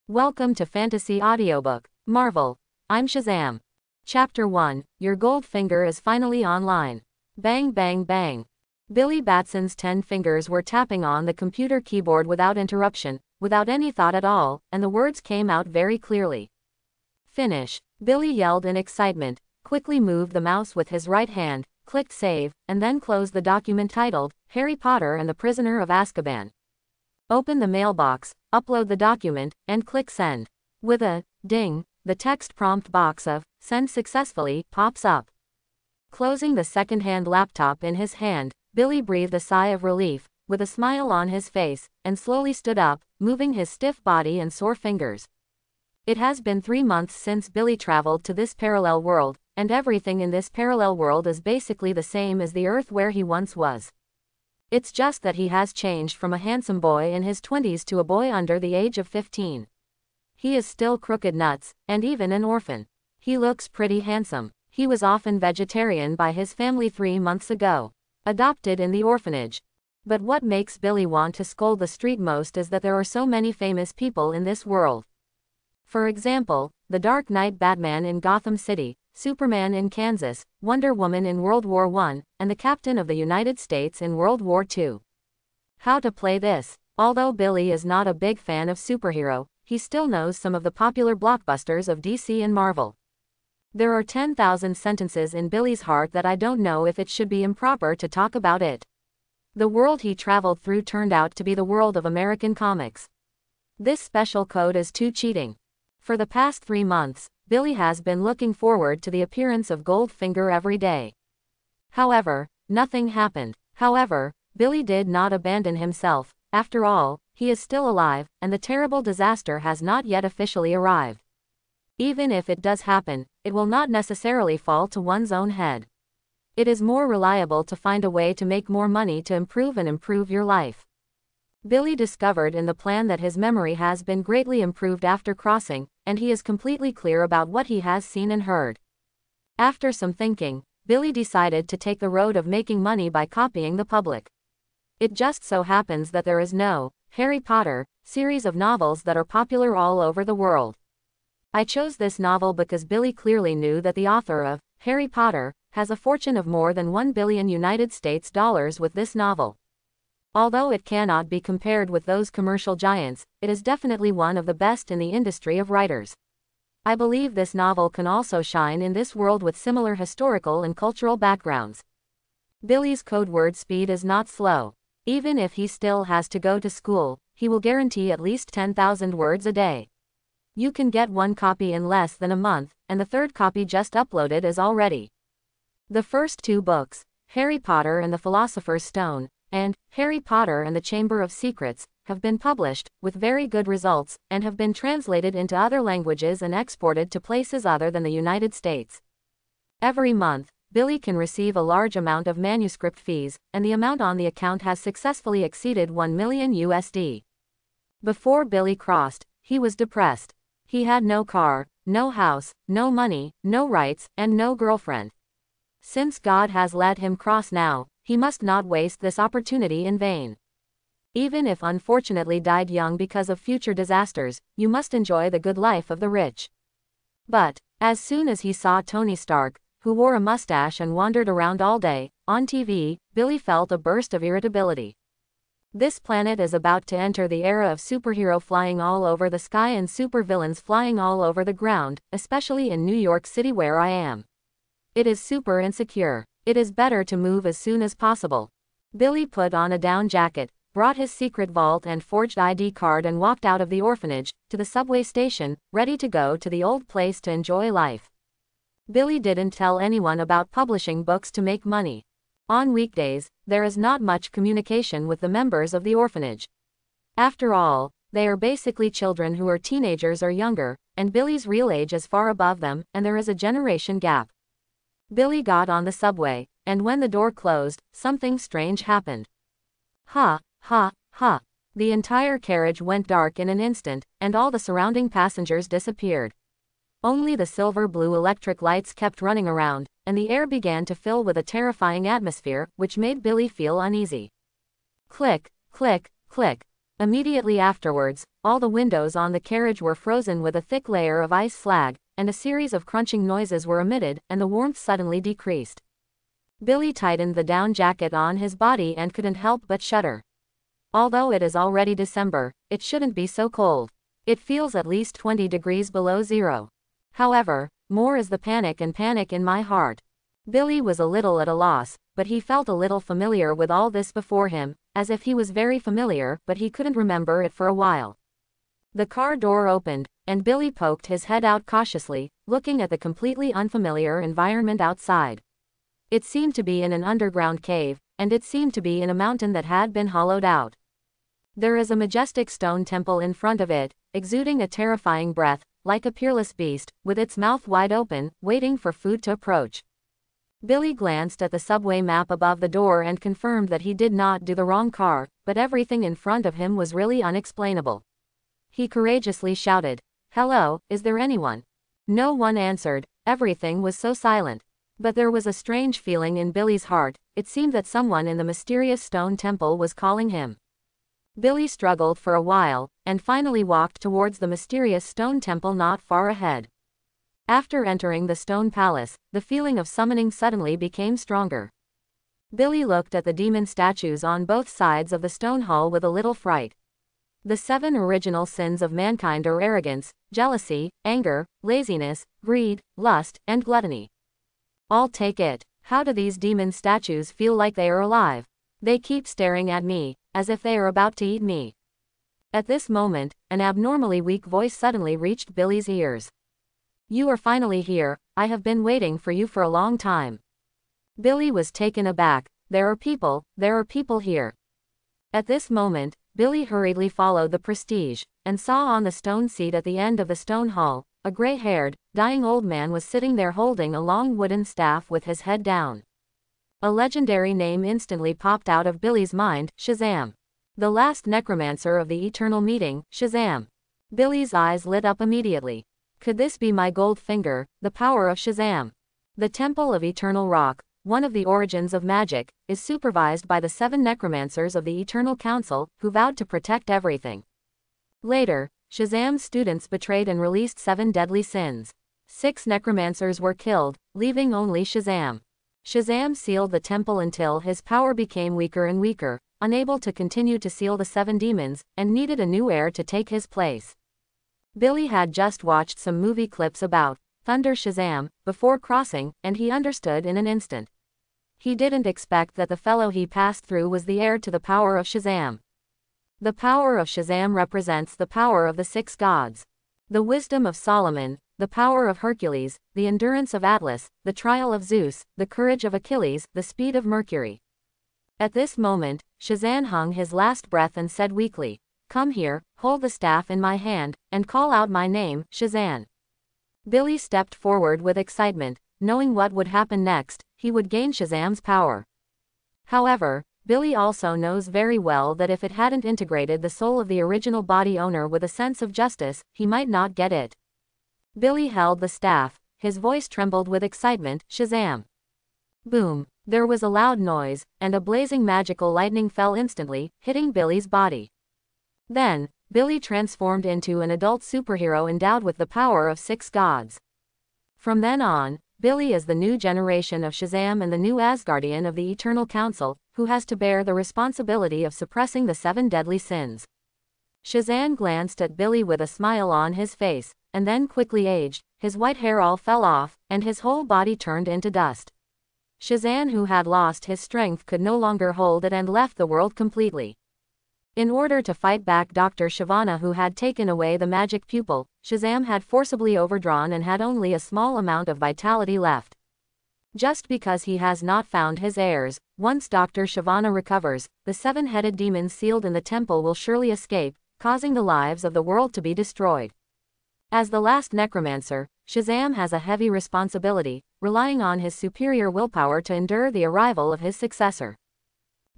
Welcome to Fantasy Audiobook, Marvel. I'm Shazam. Chapter 1, Your Gold Finger is finally online. Bang bang bang. Billy Batson's 10 fingers were tapping on the computer keyboard without interruption, without any thought at all, and the words came out very clearly. Finish. Billy yelled in excitement, quickly moved the mouse with his right hand, clicked save, and then closed the document titled, Harry Potter and the Prisoner of Azkaban. Open the mailbox, upload the document, and click send. With a ding, the text prompt box of send successfully pops up. Closing the second-hand laptop in his hand, Billy breathed a sigh of relief, with a smile on his face, and slowly stood up, moving his stiff body and sore fingers. It has been 3 months since Billy traveled to this parallel world, and everything in this parallel world is basically the same as the Earth where he once was. It's just that he has changed from a handsome boy in his 20s to a boy under the age of 15. He is still crooked nuts, and even an orphan. He looks pretty handsome. He was often vegetarian by his family 3 months ago. Adopted in the orphanage. But what makes Billy want to scold the street most is that there are so many famous people in this world. For example, the Dark Knight Batman in Gotham City, Superman in Kansas, Wonder Woman in World War I, and the Captain of the United States in World War II. How to play this? Although Billy is not a big fan of superhero, he still knows some of the popular blockbusters of DC and Marvel. There are 10,000 sentences in Billy's heart that I don't know if it should be improper to talk about it. The world he traveled through turned out to be the world of American comics. This special code is too cheating. For the past 3 months, Billy has been looking forward to the appearance of Goldfinger every day. However, nothing happened. However, Billy did not abandon himself. After all, he is still alive, and the terrible disaster has not yet officially arrived. Even if it does happen, it will not necessarily fall to one's own head. It is more reliable to find a way to make more money to improve your life. Billy discovered in the plan that his memory has been greatly improved after crossing, and he is completely clear about what he has seen and heard. After some thinking, Billy decided to take the road of making money by copying the public. It just so happens that there is no Harry Potter series of novels that are popular all over the world. I chose this novel because Billy clearly knew that the author of Harry Potter has a fortune of more than $1 billion United States dollars with this novel. Although it cannot be compared with those commercial giants, it is definitely one of the best in the industry of writers. I believe this novel can also shine in this world with similar historical and cultural backgrounds. Billy's code word speed is not slow. Even if he still has to go to school, he will guarantee at least 10,000 words a day. You can get 1 copy in less than a month, and the 3rd copy just uploaded is already. The first 2 books, Harry Potter and the Philosopher's Stone, and Harry Potter and the Chamber of Secrets, have been published, with very good results, and have been translated into other languages and exported to places other than the United States. Every month, Billy can receive a large amount of manuscript fees, and the amount on the account has successfully exceeded $1 million USD. Before Billy crossed, he was depressed. He had no car, no house, no money, no rights, and no girlfriend. Since God has let him cross now, he must not waste this opportunity in vain. Even if unfortunately died young because of future disasters, you must enjoy the good life of the rich. But, as soon as he saw Tony Stark, who wore a mustache and wandered around all day, on TV, Billy felt a burst of irritability. This planet is about to enter the era of superhero flying all over the sky and supervillains flying all over the ground, especially in New York City where I am. It is super insecure. It is better to move as soon as possible. Billy put on a down jacket, brought his secret vault and forged ID card and walked out of the orphanage, to the subway station, ready to go to the old place to enjoy life. Billy didn't tell anyone about publishing books to make money. On weekdays, there is not much communication with the members of the orphanage. After all, they are basically children who are teenagers or younger, and Billy's real age is far above them, and there is a generation gap. Billy got on the subway, and when the door closed, something strange happened. Ha, ha, ha. The entire carriage went dark in an instant, and all the surrounding passengers disappeared. Only the silver-blue electric lights kept running around, and the air began to fill with a terrifying atmosphere, which made Billy feel uneasy. Click, click, click. Immediately afterwards, all the windows on the carriage were frozen with a thick layer of ice slag, and a series of crunching noises were emitted, and the warmth suddenly decreased. Billy tightened the down jacket on his body and couldn't help but shudder. Although it is already December, it shouldn't be so cold. It feels at least 20 degrees below zero. However, more is the panic in my heart. Billy was a little at a loss, but he felt a little familiar with all this before him, as if he was very familiar, but he couldn't remember it for a while. The car door opened, and Billy poked his head out cautiously, looking at the completely unfamiliar environment outside. It seemed to be in an underground cave, and it seemed to be in a mountain that had been hollowed out. There is a majestic stone temple in front of it, exuding a terrifying breath, like a peerless beast, with its mouth wide open, waiting for food to approach. Billy glanced at the subway map above the door and confirmed that he did not do the wrong car, but everything in front of him was really unexplainable. He courageously shouted, "Hello, is there anyone?" No one answered, everything was so silent. But there was a strange feeling in Billy's heart. It seemed that someone in the mysterious stone temple was calling him. Billy struggled for a while, and finally walked towards the mysterious stone temple not far ahead. After entering the stone palace, the feeling of summoning suddenly became stronger. Billy looked at the demon statues on both sides of the stone hall with a little fright. The 7 original sins of mankind are arrogance, jealousy, anger, laziness, greed, lust, and gluttony. I'll take it. How do these demon statues feel like they are alive? They keep staring at me, as if they are about to eat me. At this moment, an abnormally weak voice suddenly reached Billy's ears. "You are finally here. I have been waiting for you for a long time." Billy was taken aback. There are people here. At this moment, Billy hurriedly followed the prestige, and saw on the stone seat at the end of the stone hall, a gray-haired, dying old man was sitting there holding a long wooden staff with his head down. A legendary name instantly popped out of Billy's mind, Shazam. The last necromancer of the eternal meeting, Shazam. Billy's eyes lit up immediately. Could this be my gold finger, the power of Shazam? The Temple of Eternal Rock, one of the origins of magic, is supervised by the 7 necromancers of the Eternal Council, who vowed to protect everything. Later, Shazam's students betrayed and released 7 deadly sins. 6 necromancers were killed, leaving only Shazam. Shazam sealed the temple until his power became weaker and weaker, unable to continue to seal the 7 demons, and needed a new heir to take his place. Billy had just watched some movie clips about Thunder Shazam before crossing, and he understood in an instant. He didn't expect that the fellow he passed through was the heir to the power of Shazam. The power of Shazam represents the power of the 6 gods. The wisdom of Solomon, the power of Hercules, the endurance of Atlas, the trial of Zeus, the courage of Achilles, the speed of Mercury. At this moment, Shazam hung his last breath and said weakly, "Come here, hold the staff in my hand, and call out my name, Shazam." Billy stepped forward with excitement, knowing what would happen next. He would gain Shazam's power. However, Billy also knows very well that if it hadn't integrated the soul of the original body owner with a sense of justice, he might not get it. Billy held the staff, his voice trembled with excitement, "Shazam!" Boom! There was a loud noise, and a blazing magical lightning fell instantly, hitting Billy's body. Then, Billy transformed into an adult superhero endowed with the power of 6 gods. From then on, Billy is the new generation of Shazam and the new Asgardian of the Eternal Council, who has to bear the responsibility of suppressing the 7 deadly sins. Shazam glanced at Billy with a smile on his face, and then quickly aged, his white hair all fell off, and his whole body turned into dust. Shazam, who had lost his strength, could no longer hold it and left the world completely. In order to fight back Dr. Shyvana, who had taken away the magic pupil, Shazam had forcibly overdrawn and had only a small amount of vitality left. Just because he has not found his heirs, once Dr. Shyvana recovers, the 7-headed demons sealed in the temple will surely escape, causing the lives of the world to be destroyed. As the last necromancer, Shazam has a heavy responsibility, relying on his superior willpower to endure the arrival of his successor.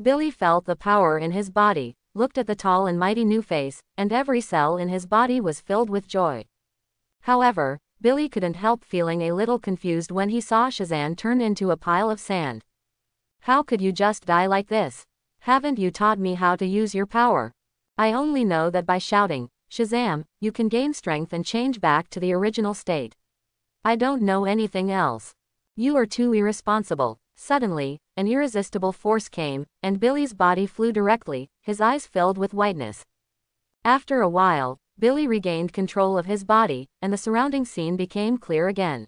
Billy felt the power in his body, looked at the tall and mighty new face, and every cell in his body was filled with joy. However, Billy couldn't help feeling a little confused when he saw Shazam turn into a pile of sand. "How could you just die like this? Haven't you taught me how to use your power?" I only know that by shouting, Shazam, you can gain strength and change back to the original state. I don't know anything else. You are too irresponsible. Suddenly, an irresistible force came, and Billy's body flew directly, his eyes filled with whiteness. After a while, Billy regained control of his body, and the surrounding scene became clear again.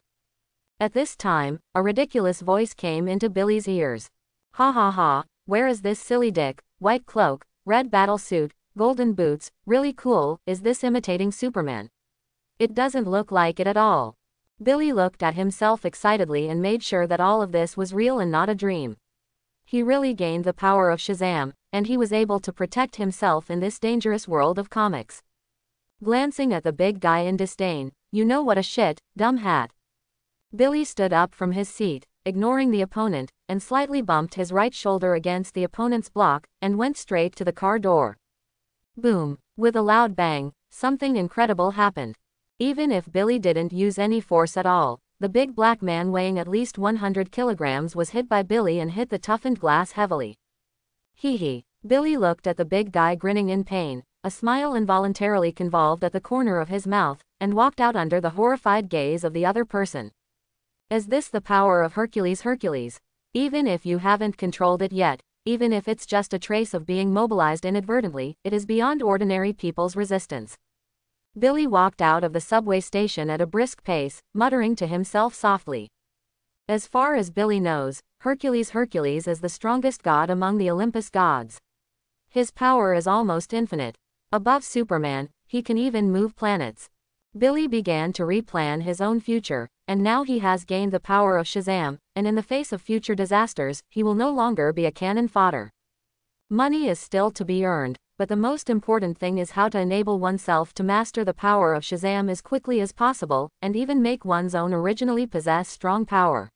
At this time, a ridiculous voice came into Billy's ears. Ha ha ha, where is this silly dick, white cloak, red battle suit, golden boots, really cool, is this imitating Superman? It doesn't look like it at all. Billy looked at himself excitedly and made sure that all of this was real and not a dream. He really gained the power of Shazam, and he was able to protect himself in this dangerous world of comics. Glancing at the big guy in disdain, you know what a shit, dumb hat. Billy stood up from his seat, ignoring the opponent, and slightly bumped his right shoulder against the opponent's block, and went straight to the car door. Boom! With a loud bang, something incredible happened. Even if Billy didn't use any force at all, the big black man weighing at least 100 kilograms was hit by Billy and hit the toughened glass heavily. Hee hee. Billy looked at the big guy grinning in pain, a smile involuntarily convolved at the corner of his mouth, and walked out under the horrified gaze of the other person. Is this the power of Hercules? Even if you haven't controlled it yet, even if it's just a trace of being mobilized inadvertently, it is beyond ordinary people's resistance. Billy walked out of the subway station at a brisk pace, muttering to himself softly. As far as Billy knows, Hercules is the strongest god among the Olympus gods. His power is almost infinite. Above Superman, he can even move planets. Billy began to replan his own future, and now he has gained the power of Shazam, and in the face of future disasters, he will no longer be a cannon fodder. Money is still to be earned, but the most important thing is how to enable oneself to master the power of Shazam as quickly as possible, and even make one's own originally possess strong power.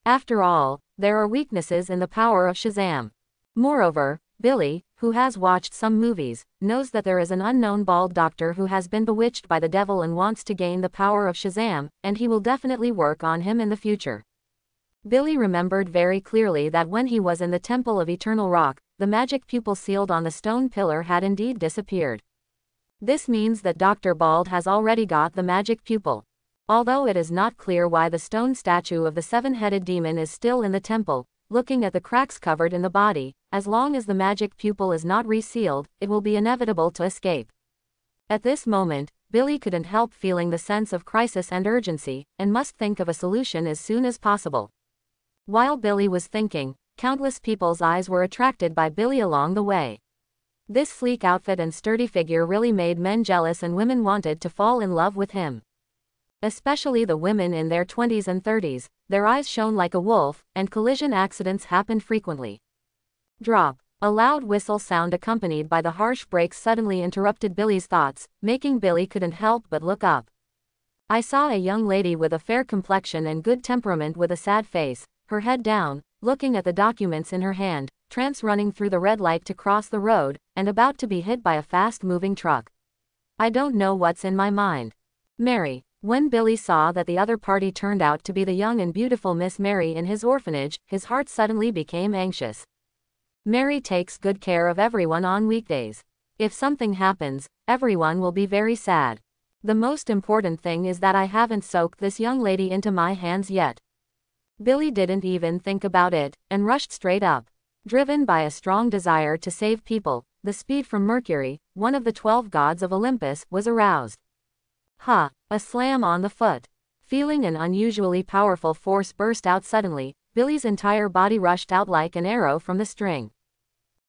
After all, there are weaknesses in the power of Shazam. Moreover, Billy, who has watched some movies, knows that there is an unknown bald doctor who has been bewitched by the devil and wants to gain the power of Shazam, and he will definitely work on him in the future. Billy remembered very clearly that when he was in the Temple of Eternal Rock, the magic pupil sealed on the stone pillar had indeed disappeared. This means that Dr. Bald has already got the magic pupil. Although it is not clear why the stone statue of the seven-headed demon is still in the temple, looking at the cracks covered in the body, as long as the magic pupil is not resealed, it will be inevitable to escape. At this moment, Billy couldn't help feeling the sense of crisis and urgency, and must think of a solution as soon as possible. While Billy was thinking, countless people's eyes were attracted by Billy along the way. This sleek outfit and sturdy figure really made men jealous, and women wanted to fall in love with him. Especially the women in their 20s and 30s, their eyes shone like a wolf, and collision accidents happened frequently. Drop. A loud whistle sound accompanied by the harsh brakes suddenly interrupted Billy's thoughts, making Billy couldn't help but look up. I saw a young lady with a fair complexion and good temperament with a sad face, her head down, looking at the documents in her hand, trance running through the red light to cross the road, and about to be hit by a fast-moving truck. I don't know what's in my mind. Mary. When Billy saw that the other party turned out to be the young and beautiful Miss Mary in his orphanage, his heart suddenly became anxious. Mary takes good care of everyone on weekdays. If something happens, everyone will be very sad. The most important thing is that I haven't soaked this young lady into my hands yet. Billy didn't even think about it, and rushed straight up. Driven by a strong desire to save people, the speed from Mercury, one of the 12 gods of Olympus, was aroused. Ha! A slam on the foot. Feeling an unusually powerful force burst out suddenly, Billy's entire body rushed out like an arrow from the string.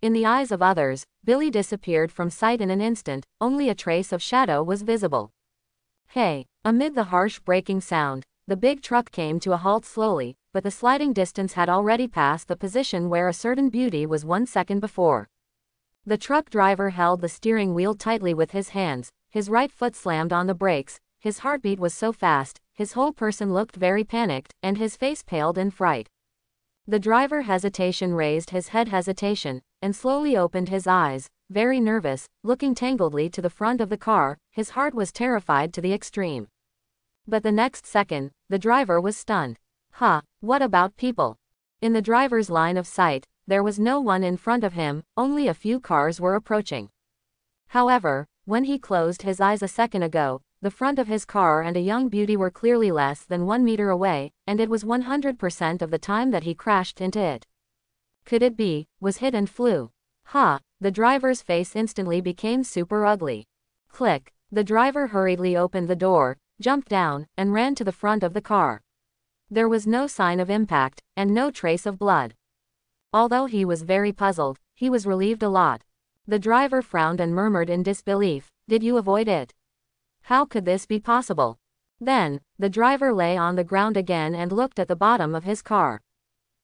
In the eyes of others, Billy disappeared from sight in an instant, only a trace of shadow was visible. Hey! Amid the harsh braking sound, the big truck came to a halt slowly, but the sliding distance had already passed the position where a certain beauty was 1 second before. The truck driver held the steering wheel tightly with his hands, his right foot slammed on the brakes, his heartbeat was so fast, his whole person looked very panicked, and his face paled in fright. The driver raised his head and slowly opened his eyes, very nervous, looking tangledly to the front of the car. His heart was terrified to the extreme. But the next second, the driver was stunned. What about people? In the driver's line of sight, there was no one in front of him, only a few cars were approaching. However, when he closed his eyes a second ago, the front of his car and a young beauty were clearly less than 1 meter away, and it was 100% of the time that he crashed into it. Could it be, was hit and flew? Ha! The driver's face instantly became super ugly. Click. The driver hurriedly opened the door, jumped down, and ran to the front of the car. There was no sign of impact, and no trace of blood. Although he was very puzzled, he was relieved a lot. The driver frowned and murmured in disbelief, "Did you avoid it? How could this be possible?" Then, the driver lay on the ground again and looked at the bottom of his car.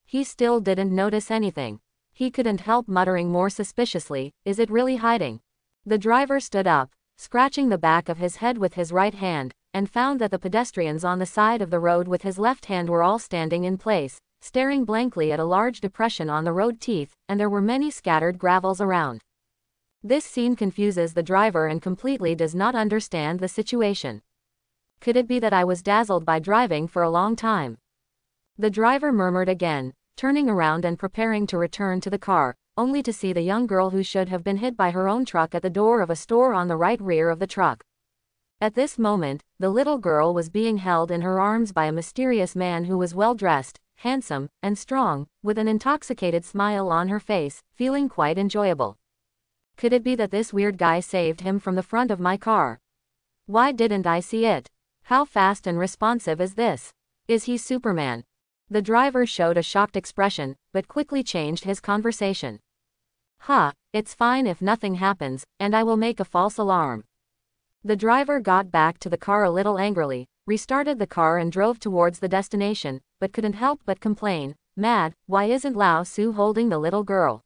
He still didn't notice anything. He couldn't help muttering more suspiciously, "Is it really hiding?" The driver stood up, scratching the back of his head with his right hand, and found that the pedestrians on the side of the road with his left hand were all standing in place, staring blankly at a large depression on the road teeth, and there were many scattered gravels around. This scene confuses the driver and completely does not understand the situation. Could it be that I was dazzled by driving for a long time? The driver murmured again, turning around and preparing to return to the car, only to see the young girl who should have been hit by her own truck at the door of a store on the right rear of the truck. At this moment, the little girl was being held in her arms by a mysterious man who was well dressed, handsome, and strong, with an intoxicated smile on her face, feeling quite enjoyable. Could it be that this weird guy saved him from the front of my car? Why didn't I see it? How fast and responsive is this? Is he Superman? The driver showed a shocked expression, but quickly changed his conversation. It's fine if nothing happens, and I will make a false alarm. The driver got back to the car a little angrily, restarted the car and drove towards the destination, but couldn't help but complain, "Mad, why isn't Lao Su holding the little girl?"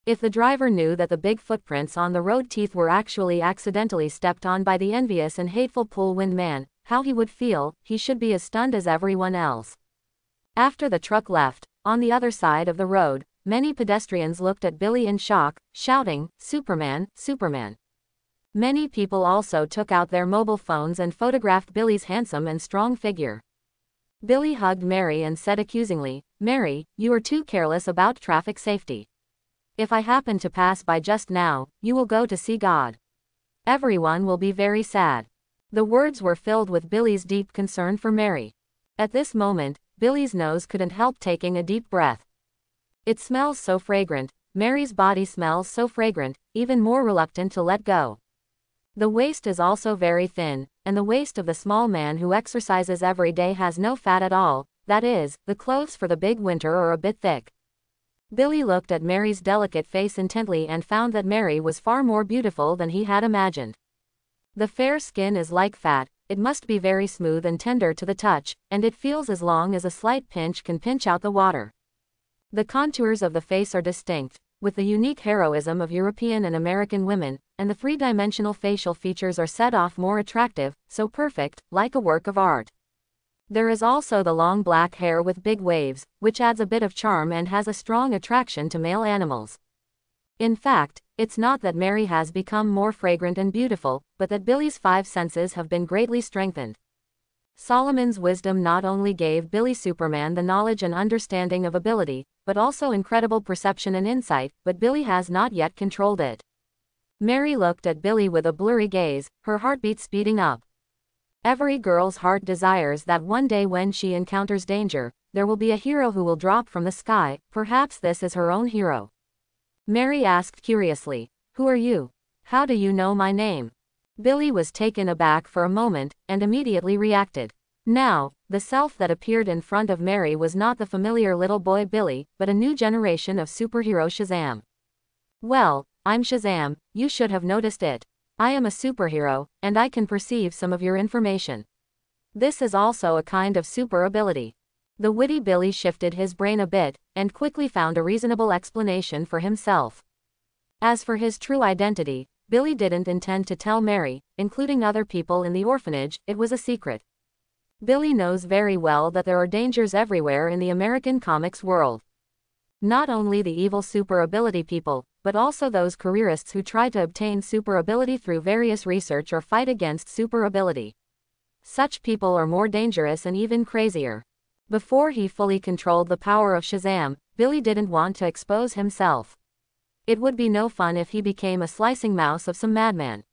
If the driver knew that the big footprints on the road teeth were actually accidentally stepped on by the envious and hateful Pullwind man, how he would feel, he should be as stunned as everyone else. After the truck left, on the other side of the road, many pedestrians looked at Billy in shock, shouting, "Superman, Superman." Many people also took out their mobile phones and photographed Billy's handsome and strong figure. Billy hugged Mary and said accusingly, "Mary, you are too careless about traffic safety. If I happen to pass by just now, you will go to see God. Everyone will be very sad." The words were filled with Billy's deep concern for Mary. At this moment, Billy's nose couldn't help taking a deep breath. It smells so fragrant, Mary's body smells so fragrant, even more reluctant to let go. The waist is also very thin, and the waist of the small man who exercises every day has no fat at all, that is, the clothes for the big winter are a bit thick. Billy looked at Mary's delicate face intently and found that Mary was far more beautiful than he had imagined. The fair skin is like fat, it must be very smooth and tender to the touch, and it feels as long as a slight pinch can pinch out the water. The contours of the face are distinct, with the unique heroism of European and American women, and the three-dimensional facial features are set off more attractive, so perfect, like a work of art. There is also the long black hair with big waves, which adds a bit of charm and has a strong attraction to male animals. In fact, it's not that Mary has become more fragrant and beautiful, but that Billy's 5 senses have been greatly strengthened. Solomon's wisdom not only gave Billy Superman the knowledge and understanding of ability, but also incredible perception and insight, but Billy has not yet controlled it. Mary looked at Billy with a blurry gaze, her heartbeat speeding up. Every girl's heart desires that one day when she encounters danger, there will be a hero who will drop from the sky, perhaps this is her own hero. Mary asked curiously, "Who are you? How do you know my name?" Billy was taken aback for a moment, and immediately reacted. Now, the self that appeared in front of Mary was not the familiar little boy Billy, but a new generation of superhero Shazam. "Well, I'm Shazam, you should have noticed it. I am a superhero, and I can perceive some of your information. This is also a kind of super ability." The witty Billy shifted his brain a bit, and quickly found a reasonable explanation for himself. As for his true identity, Billy didn't intend to tell Mary, including other people in the orphanage, it was a secret. Billy knows very well that there are dangers everywhere in the American comics world. Not only the evil super ability people, but also those careerists who try to obtain super ability through various research or fight against super ability. Such people are more dangerous and even crazier. Before he fully controlled the power of Shazam, Billy didn't want to expose himself. It would be no fun if he became a slicing mouse of some madman.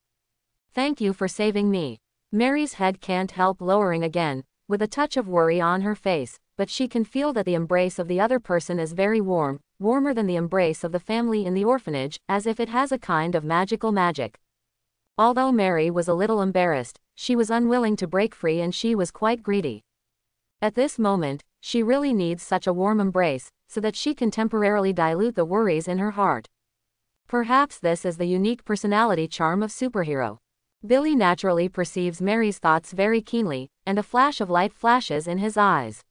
Thank you for saving me. Mary's head can't help lowering again, with a touch of worry on her face, but she can feel that the embrace of the other person is very warm, warmer than the embrace of the family in the orphanage, as if it has a kind of magical magic. Although Mary was a little embarrassed, she was unwilling to break free and she was quite greedy. At this moment, she really needs such a warm embrace, so that she can temporarily dilute the worries in her heart. Perhaps this is the unique personality charm of superhero. Billy naturally perceives Mary's thoughts very keenly, and a flash of light flashes in his eyes.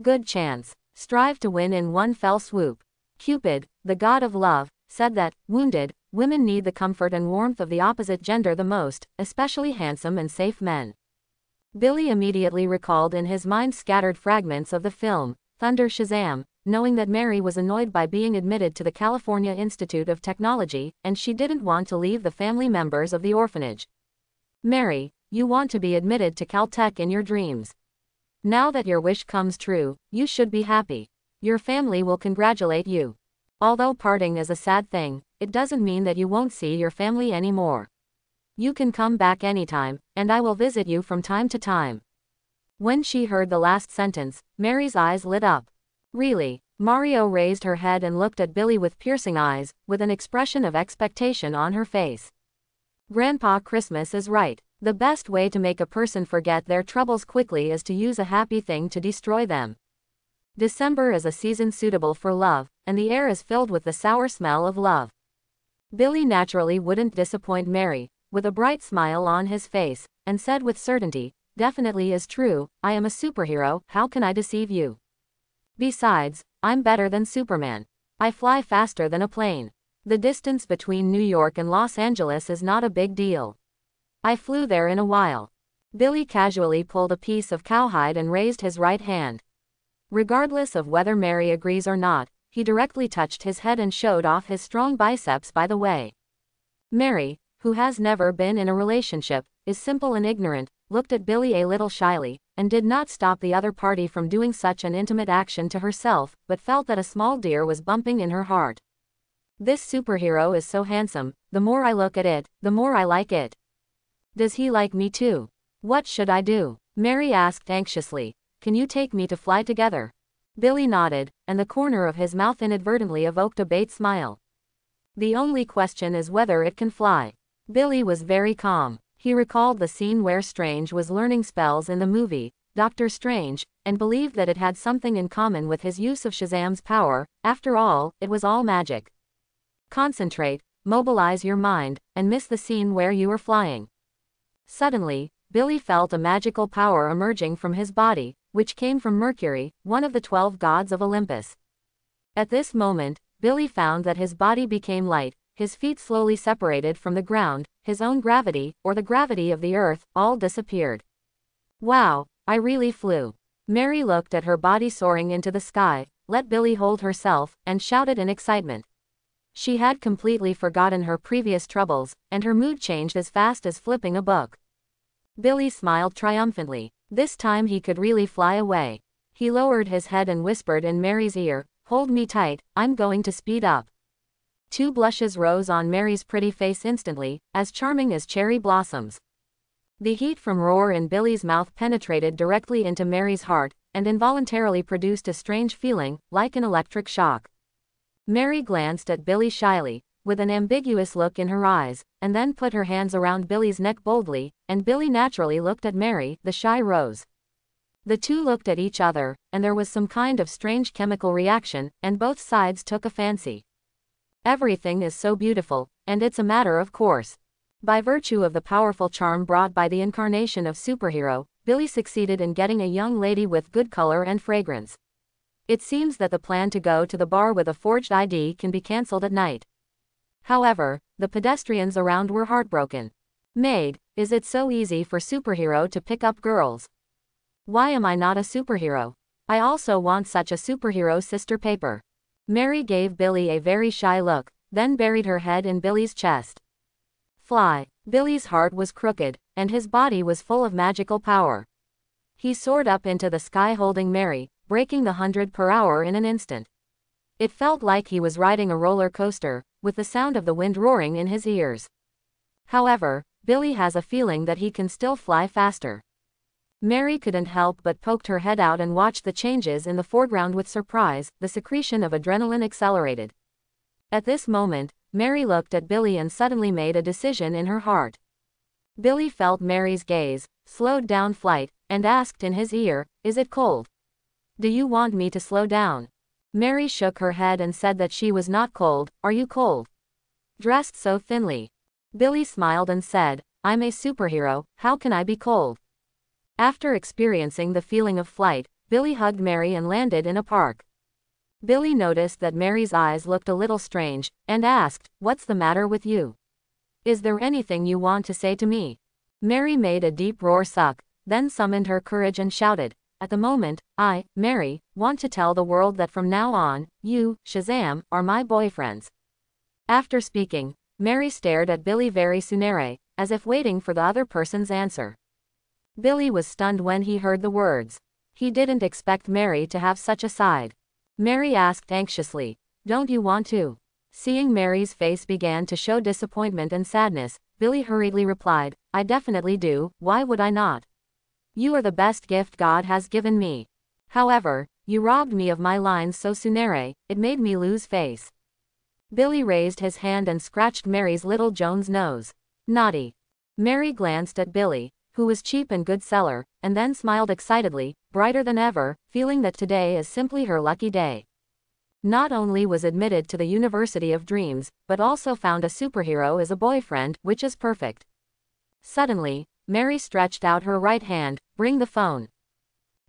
Good chance. Strive to win in one fell swoop. Cupid, the god of love, said that, wounded, women need the comfort and warmth of the opposite gender the most, especially handsome and safe men. Billy immediately recalled in his mind scattered fragments of the film, Thunder Shazam, knowing that Mary was annoyed by being admitted to the California Institute of Technology, and she didn't want to leave the family members of the orphanage. Mary, you want to be admitted to Caltech in your dreams. Now that your wish comes true, you should be happy. Your family will congratulate you. Although parting is a sad thing, it doesn't mean that you won't see your family anymore. You can come back anytime, and I will visit you from time to time. When she heard the last sentence, Mary's eyes lit up. Really? Mario raised her head and looked at Billy with piercing eyes, with an expression of expectation on her face. Grandpa Christmas is right. The best way to make a person forget their troubles quickly is to use a happy thing to destroy them. December is a season suitable for love, and the air is filled with the sour smell of love. Billy naturally wouldn't disappoint Mary, with a bright smile on his face, and said with certainty, "Definitely is true, I am a superhero, how can I deceive you? Besides, I'm better than Superman. I fly faster than a plane. The distance between New York and Los Angeles is not a big deal. I flew there in a while." Billy casually pulled a piece of cowhide and raised his right hand. Regardless of whether Mary agrees or not, he directly touched his head and showed off his strong biceps by the way. Mary, who has never been in a relationship, is simple and ignorant, looked at Billy a little shyly, and did not stop the other party from doing such an intimate action to herself, but felt that a small deer was bumping in her heart. This superhero is so handsome, the more I look at it, the more I like it. Does he like me too? What should I do? Mary asked anxiously. Can you take me to fly together? Billy nodded, and the corner of his mouth inadvertently evoked a bait smile. The only question is whether it can fly. Billy was very calm. He recalled the scene where Strange was learning spells in the movie, Doctor Strange, and believed that it had something in common with his use of Shazam's power. After all, it was all magic. Concentrate, mobilize your mind, and miss the scene where you were flying. Suddenly, Billy felt a magical power emerging from his body, which came from Mercury, one of the 12 gods of Olympus. At this moment, Billy found that his body became light, his feet slowly separated from the ground, his own gravity, or the gravity of the earth, all disappeared. Wow, I really flew. Mary looked at her body soaring into the sky, let Billy hold herself, and shouted in excitement. She had completely forgotten her previous troubles, and her mood changed as fast as flipping a book. Billy smiled triumphantly. This time he could really fly away. He lowered his head and whispered in Mary's ear, "Hold me tight, I'm going to speed up." Two blushes rose on Mary's pretty face instantly, as charming as cherry blossoms. The heat from roar in Billy's mouth penetrated directly into Mary's heart, and involuntarily produced a strange feeling, like an electric shock. Mary glanced at Billy shyly, with an ambiguous look in her eyes, and then put her hands around Billy's neck boldly, and Billy naturally looked at Mary, the shy rose. The two looked at each other, and there was some kind of strange chemical reaction, and both sides took a fancy. Everything is so beautiful, and it's a matter of course. By virtue of the powerful charm brought by the incarnation of superhero, Billy succeeded in getting a young lady with good color and fragrance. It seems that the plan to go to the bar with a forged ID can be cancelled at night. However, the pedestrians around were heartbroken. Maid, is it so easy for superhero to pick up girls? Why am I not a superhero? I also want such a superhero sister paper. Mary gave Billy a very shy look, then buried her head in Billy's chest. Fly. Billy's heart was crooked, and his body was full of magical power. He soared up into the sky holding Mary, breaking the 100 per hour in an instant. It felt like he was riding a roller coaster, with the sound of the wind roaring in his ears. However, Billy has a feeling that he can still fly faster. Mary couldn't help but poked her head out and watched the changes in the foreground with surprise. The secretion of adrenaline accelerated. At this moment, Mary looked at Billy and suddenly made a decision in her heart. Billy felt Mary's gaze, slowed down flight, and asked in his ear, "Is it cold? Do you want me to slow down?" Mary shook her head and said that she was not cold. "Are you cold? Dressed so thinly." Billy smiled and said, "I'm a superhero, how can I be cold?" After experiencing the feeling of flight, Billy hugged Mary and landed in a park. Billy noticed that Mary's eyes looked a little strange, and asked, "What's the matter with you? Is there anything you want to say to me?" Mary made a deep roar suck, then summoned her courage and shouted, "At the moment, I, Mary, want to tell the world that from now on, you, Shazam, are my boyfriends." After speaking, Mary stared at Billy very soon, as if waiting for the other person's answer. Billy was stunned when he heard the words. He didn't expect Mary to have such a side. Mary asked anxiously, "Don't you want to?" Seeing Mary's face began to show disappointment and sadness, Billy hurriedly replied, "I definitely do, why would I not? You are the best gift God has given me. However, you robbed me of my lines so soon, it made me lose face." Billy raised his hand and scratched Mary's little Joan's nose. "Naughty." Mary glanced at Billy, who was cheap and good seller, and then smiled excitedly, brighter than ever, feeling that today is simply her lucky day. Not only was admitted to the University of Dreams, but also found a superhero as a boyfriend, which is perfect. Suddenly, Mary stretched out her right hand. "Bring the phone."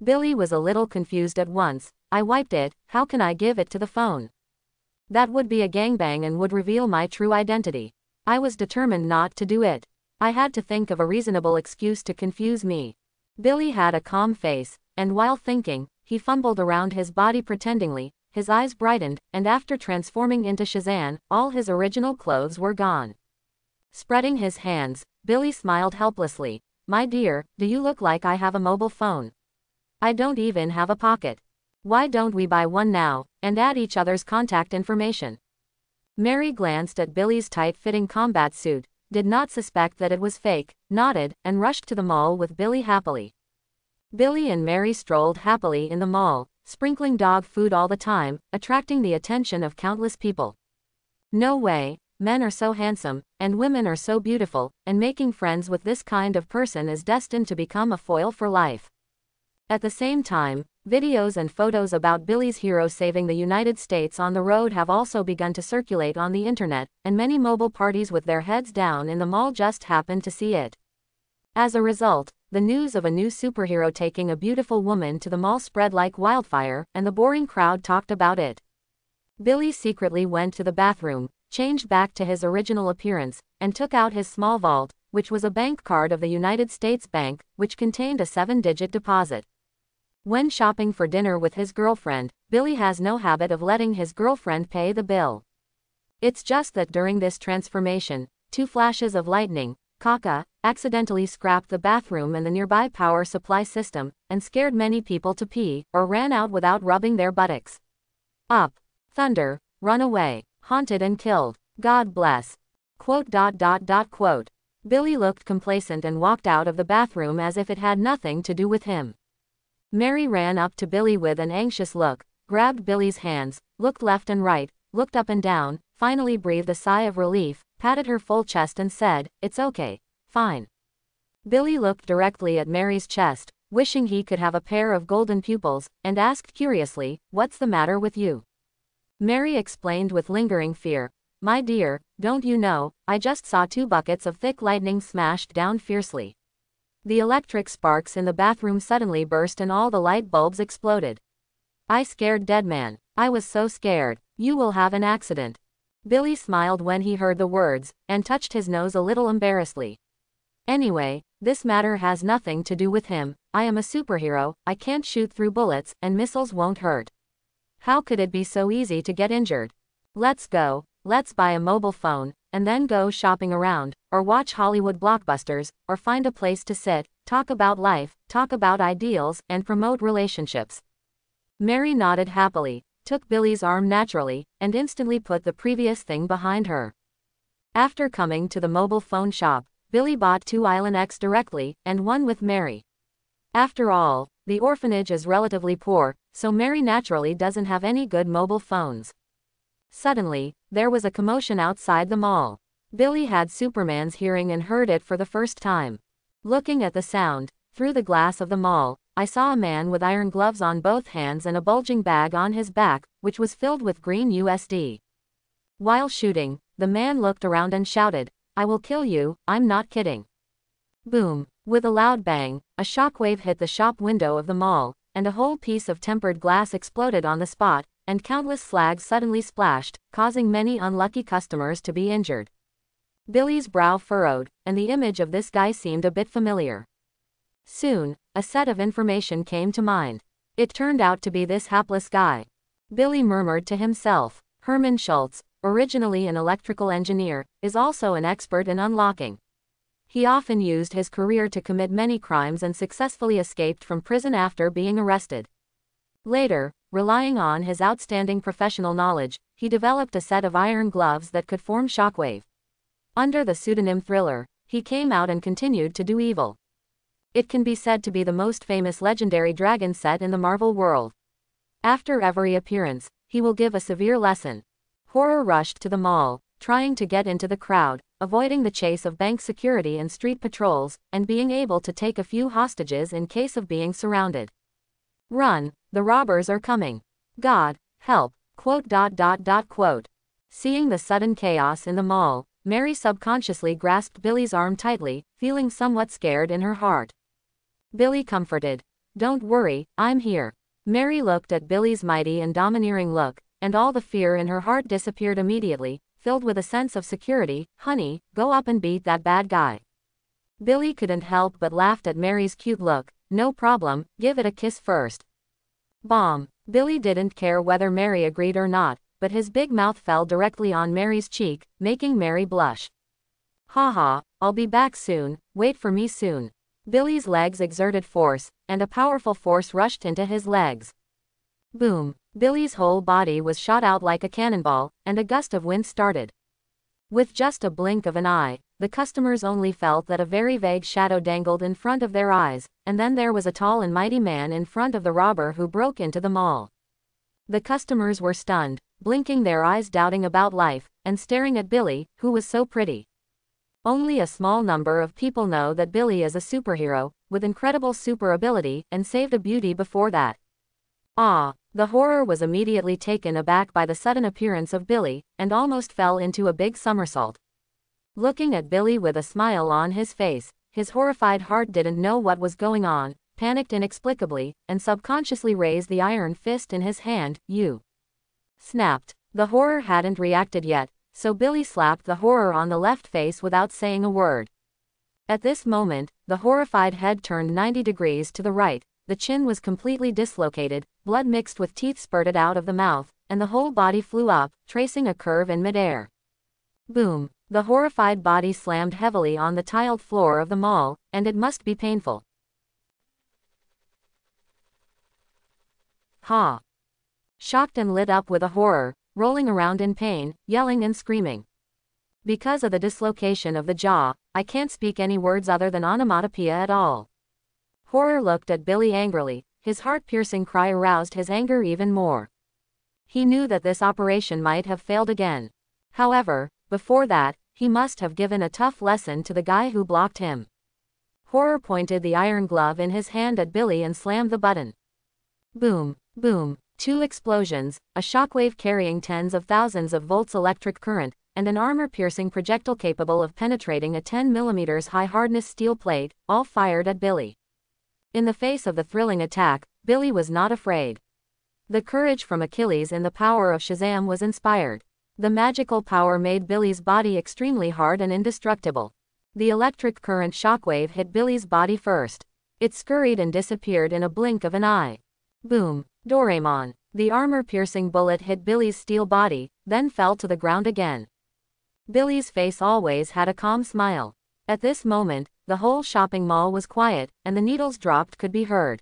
Billy was a little confused at once. "I wiped it, how can I give it to the phone? That would be a gangbang and would reveal my true identity." I was determined not to do it. I had to think of a reasonable excuse to confuse me. Billy had a calm face, and while thinking, he fumbled around his body pretendingly, his eyes brightened, and after transforming into Shazam, all his original clothes were gone. Spreading his hands, Billy smiled helplessly. "My dear, do you look like I have a mobile phone? I don't even have a pocket. Why don't we buy one now, and add each other's contact information?" Mary glanced at Billy's tight-fitting combat suit, did not suspect that it was fake, nodded, and rushed to the mall with Billy happily. Billy and Mary strolled happily in the mall, sprinkling dog food all the time, attracting the attention of countless people. No way, men are so handsome, and women are so beautiful, and making friends with this kind of person is destined to become a foil for life. At the same time, videos and photos about Billy's hero saving the United States on the road have also begun to circulate on the internet, and many mobile parties with their heads down in the mall just happened to see it. As a result, the news of a new superhero taking a beautiful woman to the mall spread like wildfire, and the boring crowd talked about it. Billy secretly went to the bathroom, changed back to his original appearance, and took out his small vault, which was a bank card of the United States Bank, which contained a 7-digit deposit. When shopping for dinner with his girlfriend, Billy has no habit of letting his girlfriend pay the bill. It's just that during this transformation, 2 flashes of lightning, caca, accidentally scrapped the bathroom and the nearby power supply system, and scared many people to pee, or ran out without rubbing their buttocks. Up. Thunder, run away, haunted and killed. God bless. Quote. Billy looked complacent and walked out of the bathroom as if it had nothing to do with him. Mary ran up to Billy with an anxious look, grabbed Billy's hands, looked left and right, looked up and down, finally breathed a sigh of relief, patted her full chest and said, "It's okay, fine." Billy looked directly at Mary's chest, wishing he could have a pair of golden pupils, and asked curiously, "What's the matter with you?" Mary explained with lingering fear, "My dear, don't you know, I just saw 2 buckets of thick lightning smashed down fiercely. The electric sparks in the bathroom suddenly burst and all the light bulbs exploded. I scared dead man. I was so scared. You will have an accident." Billy smiled when he heard the words, and touched his nose a little embarrassedly. "Anyway, this matter has nothing to do with him. I am a superhero, I can't shoot through bullets, and missiles won't hurt. How could it be so easy to get injured? Let's go, let's buy a mobile phone, and then go shopping around, or watch Hollywood blockbusters, or find a place to sit, talk about life, talk about ideals, and promote relationships." Mary nodded happily, took Billy's arm naturally, and instantly put the previous thing behind her. After coming to the mobile phone shop, Billy bought 2 Island X directly, and one with Mary. After all, the orphanage is relatively poor, so Mary naturally doesn't have any good mobile phones. Suddenly, there was a commotion outside the mall. Billy had Superman's hearing and heard it for the first time. Looking at the sound, through the glass of the mall, I saw a man with iron gloves on both hands and a bulging bag on his back, which was filled with green USD. While shooting, the man looked around and shouted, "I will kill you, I'm not kidding." Boom! With a loud bang, a shockwave hit the shop window of the mall, and a whole piece of tempered glass exploded on the spot, and countless slags suddenly splashed, causing many unlucky customers to be injured. Billy's brow furrowed, and the image of this guy seemed a bit familiar. Soon, a set of information came to mind. It turned out to be this hapless guy. Billy murmured to himself, Herman Schultz, originally an electrical engineer, is also an expert in unlocking. He often used his career to commit many crimes and successfully escaped from prison after being arrested. Later, relying on his outstanding professional knowledge, he developed a set of iron gloves that could form shockwave. Under the pseudonym Thriller, he came out and continued to do evil. It can be said to be the most famous legendary dragon set in the Marvel world. After every appearance, he will give a severe lesson. Horror rushed to the mall, trying to get into the crowd, avoiding the chase of bank security and street patrols, and being able to take a few hostages in case of being surrounded. "Run, the robbers are coming. God, help, quote. Seeing the sudden chaos in the mall, Mary subconsciously grasped Billy's arm tightly, feeling somewhat scared in her heart. Billy comforted. "Don't worry, I'm here." Mary looked at Billy's mighty and domineering look, and all the fear in her heart disappeared immediately, filled with a sense of security. "Honey, go up and beat that bad guy." Billy couldn't help but laughed at Mary's cute look. "No problem, give it a kiss first." Bomb. Billy didn't care whether Mary agreed or not, but his big mouth fell directly on Mary's cheek, making Mary blush. "Haha, I'll be back soon, wait for me soon." Billy's legs exerted force, and a powerful force rushed into his legs. Boom. Billy's whole body was shot out like a cannonball, and a gust of wind started. With just a blink of an eye, the customers only felt that a very vague shadow dangled in front of their eyes, and then there was a tall and mighty man in front of the robber who broke into the mall. The customers were stunned, blinking their eyes, doubting about life, and staring at Billy, who was so pretty. Only a small number of people know that Billy is a superhero, with incredible super ability, and saved a beauty before that. The horror was immediately taken aback by the sudden appearance of Billy, and almost fell into a big somersault. Looking at Billy with a smile on his face, his horrified heart didn't know what was going on, panicked inexplicably, and subconsciously raised the iron fist in his hand. "You!" Snapped. The horror hadn't reacted yet, so Billy slapped the horror on the left face without saying a word. At this moment, the horrified head turned 90 degrees to the right, the chin was completely dislocated, blood mixed with teeth spurted out of the mouth, and the whole body flew up, tracing a curve in midair. Boom! The horrified body slammed heavily on the tiled floor of the mall, and it must be painful. Ha! Shocked and lit up with a horror, rolling around in pain, yelling and screaming. Because of the dislocation of the jaw, I can't speak any words other than onomatopoeia at all. Horror looked at Billy angrily, his heart-piercing cry aroused his anger even more. He knew that this operation might have failed again. However, before that, he must have given a tough lesson to the guy who blocked him. Horror pointed the iron glove in his hand at Billy and slammed the button. Boom, boom, 2 explosions, a shockwave carrying tens of thousands of volts electric current, and an armor-piercing projectile capable of penetrating a 10 mm high-hardness steel plate, all fired at Billy. In the face of the thrilling attack, Billy was not afraid. The courage from Achilles and the power of Shazam was inspired. The magical power made Billy's body extremely hard and indestructible. The electric current shockwave hit Billy's body first. It scurried and disappeared in a blink of an eye. Boom! Doraemon. The armor-piercing bullet hit Billy's steel body, then fell to the ground again. Billy's face always had a calm smile. At this moment, the whole shopping mall was quiet, and the needles dropped could be heard.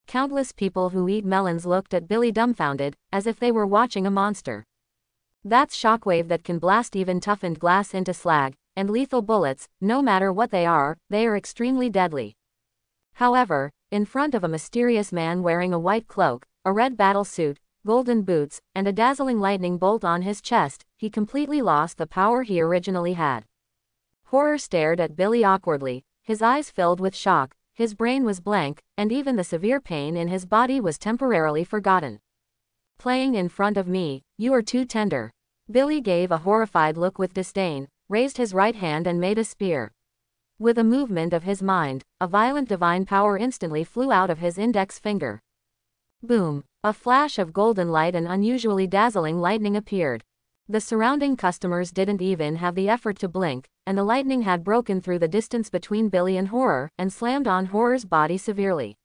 Countless people who eat melons looked at Billy dumbfounded, as if they were watching a monster. That's shockwave that can blast even toughened glass into slag, and lethal bullets, no matter what they are extremely deadly. However, in front of a mysterious man wearing a white cloak, a red battle suit, golden boots, and a dazzling lightning bolt on his chest, he completely lost the power he originally had. Horror stared at Billy awkwardly, his eyes filled with shock, his brain was blank, and even the severe pain in his body was temporarily forgotten. Playing in front of me, you are too tender. Billy gave a horrified look with disdain, raised his right hand and made a spear. With a movement of his mind, a violent divine power instantly flew out of his index finger. Boom! A flash of golden light and unusually dazzling lightning appeared. The surrounding customers didn't even have the effort to blink, and the lightning had broken through the distance between Billy and Horror, and slammed on Horror's body severely.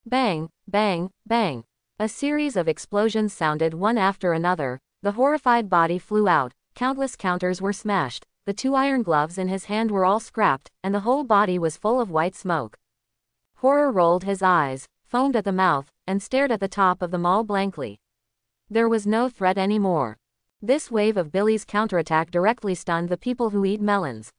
Bang, bang, bang. A series of explosions sounded one after another, the horrified body flew out, countless counters were smashed, the 2 iron gloves in his hand were all scrapped, and the whole body was full of white smoke. Horror rolled his eyes, foamed at the mouth, and stared at the top of the mall blankly. There was no threat anymore. This wave of Billy's counterattack directly stunned the people who eat melons.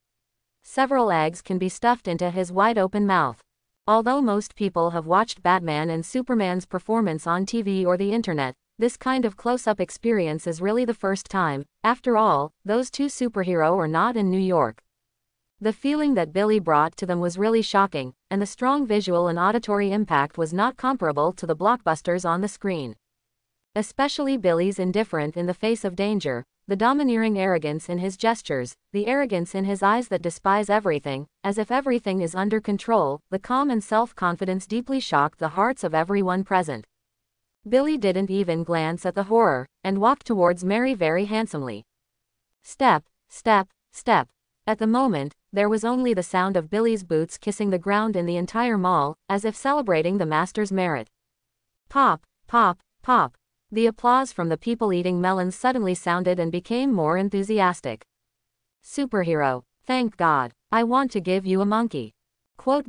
Several eggs can be stuffed into his wide-open mouth. Although most people have watched Batman and Superman's performance on TV or the internet, this kind of close-up experience is really the first time. After all, those 2 superheroes are not in New York. The feeling that Billy brought to them was really shocking, and the strong visual and auditory impact was not comparable to the blockbusters on the screen. Especially Billy's indifference in the face of danger, the domineering arrogance in his gestures, the arrogance in his eyes that despise everything, as if everything is under control, the calm and self-confidence deeply shocked the hearts of everyone present. Billy didn't even glance at the Horror, and walked towards Mary very handsomely. Step, step, step. At the moment, there was only the sound of Billy's boots kissing the ground in the entire mall, as if celebrating the master's merit. Pop, pop, pop. The applause from the people eating melons suddenly sounded and became more enthusiastic. Superhero. Thank God. I want to give you a monkey. Quote.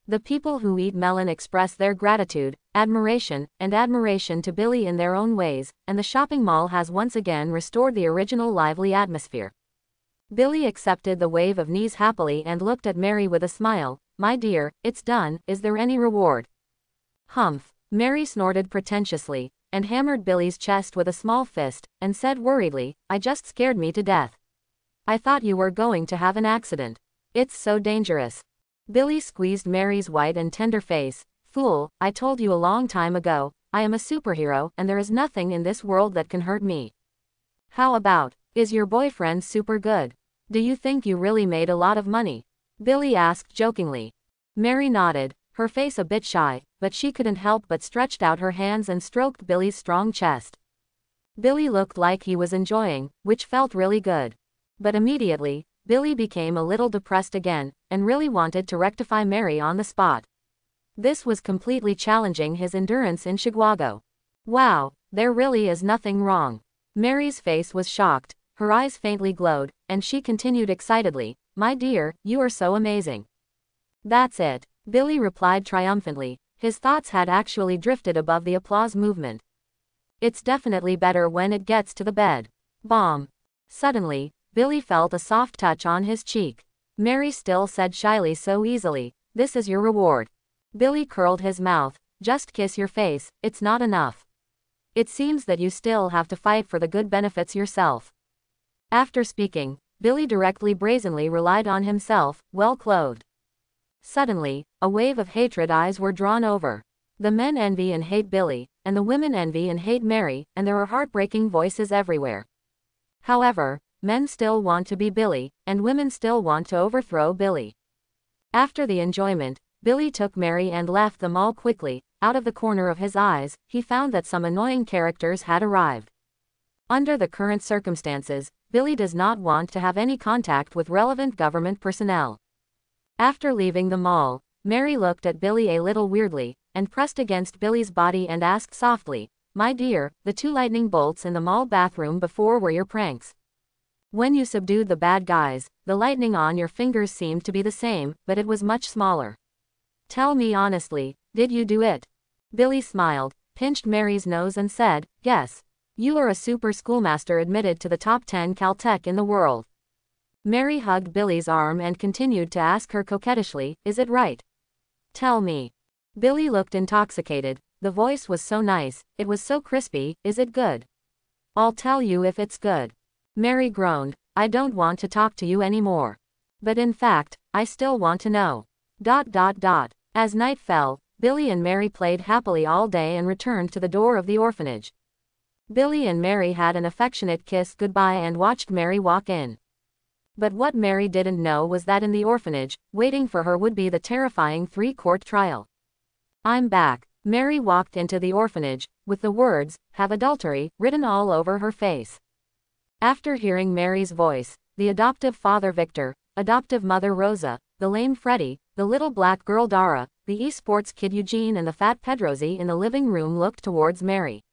The people who eat melon express their gratitude, admiration to Billy in their own ways, and the shopping mall has once again restored the original lively atmosphere. Billy accepted the wave of knees happily and looked at Mary with a smile. My dear, it's done, is there any reward? Humph. Mary snorted pretentiously, and hammered Billy's chest with a small fist, and said worriedly, I just scared me to death. I thought you were going to have an accident. It's so dangerous. Billy squeezed Mary's white and tender face. Fool, I told you a long time ago, I am a superhero and there is nothing in this world that can hurt me. How about, is your boyfriend super good? Do you think you really made a lot of money? Billy asked jokingly. Mary nodded, her face a bit shy, but she couldn't help but stretched out her hands and stroked Billy's strong chest. Billy looked like he was enjoying, which felt really good. But immediately, Billy became a little depressed again, and really wanted to rectify Mary on the spot. This was completely challenging his endurance in Chicago. Wow, there really is nothing wrong. Mary's face was shocked, her eyes faintly glowed, and she continued excitedly, my dear, you are so amazing. That's it. Billy replied triumphantly, his thoughts had actually drifted above the applause movement. It's definitely better when it gets to the bed. Bomb. Suddenly, Billy felt a soft touch on his cheek. Mary still said shyly so easily, this is your reward. Billy curled his mouth, just kiss your face, it's not enough. It seems that you still have to fight for the good benefits yourself. After speaking, Billy directly brazenly relied on himself, well clothed. Suddenly, a wave of hatred eyes were drawn over. The men envy and hate Billy, and the women envy and hate Mary, and there are heartbreaking voices everywhere. However, men still want to be Billy, and women still want to overthrow Billy. After the enjoyment, Billy took Mary and left the mall quickly. Out of the corner of his eyes, he found that some annoying characters had arrived. Under the current circumstances, Billy does not want to have any contact with relevant government personnel. After leaving the mall, Mary looked at Billy a little weirdly, and pressed against Billy's body and asked softly, my dear, the 2 lightning bolts in the mall bathroom before were your pranks. When you subdued the bad guys, the lightning on your fingers seemed to be the same, but it was much smaller. Tell me honestly, did you do it? Billy smiled, pinched Mary's nose and said, yes. You are a super schoolmaster admitted to the top 10 Caltech in the world. Mary hugged Billy's arm and continued to ask her coquettishly, is it right? Tell me. Billy looked intoxicated, the voice was so nice, it was so crispy, is it good? I'll tell you if it's good. Mary groaned, I don't want to talk to you anymore. But in fact, I still want to know. ... As night fell, Billy and Mary played happily all day and returned to the door of the orphanage. Billy and Mary had an affectionate kiss goodbye and watched Mary walk in. But what Mary didn't know was that in the orphanage, waiting for her would be the terrifying 3-court trial. I'm back. Mary walked into the orphanage, with the words, have adultery, written all over her face. After hearing Mary's voice, the adoptive father Victor, adoptive mother Rosa, the lame Freddie, the little black girl Dara, the esports kid Eugene and the fat Pedrozy in the living room looked towards Mary.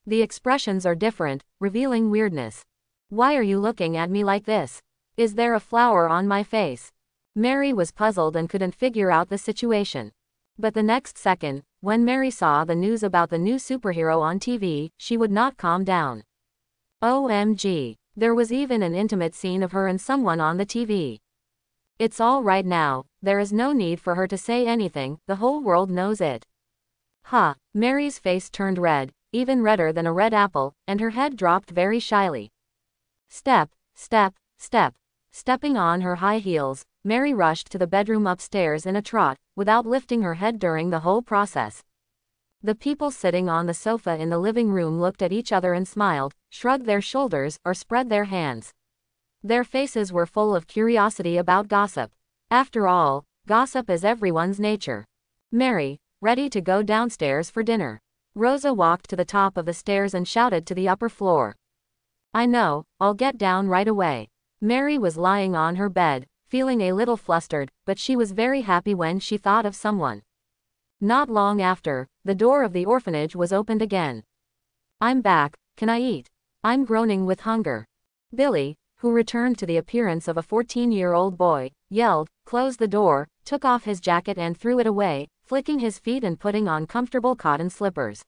The expressions are different, revealing weirdness. Why are you looking at me like this? Is there a flower on my face? Mary was puzzled and couldn't figure out the situation. But the next second, when Mary saw the news about the new superhero on TV, she would not calm down. OMG. There was even an intimate scene of her and someone on the TV. It's all right now, there is no need for her to say anything, the whole world knows it. Ha! Mary's face turned red, even redder than a red apple, and her head dropped very shyly. Step, step, step. Stepping on her high heels, Mary rushed to the bedroom upstairs in a trot, without lifting her head during the whole process. The people sitting on the sofa in the living room looked at each other and smiled, shrugged their shoulders, or spread their hands. Their faces were full of curiosity about gossip. After all, gossip is everyone's nature. Mary, ready to go downstairs for dinner. Rosa walked to the top of the stairs and shouted to the upper floor. I know, I'll get down right away. Mary was lying on her bed, feeling a little flustered, but she was very happy when she thought of someone. Not long after, the door of the orphanage was opened again. I'm back, can I eat? I'm groaning with hunger. Billy, who returned to the appearance of a 14-year-old boy, yelled, closed the door, took off his jacket and threw it away, flicking his feet and putting on comfortable cotton slippers.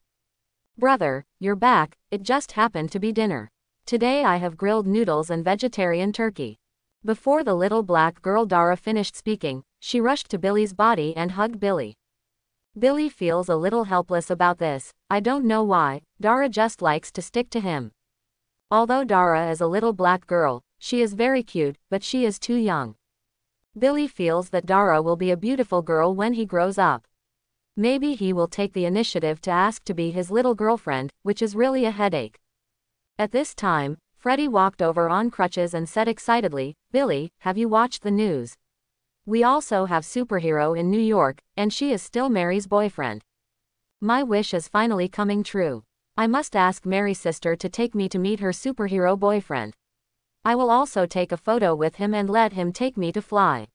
Brother, you're back, it just happened to be dinner. Today I have grilled noodles and vegetarian turkey. Before the little black girl Dara finished speaking, she rushed to Billy's body and hugged Billy. Billy feels a little helpless about this, I don't know why, Dara just likes to stick to him. Although Dara is a little black girl, she is very cute, but she is too young. Billy feels that Dara will be a beautiful girl when he grows up. Maybe he will take the initiative to ask to be his little girlfriend, which is really a headache. At this time, Freddie walked over on crutches and said excitedly, Billy, have you watched the news? We also have superhero in New York, and she is still Mary's boyfriend. My wish is finally coming true. I must ask Mary's sister to take me to meet her superhero boyfriend. I will also take a photo with him and let him take me to fly.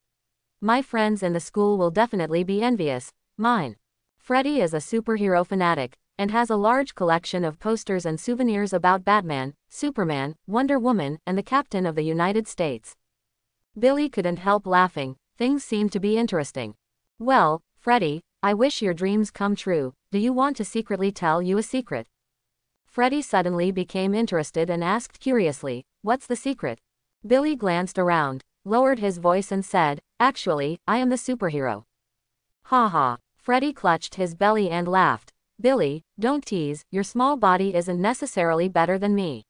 My friends in the school will definitely be envious, mine. Freddie is a superhero fanatic, and has a large collection of posters and souvenirs about Batman, Superman, Wonder Woman, and the Captain of the United States. Billy couldn't help laughing, things seemed to be interesting. Well, Freddie, I wish your dreams come true, do you want to secretly tell you a secret? Freddie suddenly became interested and asked curiously, what's the secret? Billy glanced around, lowered his voice and said, actually, I am the superhero. Ha ha. Freddie clutched his belly and laughed. Billy, don't tease, your small body isn't necessarily better than me.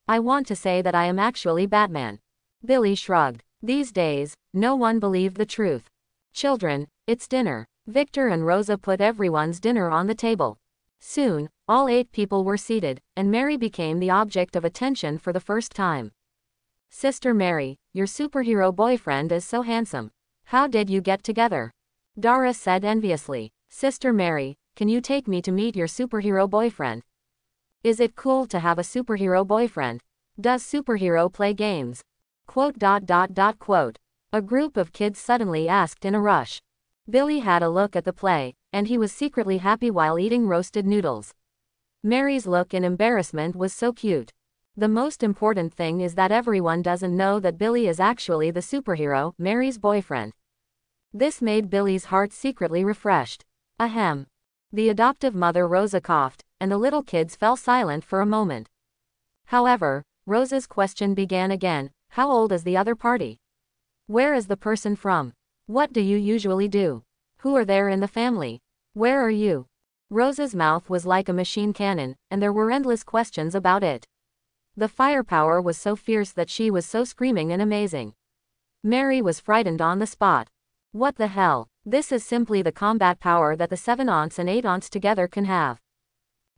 I want to say that I am actually Batman. Billy shrugged. These days, no one believed the truth. Children, it's dinner. Victor and Rosa put everyone's dinner on the table. Soon, all 8 people were seated, and Mary became the object of attention for the first time. Sister Mary, your superhero boyfriend is so handsome. How did you get together? Dara said enviously. Sister Mary, can you take me to meet your superhero boyfriend? Is it cool to have a superhero boyfriend? Does superhero play games? Quote. A group of kids suddenly asked in a rush. Billy had a look at the play, and he was secretly happy while eating roasted noodles. Mary's look in embarrassment was so cute. The most important thing is that everyone doesn't know that Billy is actually the superhero, Mary's boyfriend. This made Billy's heart secretly refreshed. Ahem. The adoptive mother Rosa coughed, and the little kids fell silent for a moment. However, Rosa's question began again. How old is the other party? Where is the person from? What do you usually do? Who are there in the family? Where are you? Rosa's mouth was like a machine cannon, and there were endless questions about it. The firepower was so fierce that she was so screaming and amazing. Mary was frightened on the spot. What the hell? This is simply the combat power that the 7 aunts and 8 aunts together can have.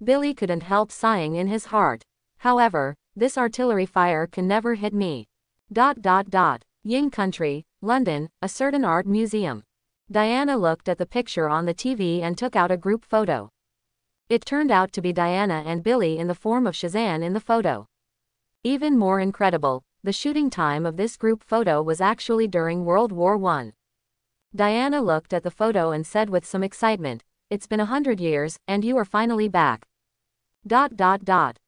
Billy couldn't help sighing in his heart. However, this artillery fire can never hit me. Ying Country, London, a certain art museum. Diana looked at the picture on the TV and took out a group photo. It turned out to be Diana and Billy in the form of Shazam in the photo. Even more incredible, the shooting time of this group photo was actually during World War I. Diana looked at the photo and said with some excitement, "It's been 100 years, and you are finally back."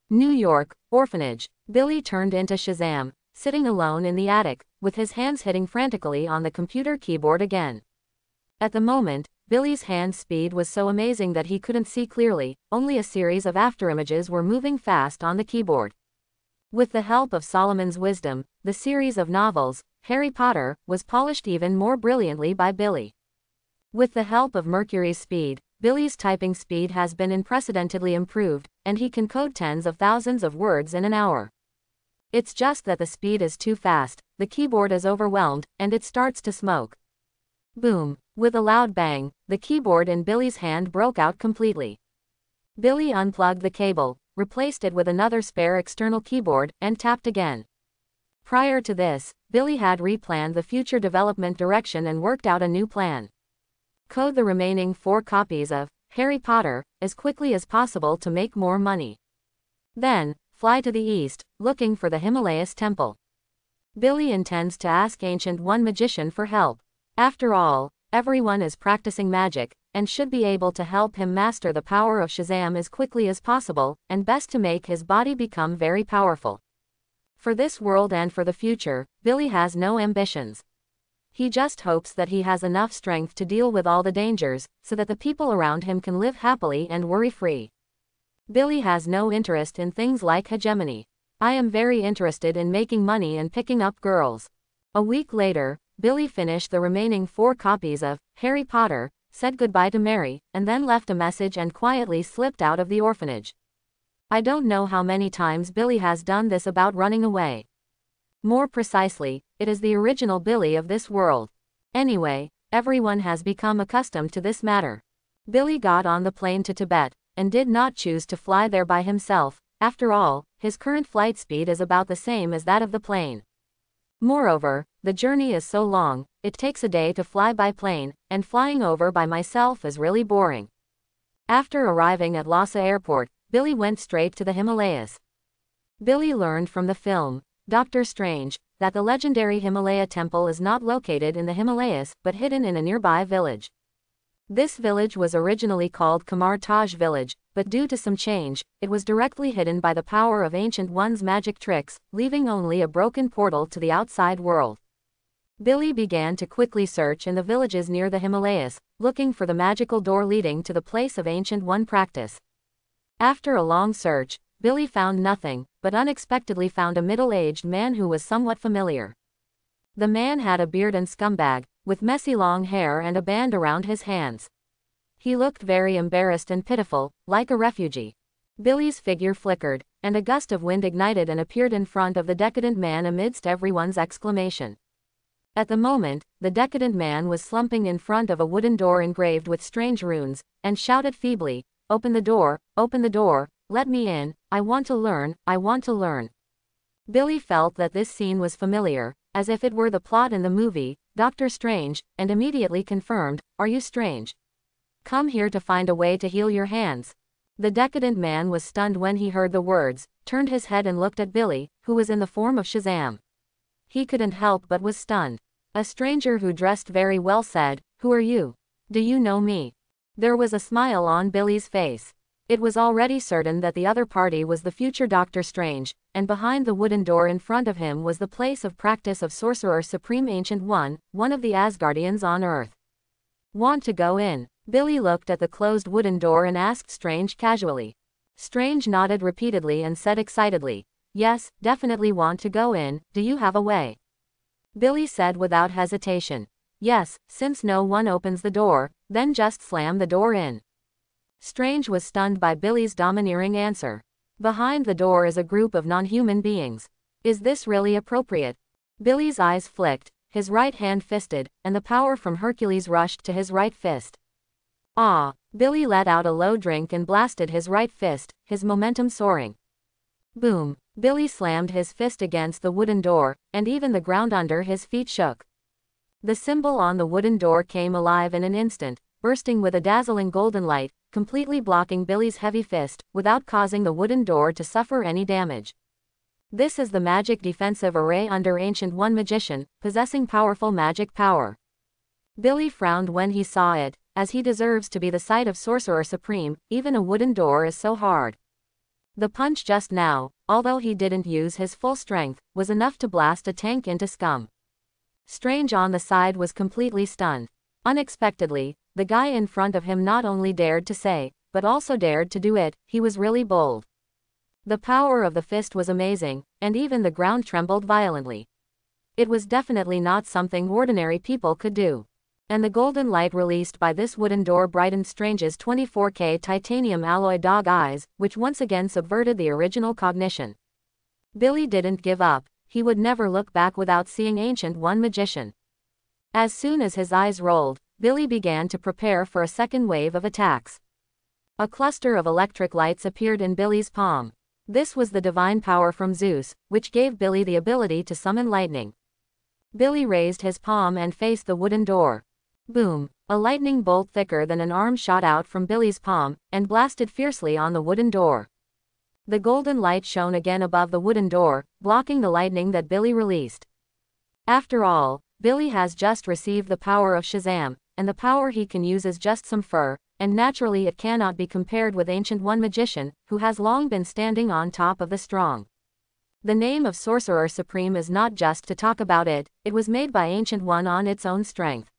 New York, orphanage. Billy turned into Shazam, sitting alone in the attic, with his hands hitting frantically on the computer keyboard again. At the moment, Billy's hand speed was so amazing that he couldn't see clearly, only a series of afterimages were moving fast on the keyboard. With the help of Solomon's wisdom, the series of novels, Harry Potter, was polished even more brilliantly by Billy. With the help of Mercury's speed, Billy's typing speed has been unprecedentedly improved, and he can code tens of thousands of words in an hour. It's just that the speed is too fast, the keyboard is overwhelmed, and it starts to smoke. Boom! With a loud bang, the keyboard in Billy's hand broke out completely. Billy unplugged the cable, replaced it with another spare external keyboard, and tapped again. Prior to this, Billy had replanned the future development direction and worked out a new plan. Code the remaining 4 copies of Harry Potter as quickly as possible to make more money. Then, fly to the east, looking for the Himalayas temple. Billy intends to ask Ancient One magician for help. After all, everyone is practicing magic, and should be able to help him master the power of Shazam as quickly as possible, and best to make his body become very powerful. For this world and for the future, Billy has no ambitions. He just hopes that he has enough strength to deal with all the dangers, so that the people around him can live happily and worry-free. Billy has no interest in things like hegemony. I am very interested in making money and picking up girls. A week later, Billy finished the remaining 4 copies of Harry Potter, said goodbye to Mary, and then left a message and quietly slipped out of the orphanage. I don't know how many times Billy has done this about running away. More precisely, it is the original Billy of this world. Anyway, everyone has become accustomed to this matter. Billy got on the plane to Tibet, and did not choose to fly there by himself. After all, his current flight speed is about the same as that of the plane. Moreover, the journey is so long, it takes a day to fly by plane, and flying over by myself is really boring. After arriving at Lhasa Airport, Billy went straight to the Himalayas. Billy learned from the film, Doctor Strange, that the legendary Himalaya temple is not located in the Himalayas, but hidden in a nearby village. This village was originally called Kamar Taj Village, but due to some change, it was directly hidden by the power of Ancient One's magic tricks, leaving only a broken portal to the outside world. Billy began to quickly search in the villages near the Himalayas, looking for the magical door leading to the place of Ancient One practice. After a long search, Billy found nothing, but unexpectedly found a middle-aged man who was somewhat familiar. The man had a beard and scumbag, with messy long hair and a band around his hands. He looked very embarrassed and pitiful, like a refugee. Billy's figure flickered, and a gust of wind ignited and appeared in front of the decadent man amidst everyone's exclamation. At the moment, the decadent man was slumping in front of a wooden door engraved with strange runes, and shouted feebly, open the door, let me in, I want to learn, I want to learn." Billy felt that this scene was familiar, as if it were the plot in the movie, Doctor Strange, and immediately confirmed, "Are you strange? Come here to find a way to heal your hands." The decadent man was stunned when he heard the words, turned his head and looked at Billy, who was in the form of Shazam. He couldn't help but was stunned. A stranger who dressed very well said, "Who are you? Do you know me?" There was a smile on Billy's face. It was already certain that the other party was the future Doctor Strange, and behind the wooden door in front of him was the place of practice of Sorcerer Supreme Ancient one of the Asgardians on Earth. Want to go in? Billy looked at the closed wooden door and asked Strange casually. Strange nodded repeatedly and said excitedly, "Yes, definitely want to go in, do you have a way?" Billy said without hesitation, "Yes, since no one opens the door, then just slam the door in." Strange was stunned by Billy's domineering answer. Behind the door is a group of non-human beings. Is this really appropriate? Billy's eyes flicked, his right hand fisted, and the power from Hercules rushed to his right fist. Ah! Billy let out a low drink and blasted his right fist, his momentum soaring. Boom! Billy slammed his fist against the wooden door, and even the ground under his feet shook. The symbol on the wooden door came alive in an instant, bursting with a dazzling golden light, completely blocking Billy's heavy fist, without causing the wooden door to suffer any damage. This is the magic defensive array under Ancient One Magician, possessing powerful magic power. Billy frowned when he saw it, as he deserves to be the sight of Sorcerer Supreme, even a wooden door is so hard. The punch just now, although he didn't use his full strength, was enough to blast a tank into scum. Strange on the side was completely stunned. Unexpectedly, the guy in front of him not only dared to say, but also dared to do it. He was really bold. The power of the fist was amazing, and even the ground trembled violently. It was definitely not something ordinary people could do. And the golden light released by this wooden door brightened Strange's 24K titanium alloy dog eyes, which once again subverted the original cognition. Billy didn't give up. He would never look back without seeing Ancient One Magician. As soon as his eyes rolled, Billy began to prepare for a second wave of attacks. A cluster of electric lights appeared in Billy's palm. This was the divine power from Zeus, which gave Billy the ability to summon lightning. Billy raised his palm and faced the wooden door. Boom! A lightning bolt thicker than an arm shot out from Billy's palm, and blasted fiercely on the wooden door. The golden light shone again above the wooden door, blocking the lightning that Billy released. After all, Billy has just received the power of Shazam, and the power he can use is just some fur, and naturally it cannot be compared with Ancient One Magician, who has long been standing on top of the strong. The name of Sorcerer Supreme is not just to talk about it, it was made by Ancient One on its own strength.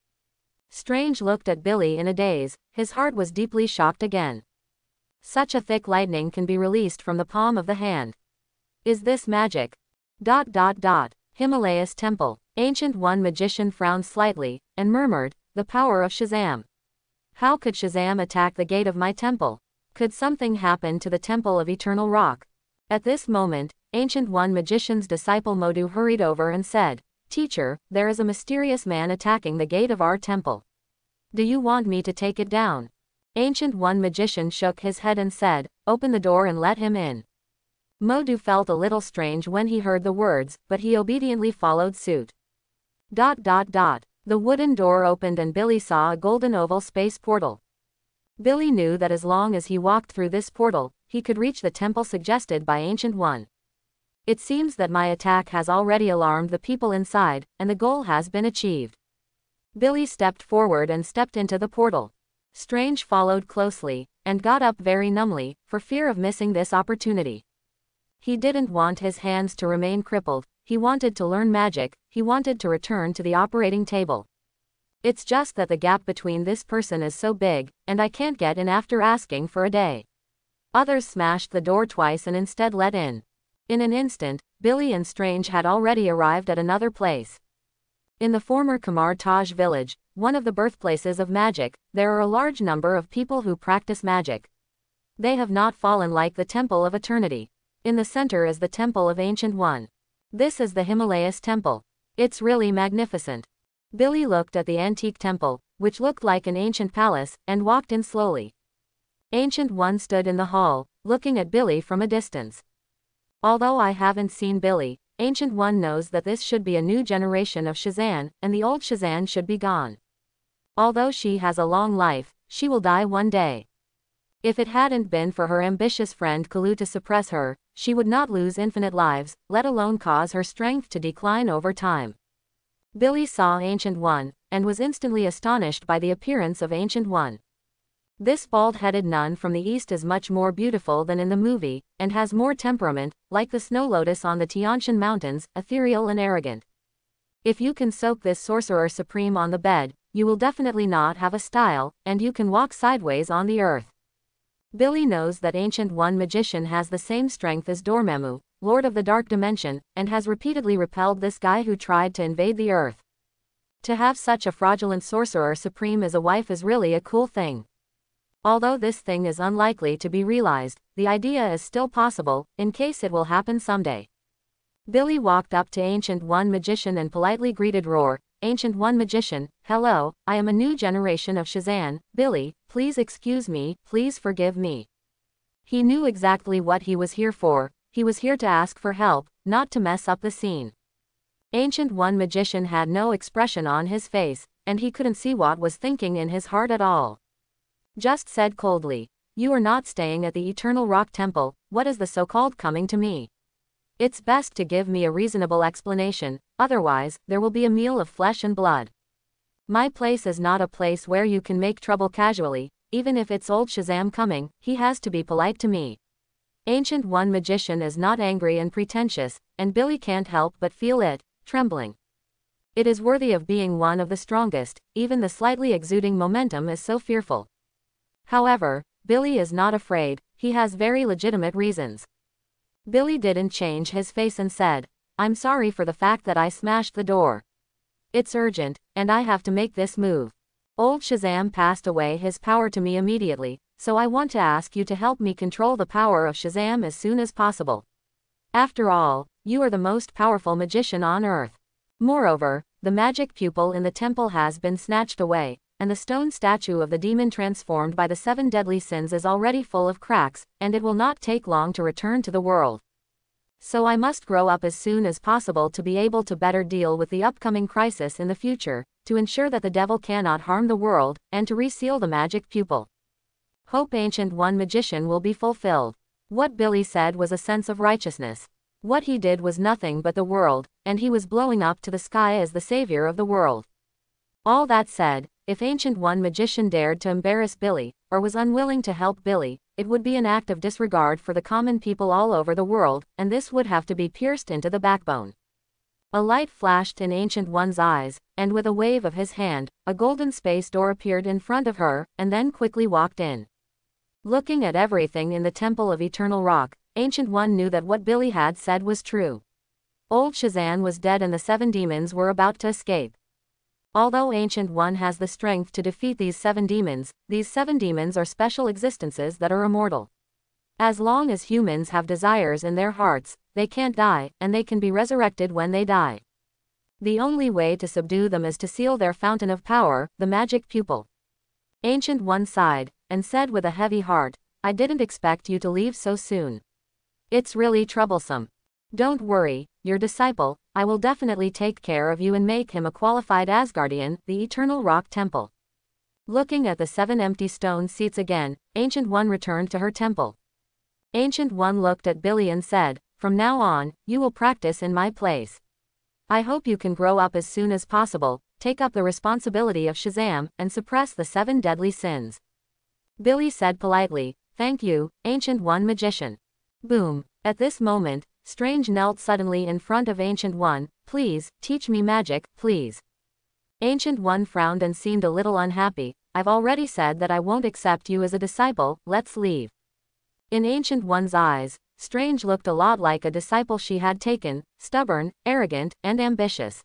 Strange looked at Billy in a daze, his heart was deeply shocked again. Such a thick lightning can be released from the palm of the hand. Is this magic? Himalayas Temple. Ancient One Magician frowned slightly, and murmured, "The power of Shazam. How could Shazam attack the gate of my temple? Could something happen to the Temple of Eternal Rock?" At this moment, Ancient One Magician's disciple Modu hurried over and said, "Teacher, there is a mysterious man attacking the gate of our temple. Do you want me to take it down?" Ancient One Magician shook his head and said, "Open the door and let him in." Modu felt a little strange when he heard the words, but he obediently followed suit. The wooden door opened and Billy saw a golden oval space portal. Billy knew that as long as he walked through this portal, he could reach the temple suggested by Ancient One. It seems that my attack has already alarmed the people inside, and the goal has been achieved. Billy stepped forward and stepped into the portal. Strange followed closely, and got up very numbly, for fear of missing this opportunity. He didn't want his hands to remain crippled, he wanted to learn magic, he wanted to return to the operating table. It's just that the gap between this person is so big, and I can't get in after asking for a day. Others smashed the door twice and instead let in. In an instant, Billy and Strange had already arrived at another place. In the former Kamar Taj village, one of the birthplaces of magic, there are a large number of people who practice magic. They have not fallen like the Temple of Eternity. In the center is the Temple of Ancient One. This is the Himalayas Temple. It's really magnificent. Billy looked at the antique temple, which looked like an ancient palace, and walked in slowly. Ancient One stood in the hall, looking at Billy from a distance. Although I haven't seen Billy, Ancient One knows that this should be a new generation of Shazam, and the old Shazam should be gone. Although she has a long life, she will die one day. If it hadn't been for her ambitious friend Kalu to suppress her, she would not lose infinite lives, let alone cause her strength to decline over time. Billy saw Ancient One, and was instantly astonished by the appearance of Ancient One. This bald-headed nun from the east is much more beautiful than in the movie, and has more temperament, like the snow lotus on the Tianshan Mountains, ethereal and arrogant. If you can soak this sorcerer supreme on the bed, you will definitely not have a style, and you can walk sideways on the earth. Billy knows that Ancient One Magician has the same strength as Dormammu, Lord of the Dark Dimension, and has repeatedly repelled this guy who tried to invade the earth. To have such a fraudulent sorcerer supreme as a wife is really a cool thing. Although this thing is unlikely to be realized, the idea is still possible, in case it will happen someday. Billy walked up to Ancient One Magician and politely greeted Roar, Ancient One Magician, hello, I am a new generation of Shazam, Billy, please excuse me, please forgive me. He knew exactly what he was here for, he was here to ask for help, not to mess up the scene. Ancient One Magician had no expression on his face, and he couldn't see what was thinking in his heart at all. Just said coldly, you are not staying at the Eternal Rock Temple, what is the so-called coming to me? It's best to give me a reasonable explanation, otherwise, there will be a meal of flesh and blood. My place is not a place where you can make trouble casually, even if it's old Shazam coming, he has to be polite to me. Ancient One Magician is not angry and pretentious, and Billy can't help but feel it, trembling. It is worthy of being one of the strongest, even the slightly exuding momentum is so fearful. However, Billy is not afraid, he has very legitimate reasons. Billy didn't change his face and said, I'm sorry for the fact that I smashed the door. It's urgent, and I have to make this move. Old Shazam passed away his power to me immediately, so I want to ask you to help me control the power of Shazam as soon as possible. After all, you are the most powerful magician on Earth. Moreover, the magic pupil in the temple has been snatched away, and the stone statue of the demon transformed by the 7 deadly sins is already full of cracks, and it will not take long to return to the world. So I must grow up as soon as possible to be able to better deal with the upcoming crisis in the future, to ensure that the devil cannot harm the world, and to reseal the magic pupil. Hope Ancient One Magician will be fulfilled. What Billy said was a sense of righteousness. What he did was nothing but the world, and he was blowing up to the sky as the savior of the world. All that said, if Ancient One Magician dared to embarrass Billy, or was unwilling to help Billy, it would be an act of disregard for the common people all over the world, and this would have to be pierced into the backbone. A light flashed in Ancient One's eyes, and with a wave of his hand, a golden space door appeared in front of her, and then quickly walked in. Looking at everything in the Temple of Eternal Rock, Ancient One knew that what Billy had said was true. Old Shazam was dead and the 7 demons were about to escape. Although Ancient One has the strength to defeat these 7 demons, these 7 demons are special existences that are immortal. As long as humans have desires in their hearts, they can't die, and they can be resurrected when they die. The only way to subdue them is to seal their fountain of power, the magic pupil. Ancient One sighed, and said with a heavy heart, I didn't expect you to leave so soon. It's really troublesome. Don't worry, your disciple, I will definitely take care of you and make him a qualified Asgardian, the Eternal Rock Temple. Looking at the 7 empty stone seats again, Ancient One returned to her temple. Ancient One looked at Billy and said, from now on, you will practice in my place. I hope you can grow up as soon as possible, take up the responsibility of Shazam, and suppress the 7 deadly sins. Billy said politely, thank you, Ancient One Magician. Boom. At this moment, Strange knelt suddenly in front of Ancient One, please, teach me magic, please. Ancient One frowned and seemed a little unhappy, I've already said that I won't accept you as a disciple, let's leave. In Ancient One's eyes, Strange looked a lot like a disciple she had taken, stubborn, arrogant, and ambitious.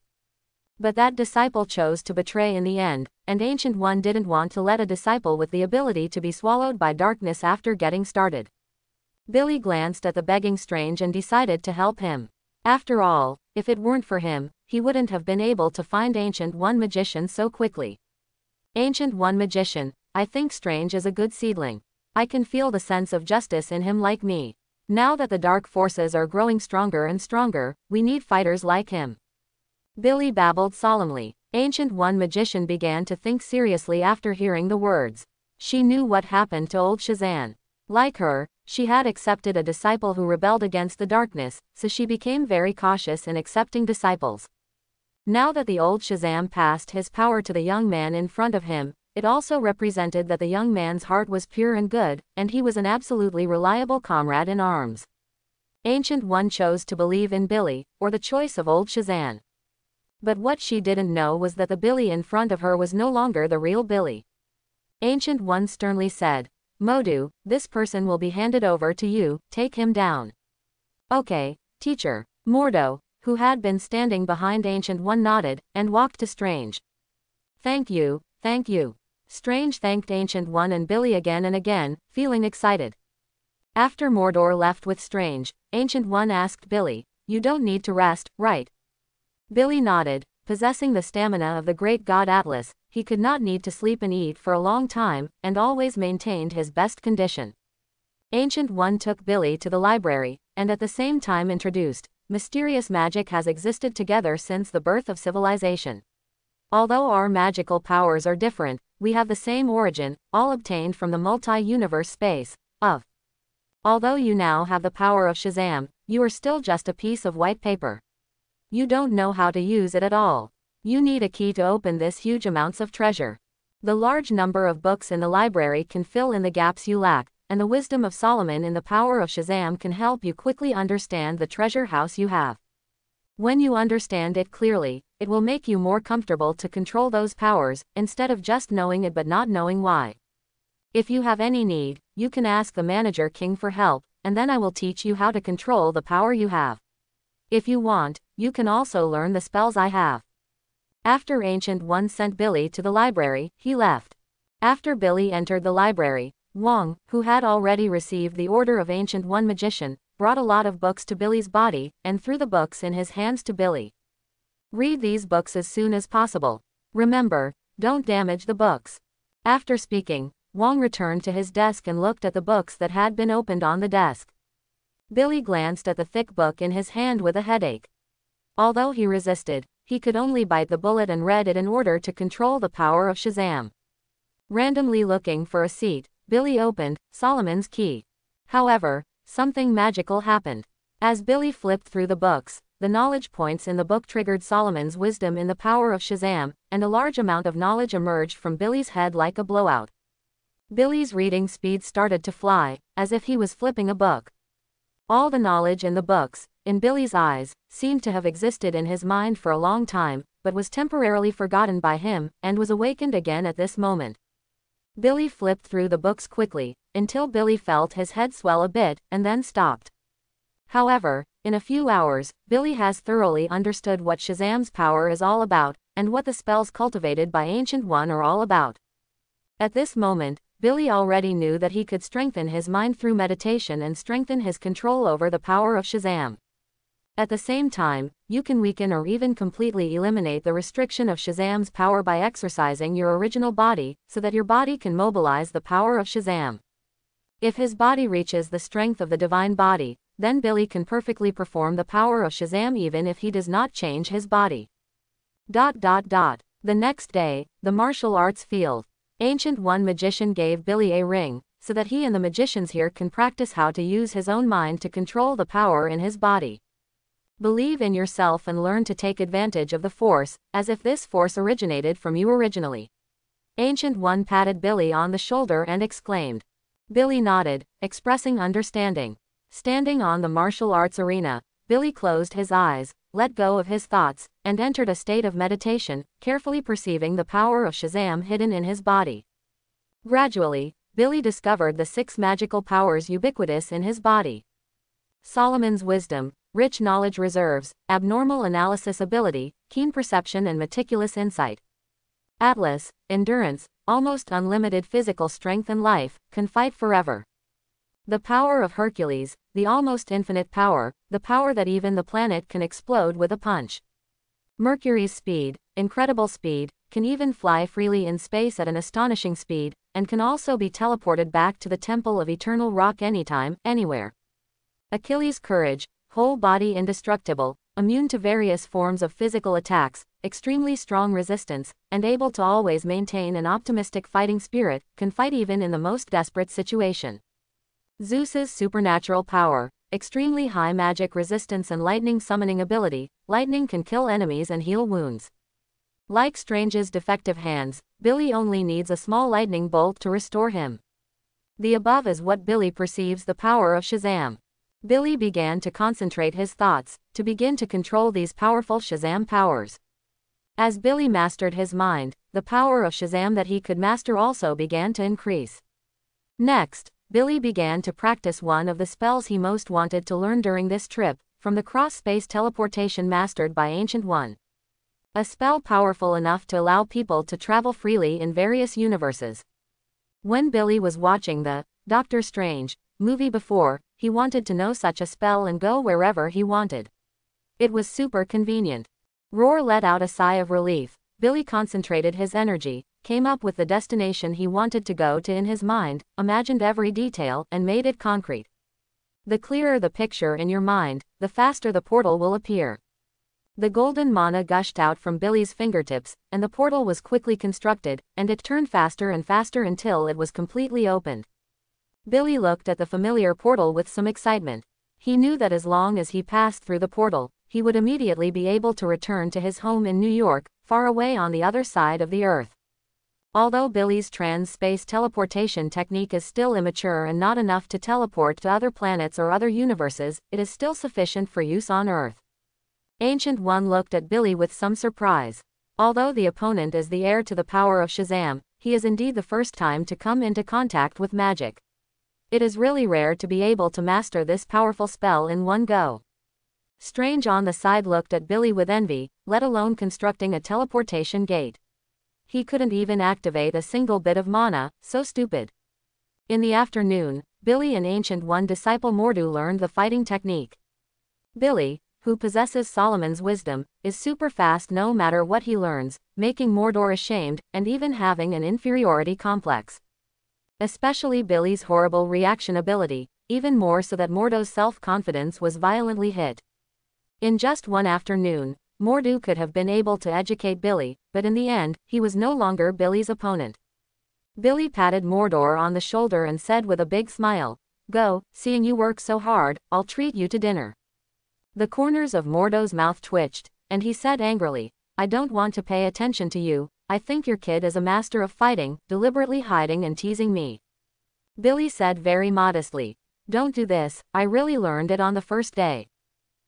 But that disciple chose to betray in the end, and Ancient One didn't want to let a disciple with the ability to be swallowed by darkness after getting started. Billy glanced at the begging Strange and decided to help him. After all, if it weren't for him, he wouldn't have been able to find Ancient One Magician so quickly. Ancient One Magician, I think Strange is a good seedling. I can feel the sense of justice in him like me. Now that the dark forces are growing stronger and stronger, we need fighters like him. Billy babbled solemnly. Ancient One Magician began to think seriously after hearing the words. She knew what happened to old Shazam. Like her, she had accepted a disciple who rebelled against the darkness, so she became very cautious in accepting disciples. Now that the old Shazam passed his power to the young man in front of him, it also represented that the young man's heart was pure and good, and he was an absolutely reliable comrade in arms. Ancient One chose to believe in Billy, or the choice of old Shazam. But what she didn't know was that the Billy in front of her was no longer the real Billy. Ancient One sternly said, "Modu, this person will be handed over to you, take him down." "Okay, teacher." Mordo, who had been standing behind Ancient One, nodded, and walked to Strange. Thank you, thank you." Strange thanked Ancient One and Billy again and again, feeling excited. After Mordor left with Strange, Ancient One asked Billy, "You don't need to rest, right?" Billy nodded. Possessing the stamina of the great god Atlas, he could not need to sleep and eat for a long time, and always maintained his best condition. Ancient One took Billy to the library, and at the same time introduced, "Mysterious magic has existed together since the birth of civilization. Although our magical powers are different, we have the same origin, all obtained from the multi-universe space of. Although you now have the power of Shazam, you are still just a piece of white paper. You don't know how to use it at all. You need a key to open this huge amounts of treasure. The large number of books in the library can fill in the gaps you lack, and the wisdom of Solomon in the power of Shazam can help you quickly understand the treasure house you have. When you understand it clearly, it will make you more comfortable to control those powers, instead of just knowing it but not knowing why. If you have any need, you can ask the manager king for help, and then I will teach you how to control the power you have. If you want, you can also learn the spells I have." After Ancient One sent Billy to the library, he left. After Billy entered the library, Wong, who had already received the order of Ancient One magician, brought a lot of books to Billy's body, and threw the books in his hands to Billy. "Read these books as soon as possible. Remember, don't damage the books." After speaking, Wong returned to his desk and looked at the books that had been opened on the desk. Billy glanced at the thick book in his hand with a headache. Although he resisted, he could only bite the bullet and read it in order to control the power of Shazam. Randomly looking for a seat, Billy opened Solomon's Key. However, something magical happened. As Billy flipped through the books, the knowledge points in the book triggered Solomon's wisdom in the power of Shazam, and a large amount of knowledge emerged from Billy's head like a blowout. Billy's reading speed started to fly, as if he was flipping a book. All the knowledge in the books, in Billy's eyes, seemed to have existed in his mind for a long time, but was temporarily forgotten by him, and was awakened again at this moment. Billy flipped through the books quickly, until Billy felt his head swell a bit, and then stopped. However, in a few hours, Billy has thoroughly understood what Shazam's power is all about, and what the spells cultivated by Ancient One are all about. At this moment, Billy already knew that he could strengthen his mind through meditation and strengthen his control over the power of Shazam. At the same time, you can weaken or even completely eliminate the restriction of Shazam's power by exercising your original body, so that your body can mobilize the power of Shazam. If his body reaches the strength of the divine body, then Billy can perfectly perform the power of Shazam even if he does not change his body. The next day, the martial arts field. Ancient One magician gave Billy a ring, so that he and the magicians here can practice how to use his own mind to control the power in his body. Believe in yourself and learn to take advantage of the force, as if this force originated from you originally. Ancient One patted Billy on the shoulder and exclaimed. Billy nodded, expressing understanding. Standing on the martial arts arena, Billy closed his eyes, let go of his thoughts, and entered a state of meditation, carefully perceiving the power of Shazam hidden in his body. Gradually, Billy discovered the 6 magical powers ubiquitous in his body. Solomon's wisdom, rich knowledge reserves, abnormal analysis ability, keen perception and meticulous insight. Atlas, endurance, almost unlimited physical strength and life, can fight forever. The power of Hercules, the almost infinite power, the power that even the planet can explode with a punch. Mercury's speed, incredible speed, can even fly freely in space at an astonishing speed, and can also be teleported back to the Temple of Eternal Rock anytime, anywhere. Achilles' courage, whole body indestructible, immune to various forms of physical attacks, extremely strong resistance, and able to always maintain an optimistic fighting spirit, can fight even in the most desperate situation. Zeus's supernatural power, extremely high magic resistance and lightning summoning ability, lightning can kill enemies and heal wounds. Like Strange's defective hands, Billy only needs a small lightning bolt to restore him. The above is what Billy perceives the power of Shazam. Billy began to concentrate his thoughts, to begin to control these powerful Shazam powers. As Billy mastered his mind, the power of Shazam that he could master also began to increase. Next, Billy began to practice one of the spells he most wanted to learn during this trip, from the cross-space teleportation mastered by Ancient One. A spell powerful enough to allow people to travel freely in various universes. When Billy was watching the Doctor Strange movie before, he wanted to know such a spell and go wherever he wanted. It was super convenient. Roar let out a sigh of relief. Billy concentrated his energy, came up with the destination he wanted to go to in his mind, imagined every detail, and made it concrete. The clearer the picture in your mind, the faster the portal will appear. The golden mana gushed out from Billy's fingertips, and the portal was quickly constructed, and it turned faster and faster until it was completely opened. Billy looked at the familiar portal with some excitement. He knew that as long as he passed through the portal, he would immediately be able to return to his home in New York, far away on the other side of the earth. Although Billy's trans-space teleportation technique is still immature and not enough to teleport to other planets or other universes, it is still sufficient for use on Earth. Ancient One looked at Billy with some surprise. Although the opponent is the heir to the power of Shazam, he is indeed the first time to come into contact with magic. It is really rare to be able to master this powerful spell in one go. Strange on the side looked at Billy with envy, let alone constructing a teleportation gate. He couldn't even activate a single bit of mana, so stupid. In the afternoon, Billy and Ancient One disciple Mordu learned the fighting technique. Billy, who possesses Solomon's wisdom, is super fast no matter what he learns, making Mordor ashamed, and even having an inferiority complex. Especially Billy's horrible reaction ability, even more so that Mordo's self-confidence was violently hit. In just one afternoon, Mordu could have been able to educate Billy, but in the end, he was no longer Billy's opponent. Billy patted Mordor on the shoulder and said with a big smile, "Go, seeing you work so hard, I'll treat you to dinner." The corners of Mordo's mouth twitched, and he said angrily, "I don't want to pay attention to you, I think your kid is a master of fighting, deliberately hiding and teasing me." Billy said very modestly, "Don't do this, I really learned it on the first day.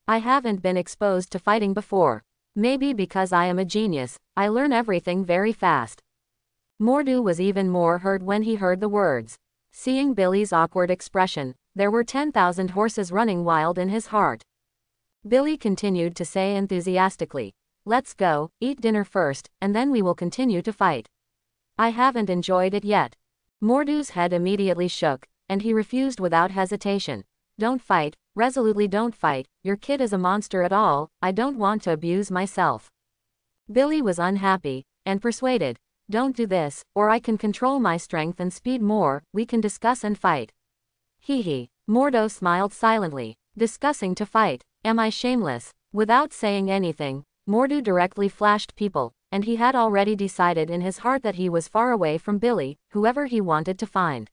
I haven't been exposed to fighting before. Maybe because I am a genius, I learn everything very fast." Mordu was even more hurt when he heard the words. Seeing Billy's awkward expression, there were 10,000 horses running wild in his heart. Billy continued to say enthusiastically, "Let's go, eat dinner first, and then we will continue to fight. I haven't enjoyed it yet." Mordu's head immediately shook, and he refused without hesitation. "Don't fight, resolutely don't fight, your kid is a monster at all, I don't want to abuse myself." Billy was unhappy, and persuaded, "Don't do this, or I can control my strength and speed more, we can discuss and fight." Hee. Mordo smiled silently. Discussing to fight, am I shameless? Without saying anything, Mordu directly flashed people, and he had already decided in his heart that he was far away from Billy, whoever he wanted to find.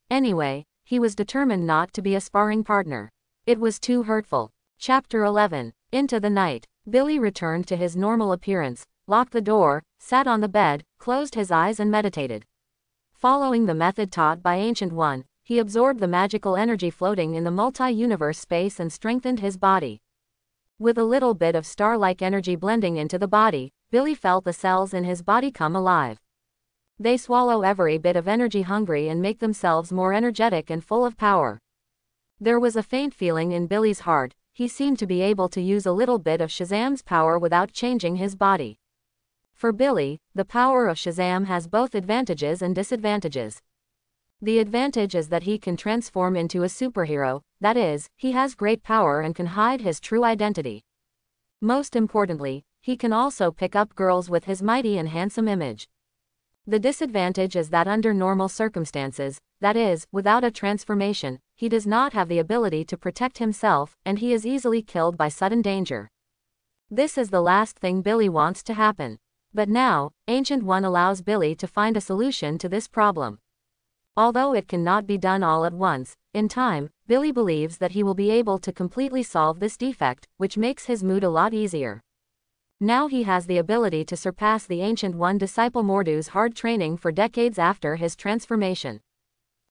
Anyway, he was determined not to be a sparring partner. It was too hurtful. Chapter 11. Into the night. Billy returned to his normal appearance, locked the door, sat on the bed, closed his eyes and meditated. Following the method taught by Ancient One, he absorbed the magical energy floating in the multi-universe space and strengthened his body. With a little bit of star-like energy blending into the body, Billy felt the cells in his body come alive. They swallow every bit of energy hungry and make themselves more energetic and full of power. There was a faint feeling in Billy's heart, he seemed to be able to use a little bit of Shazam's power without changing his body. For Billy, the power of Shazam has both advantages and disadvantages. The advantage is that he can transform into a superhero, that is, he has great power and can hide his true identity. Most importantly, he can also pick up girls with his mighty and handsome image. The disadvantage is that under normal circumstances, that is, without a transformation, he does not have the ability to protect himself, and he is easily killed by sudden danger. This is the last thing Billy wants to happen. But now, Ancient One allows Billy to find a solution to this problem. Although it cannot be done all at once, in time, Billy believes that he will be able to completely solve this defect, which makes his mood a lot easier. Now he has the ability to surpass the Ancient One disciple Mordu's hard training for decades after his transformation.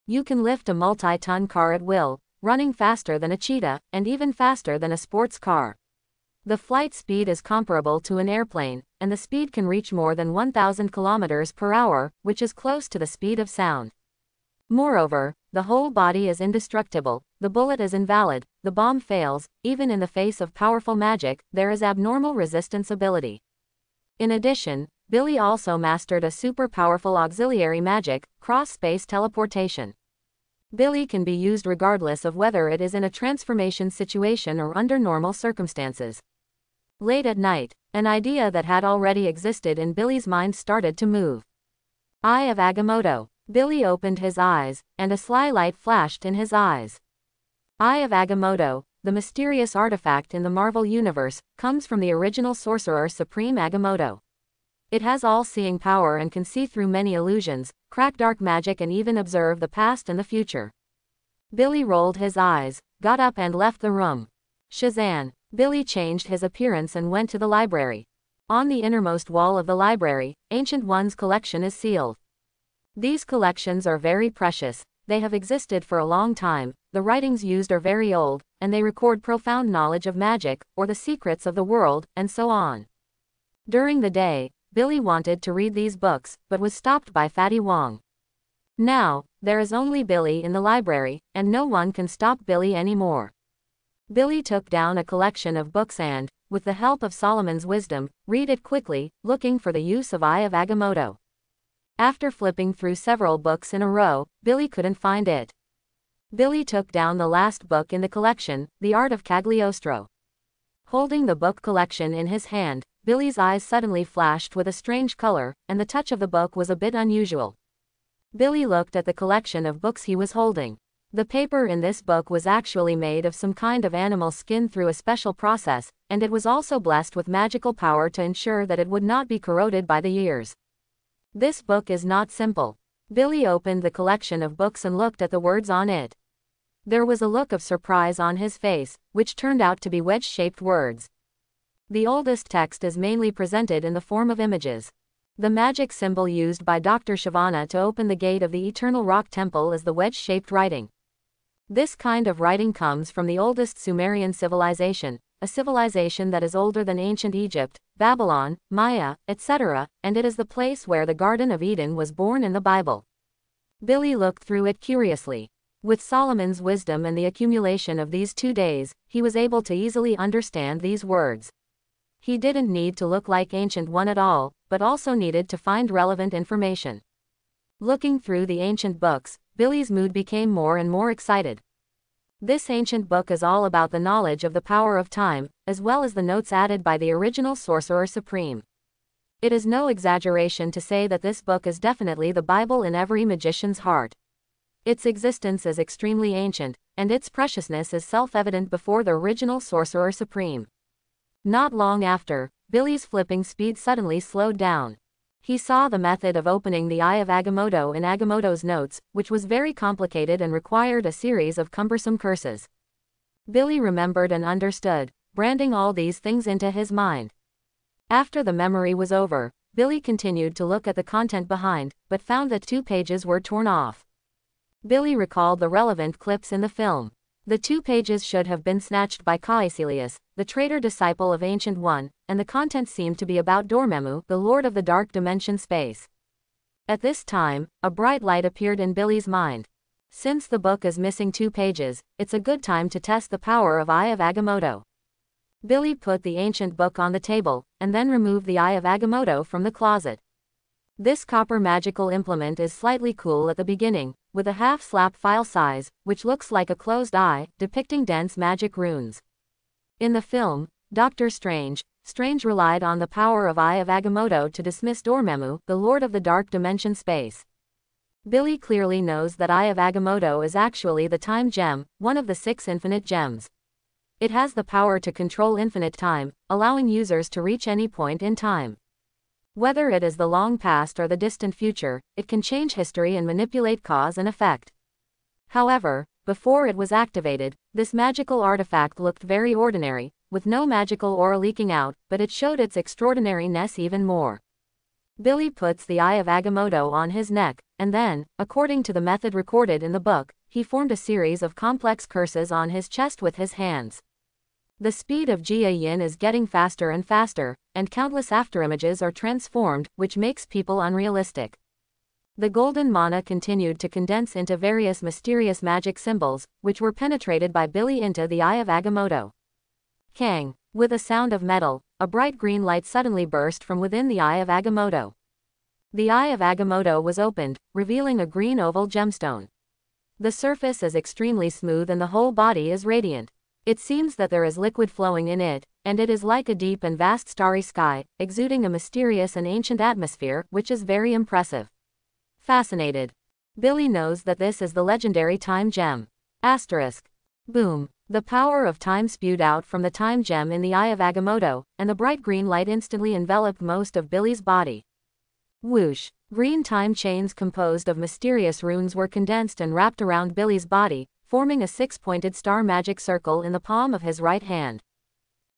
You can lift a multi-ton car at will, running faster than a cheetah, and even faster than a sports car. The flight speed is comparable to an airplane, and the speed can reach more than 1,000 kilometers per hour, which is close to the speed of sound. Moreover, the whole body is indestructible, the bullet is invalid, the bomb fails, even in the face of powerful magic, there is abnormal resistance ability. In addition, Billy also mastered a super powerful auxiliary magic, cross-space teleportation. Billy can be used regardless of whether it is in a transformation situation or under normal circumstances. Late at night, an idea that had already existed in Billy's mind started to move. Eye of Agamotto. Billy opened his eyes, and a sly light flashed in his eyes. Eye of Agamotto, the mysterious artifact in the Marvel Universe, comes from the original Sorcerer Supreme Agamotto. It has all-seeing power and can see through many illusions, crack dark magic and even observe the past and the future. Billy rolled his eyes, got up and left the room. Shazam! Billy changed his appearance and went to the library. On the innermost wall of the library, Ancient One's collection is sealed. These collections are very precious, they have existed for a long time, the writings used are very old, and they record profound knowledge of magic, or the secrets of the world, and so on. During the day, Billy wanted to read these books, but was stopped by Fatty Wong. Now, there is only Billy in the library, and no one can stop Billy anymore. Billy took down a collection of books and, with the help of Solomon's wisdom, read it quickly, looking for the use of Eye of Agamotto. After flipping through several books in a row, Billy couldn't find it. Billy took down the last book in the collection, The Art of Cagliostro. Holding the book collection in his hand, Billy's eyes suddenly flashed with a strange color, and the touch of the book was a bit unusual. Billy looked at the collection of books he was holding. The paper in this book was actually made of some kind of animal skin through a special process, and it was also blessed with magical power to ensure that it would not be corroded by the years. This book is not simple. Billy opened the collection of books and looked at the words on it. There was a look of surprise on his face, which turned out to be wedge-shaped words. The oldest text is mainly presented in the form of images. The magic symbol used by Dr. Shavana to open the gate of the Eternal Rock Temple is the wedge-shaped writing. This kind of writing comes from the oldest Sumerian civilization, a civilization that is older than ancient Egypt, Babylon, Maya, etc., and it is the place where the Garden of Eden was born in the Bible. Billy looked through it curiously. With Solomon's wisdom and the accumulation of these 2 days, he was able to easily understand these words. He didn't need to look like Ancient One at all, but also needed to find relevant information. Looking through the ancient books, Billy's mood became more and more excited. This ancient book is all about the knowledge of the power of time, as well as the notes added by the original Sorcerer Supreme. It is no exaggeration to say that this book is definitely the Bible in every magician's heart. Its existence is extremely ancient, and its preciousness is self-evident before the original Sorcerer Supreme. Not long after, Billy's flipping speed suddenly slowed down. He saw the method of opening the Eye of Agamotto in Agamotto's notes, which was very complicated and required a series of cumbersome curses. Billy remembered and understood, branding all these things into his mind. After the memory was over, Billy continued to look at the content behind, but found that 2 pages were torn off. Billy recalled the relevant clips in the film. The 2 pages should have been snatched by Caecilius, the traitor disciple of Ancient One, and the content seemed to be about Dormammu, the Lord of the Dark Dimension Space. At this time, a bright light appeared in Billy's mind. Since the book is missing 2 pages, it's a good time to test the power of Eye of Agamotto. Billy put the ancient book on the table, and then removed the Eye of Agamotto from the closet. This copper magical implement is slightly cool at the beginning, with a half-slap file size, which looks like a closed eye, depicting dense magic runes. In the film, Dr. Strange relied on the power of Eye of Agamotto to dismiss Dormammu, the Lord of the Dark Dimension Space. Billy clearly knows that Eye of Agamotto is actually the Time Gem, one of the 6 infinite gems. It has the power to control infinite time, allowing users to reach any point in time. Whether it is the long past or the distant future, it can change history and manipulate cause and effect. However, before it was activated, this magical artifact looked very ordinary, with no magical aura leaking out, but it showed its extraordinariness even more. Billy puts the Eye of Agamotto on his neck, and then, according to the method recorded in the book, he formed a series of complex curses on his chest with his hands. The speed of Jia Yin is getting faster and faster, and countless afterimages are transformed, which makes people unrealistic. The golden mana continued to condense into various mysterious magic symbols, which were penetrated by Billy into the Eye of Agamotto. Kang! With a sound of metal, a bright green light suddenly burst from within the Eye of Agamotto. The Eye of Agamotto was opened, revealing a green oval gemstone. The surface is extremely smooth and the whole body is radiant. It seems that there is liquid flowing in it, and it is like a deep and vast starry sky, exuding a mysterious and ancient atmosphere, which is very impressive. Fascinated. Billy knows that this is the legendary time gem. Asterisk. Boom. The power of time spewed out from the time gem in the Eye of Agamotto, and the bright green light instantly enveloped most of Billy's body. Whoosh. Green time chains composed of mysterious runes were condensed and wrapped around Billy's body, forming a six-pointed star magic circle in the palm of his right hand.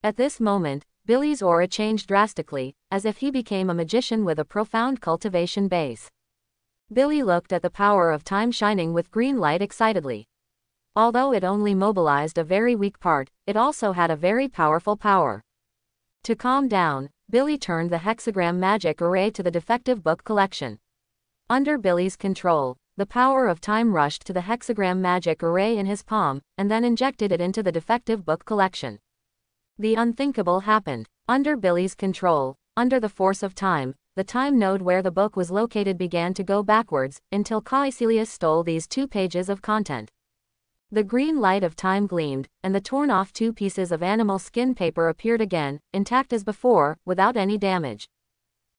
At this moment, Billy's aura changed drastically, as if he became a magician with a profound cultivation base. Billy looked at the power of time shining with green light excitedly. Although it only mobilized a very weak part, it also had a very powerful power. To calm down, Billy turned the hexagram magic array to the defective book collection. Under Billy's control, the power of time rushed to the hexagram magic array in his palm, and then injected it into the defective book collection. The unthinkable happened. Under Billy's control, under the force of time, the time node where the book was located began to go backwards, until Caecilius stole these 2 pages of content. The green light of time gleamed, and the torn-off 2 pieces of animal skin paper appeared again, intact as before, without any damage.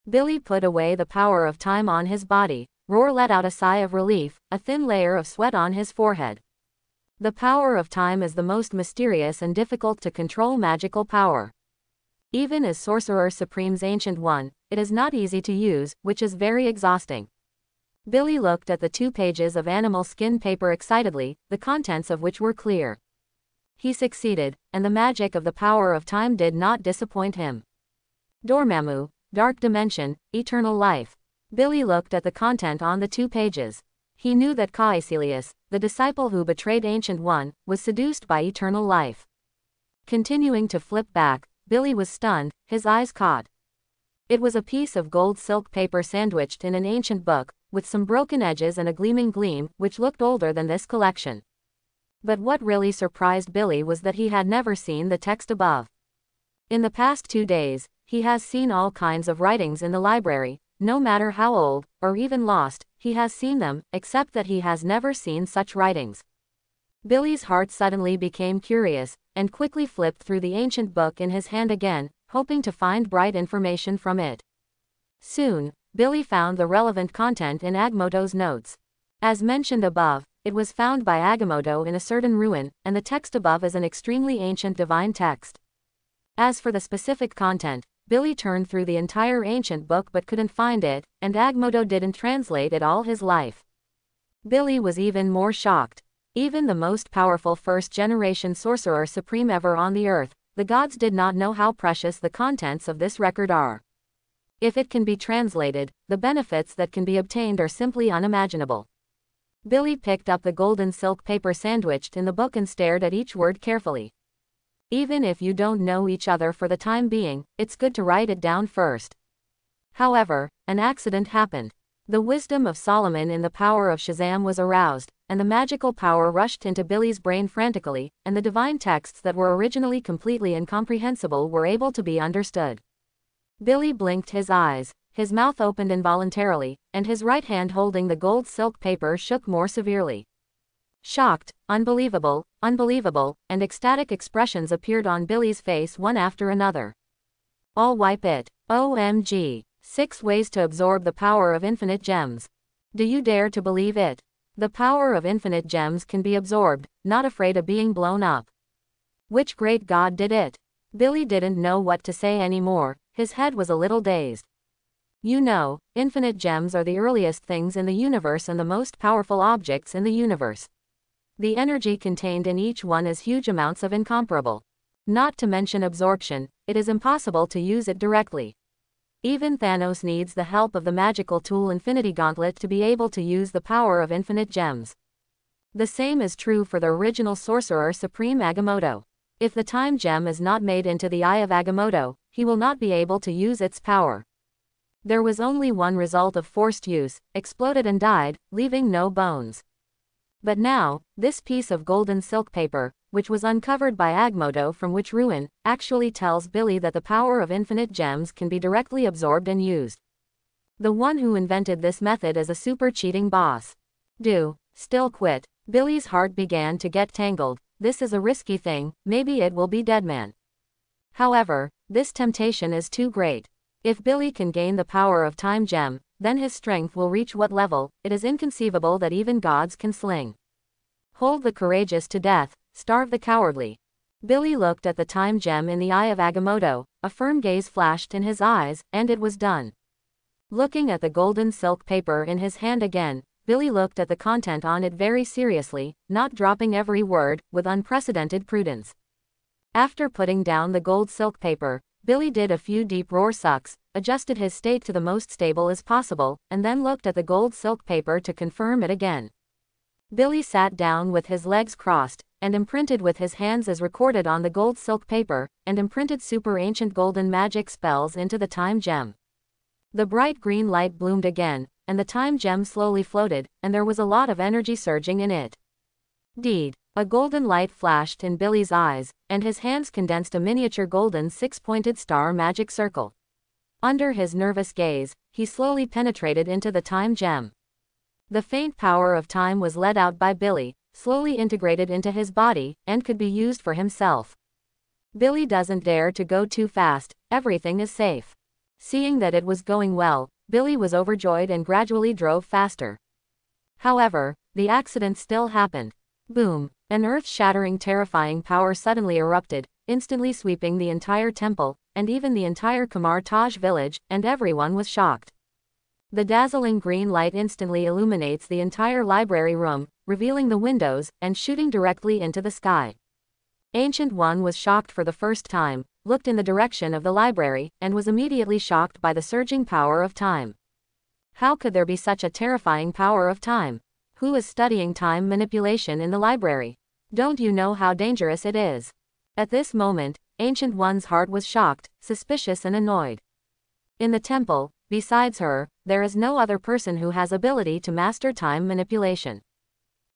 Billy put away the power of time on his body. Roar let out a sigh of relief, a thin layer of sweat on his forehead. The power of time is the most mysterious and difficult to control magical power. Even as Sorcerer Supreme's Ancient One, it is not easy to use, which is very exhausting. Billy looked at the 2 pages of animal skin paper excitedly, the contents of which were clear. He succeeded, and the magic of the power of time did not disappoint him. Dormammu, Dark Dimension, Eternal Life. Billy looked at the content on the 2 pages. He knew that Caecilius, the disciple who betrayed Ancient One, was seduced by eternal life. Continuing to flip back, Billy was stunned, his eyes caught. It was a piece of gold silk paper sandwiched in an ancient book, with some broken edges and a gleaming gleam, which looked older than this collection. But what really surprised Billy was that he had never seen the text above. In the past 2 days, he has seen all kinds of writings in the library, no matter how old, or even lost, he has seen them, except that he has never seen such writings. Billy's heart suddenly became curious, and quickly flipped through the ancient book in his hand again, hoping to find bright information from it. Soon, Billy found the relevant content in Agamotto's notes. As mentioned above, it was found by Agamotto in a certain ruin, and the text above is an extremely ancient divine text. As for the specific content, Billy turned through the entire ancient book but couldn't find it, and Agamotto didn't translate it all his life. Billy was even more shocked. Even the most powerful first-generation sorcerer supreme ever on the earth, the gods did not know how precious the contents of this record are. If it can be translated, the benefits that can be obtained are simply unimaginable. Billy picked up the golden silk paper sandwiched in the book and stared at each word carefully. Even if you don't know each other for the time being, it's good to write it down first. However, an accident happened. The wisdom of Solomon in the power of Shazam was aroused, and the magical power rushed into Billy's brain frantically, and the divine texts that were originally completely incomprehensible were able to be understood. Billy blinked his eyes, his mouth opened involuntarily, and his right hand holding the gold silk paper shook more severely. Shocked, unbelievable, and ecstatic expressions appeared on Billy's face one after another. I'll wipe it. OMG. 6 ways to absorb the power of infinite gems. Do you dare to believe it? The power of infinite gems can be absorbed, not afraid of being blown up. Which great god did it? Billy didn't know what to say anymore, his head was a little dazed. You know, infinite gems are the earliest things in the universe and the most powerful objects in the universe. The energy contained in each one is huge amounts of incomparable. Not to mention absorption, it is impossible to use it directly. Even Thanos needs the help of the magical tool Infinity Gauntlet to be able to use the power of infinite gems. The same is true for the original Sorcerer Supreme Agamotto. If the time gem is not made into the Eye of Agamotto, he will not be able to use its power. There was only one result of forced use, exploded and died, leaving no bones. But now, this piece of golden silk paper, which was uncovered by Agamotto from which ruin, actually tells Billy that the power of infinite gems can be directly absorbed and used. The one who invented this method is a super cheating boss. Still quit. Billy's heart began to get tangled. This is a risky thing, maybe it will be Deadman. However, this temptation is too great. If Billy can gain the power of time gem, then his strength will reach what level? It is inconceivable that even gods can sling. Hold the courageous to death, starve the cowardly. Billy looked at the time gem in the eye of Agamotto, a firm gaze flashed in his eyes, and it was done. Looking at the golden silk paper in his hand again, Billy looked at the content on it very seriously, not dropping every word, with unprecedented prudence. After putting down the gold silk paper, Billy did a few deep roar sucks, adjusted his state to the most stable as possible, and then looked at the gold silk paper to confirm it again. Billy sat down with his legs crossed, and imprinted with his hands as recorded on the gold silk paper, and imprinted super ancient golden magic spells into the time gem. The bright green light bloomed again, and the time gem slowly floated, and there was a lot of energy surging in it. A golden light flashed in Billy's eyes, and his hands condensed a miniature golden six-pointed star magic circle. Under his nervous gaze, he slowly penetrated into the time gem. The faint power of time was let out by Billy, slowly integrated into his body, and could be used for himself. Billy doesn't dare to go too fast, everything is safe. Seeing that it was going well, Billy was overjoyed and gradually drove faster. However, the accident still happened. Boom! An earth-shattering terrifying power suddenly erupted, instantly sweeping the entire temple, and even the entire Kamar Taj village, and everyone was shocked. The dazzling green light instantly illuminates the entire library room, revealing the windows, and shooting directly into the sky. Ancient One was shocked for the first time, looked in the direction of the library, and was immediately shocked by the surging power of time. How could there be such a terrifying power of time? Who is studying time manipulation in the library? Don't you know how dangerous it is? At this moment, Ancient One's heart was shocked, suspicious and annoyed. In the temple, besides her, there is no other person who has ability to master time manipulation.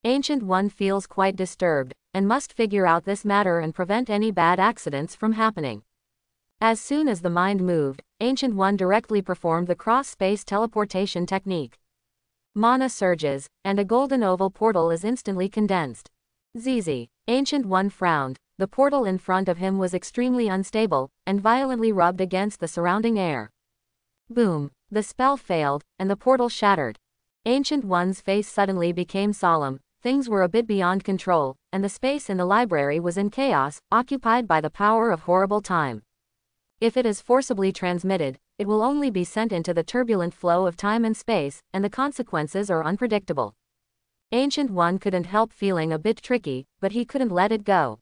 Ancient One feels quite disturbed, and must figure out this matter and prevent any bad accidents from happening. As soon as the mind moved, Ancient One directly performed the cross-space teleportation technique. Mana surges, and a golden oval portal is instantly condensed. ZZ. Ancient One frowned. The portal in front of him was extremely unstable, and violently rubbed against the surrounding air. Boom! The spell failed, and the portal shattered. Ancient One's face suddenly became solemn. Things were a bit beyond control, and the space in the library was in chaos, occupied by the power of horrible time. If it is forcibly transmitted, it will only be sent into the turbulent flow of time and space, and the consequences are unpredictable. Ancient One couldn't help feeling a bit tricky, but he couldn't let it go.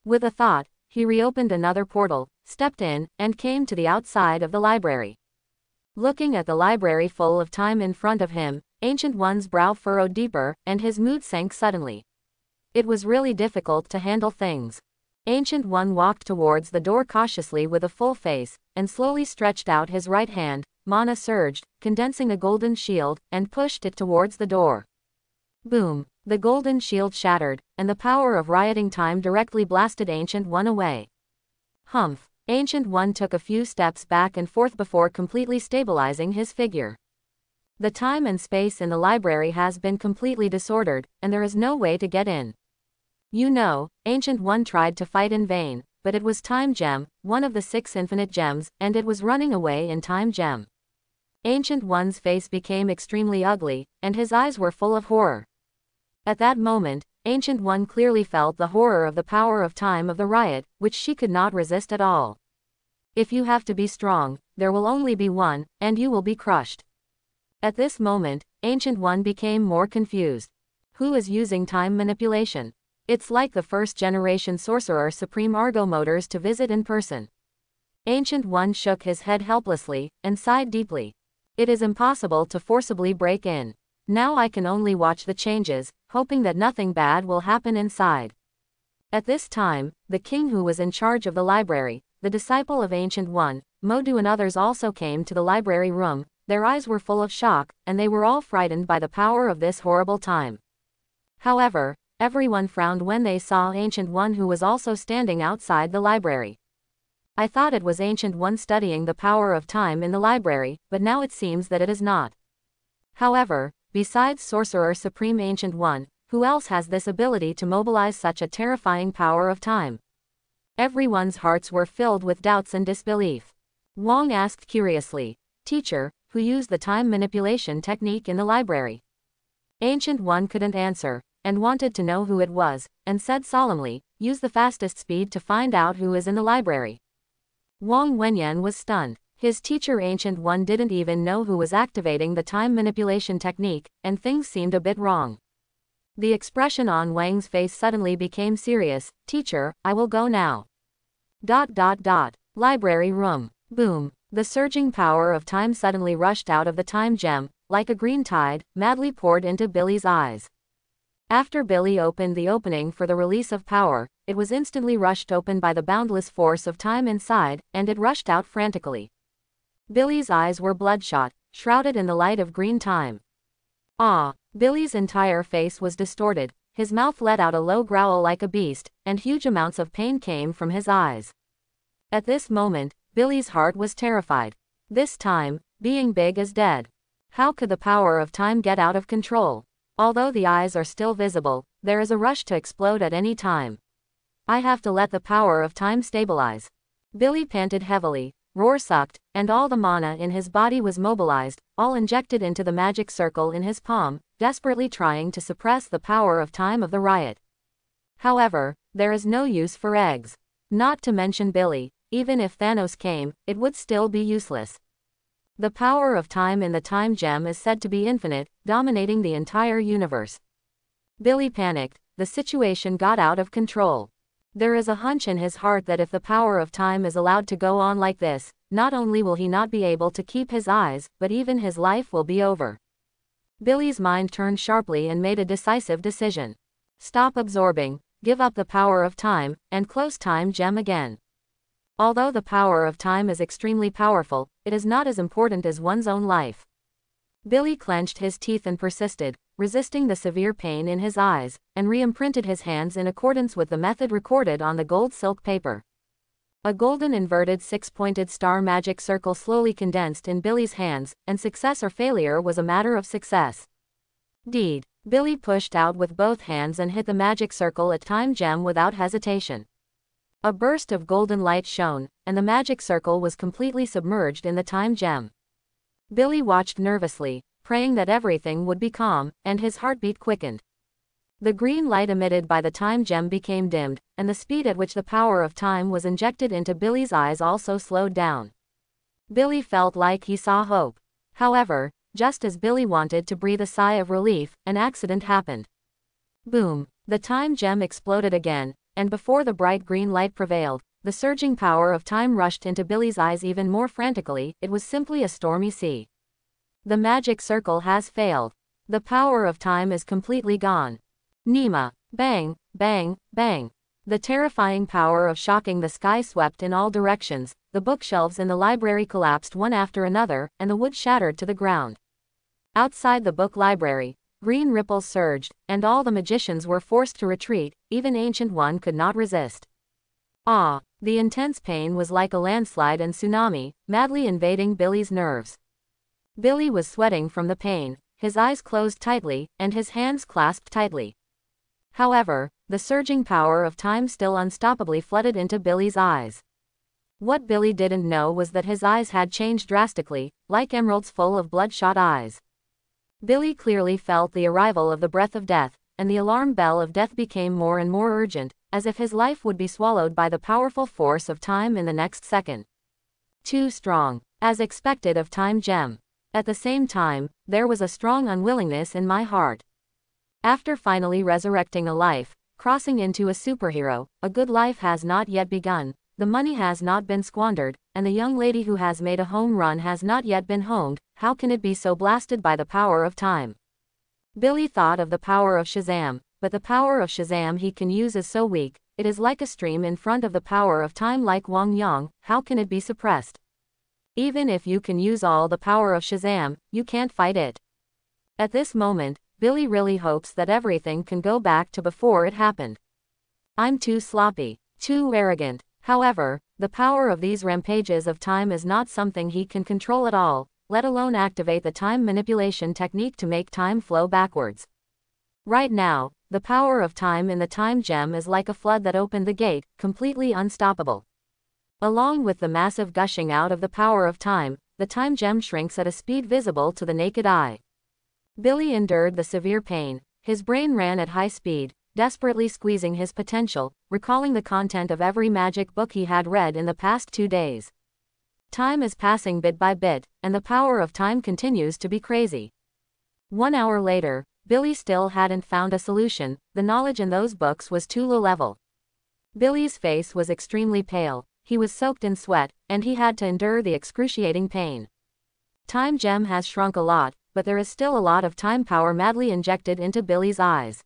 With a thought, he reopened another portal, stepped in, and came to the outside of the library. Looking at the library full of time in front of him, Ancient One's brow furrowed deeper, and his mood sank suddenly. It was really difficult to handle things. Ancient One walked towards the door cautiously with a full face, and slowly stretched out his right hand. Mana surged, condensing a golden shield, and pushed it towards the door. Boom! The golden shield shattered, and the power of rioting time directly blasted Ancient One away. Humph! Ancient One took a few steps back and forth before completely stabilizing his figure. The time and space in the library has been completely disordered, and there is no way to get in. You know, Ancient One tried to fight in vain, but it was Time Gem, one of the 6 infinite gems, and it was running away in Time Gem. Ancient One's face became extremely ugly, and his eyes were full of horror. At that moment, Ancient One clearly felt the horror of the power of time of the riot, which she could not resist at all. If you have to be strong, there will only be one, and you will be crushed. At this moment, Ancient One became more confused. Who is using time manipulation? It's like the first-generation Sorcerer Supreme Argo Motors to visit in person. Ancient One shook his head helplessly, and sighed deeply. It is impossible to forcibly break in. Now I can only watch the changes, hoping that nothing bad will happen inside. At this time, the king who was in charge of the library, the disciple of Ancient One, Modu and others also came to the library room. Their eyes were full of shock, and they were all frightened by the power of this horrible time. However, everyone frowned when they saw Ancient One, who was also standing outside the library. I thought it was Ancient One studying the power of time in the library, but now it seems that it is not. However, besides Sorcerer Supreme Ancient One, who else has this ability to mobilize such a terrifying power of time? Everyone's hearts were filled with doubts and disbelief. Wang asked curiously, "Teacher, who used the time manipulation technique in the library?" Ancient One couldn't answer, and wanted to know who it was, and said solemnly, "Use the fastest speed to find out who is in the library." Wang Wenyan was stunned. His teacher Ancient One didn't even know who was activating the time manipulation technique, and things seemed a bit wrong. The expression on Wang's face suddenly became serious. "Teacher, I will go now." Library room. Boom. The surging power of time suddenly rushed out of the time gem, like a green tide, madly poured into Billy's eyes. After Billy opened the opening for the release of power, it was instantly rushed open by the boundless force of time inside, and it rushed out frantically. Billy's eyes were bloodshot, shrouded in the light of green time. Billy's entire face was distorted, his mouth let out a low growl like a beast, and huge amounts of pain came from his eyes. At this moment, Billy's heart was terrified. This time, being big is dead. How could the power of time get out of control? Although the eyes are still visible, there is a rush to explode at any time. I have to let the power of time stabilize. Billy panted heavily, roar sucked, and all the mana in his body was mobilized, all injected into the magic circle in his palm, desperately trying to suppress the power of time of the riot. However, there is no use for eggs. Not to mention Billy, even if Thanos came, it would still be useless. The power of time in the time gem is said to be infinite, dominating the entire universe. Billy panicked. The situation got out of control. There is a hunch in his heart that if the power of time is allowed to go on like this, not only will he not be able to keep his eyes, but even his life will be over. Billy's mind turned sharply and made a decisive decision. Stop absorbing, give up the power of time, and close time gem again. Although the power of time is extremely powerful, it is not as important as one's own life. Billy clenched his teeth and persisted, resisting the severe pain in his eyes, and re-imprinted his hands in accordance with the method recorded on the gold silk paper. A golden inverted six-pointed star magic circle slowly condensed in Billy's hands, and success or failure was a matter of success. Deed. Billy pushed out with both hands and hit the magic circle at time gem without hesitation. A burst of golden light shone, and the magic circle was completely submerged in the time gem. Billy watched nervously, praying that everything would be calm, and his heartbeat quickened. The green light emitted by the time gem became dimmed, and the speed at which the power of time was injected into Billy's eyes also slowed down. Billy felt like he saw hope. However, just as Billy wanted to breathe a sigh of relief, an accident happened. Boom! The time gem exploded again, and before the bright green light prevailed, the surging power of time rushed into Billy's eyes even more frantically. It was simply a stormy sea. The magic circle has failed. The power of time is completely gone. Nima. Bang, bang, bang. The terrifying power of shocking the sky swept in all directions, the bookshelves in the library collapsed one after another, and the wood shattered to the ground. Outside the book library, green ripples surged, and all the magicians were forced to retreat. Even Ancient One could not resist. The intense pain was like a landslide and tsunami, madly invading Billy's nerves. Billy was sweating from the pain, his eyes closed tightly, and his hands clasped tightly. However, the surging power of time still unstoppably flooded into Billy's eyes. What Billy didn't know was that his eyes had changed drastically, like emeralds full of bloodshot eyes. Billy clearly felt the arrival of the breath of death, and the alarm bell of death became more and more urgent, as if his life would be swallowed by the powerful force of time in the next second. Too strong, as expected of time gem. At the same time, there was a strong unwillingness in my heart. After finally resurrecting a life, crossing into a superhero. A good life has not yet begun, the money has not been squandered, and the young lady who has made a home run has not yet been homed. How can it be so blasted by the power of time? Billy thought of the power of Shazam, but the power of Shazam he can use is so weak, it is like a stream in front of the power of time, like Wang Yang. How can it be suppressed? Even if you can use all the power of Shazam, you can't fight it. At this moment, Billy really hopes that everything can go back to before it happened. I'm too sloppy, too arrogant. However, the power of these rampages of time is not something he can control at all, let alone activate the time manipulation technique to make time flow backwards. Right now, the power of time in the time gem is like a flood that opened the gate, completely unstoppable. Along with the massive gushing out of the power of time, the time gem shrinks at a speed visible to the naked eye. Billy endured the severe pain, his brain ran at high speed, desperately squeezing his potential, recalling the content of every magic book he had read in the past 2 days. Time is passing bit by bit, and the power of time continues to be crazy. 1 hour later, Billy still hadn't found a solution, the knowledge in those books was too low level. Billy's face was extremely pale, he was soaked in sweat, and he had to endure the excruciating pain. Time gem has shrunk a lot, but there is still a lot of time power madly injected into Billy's eyes.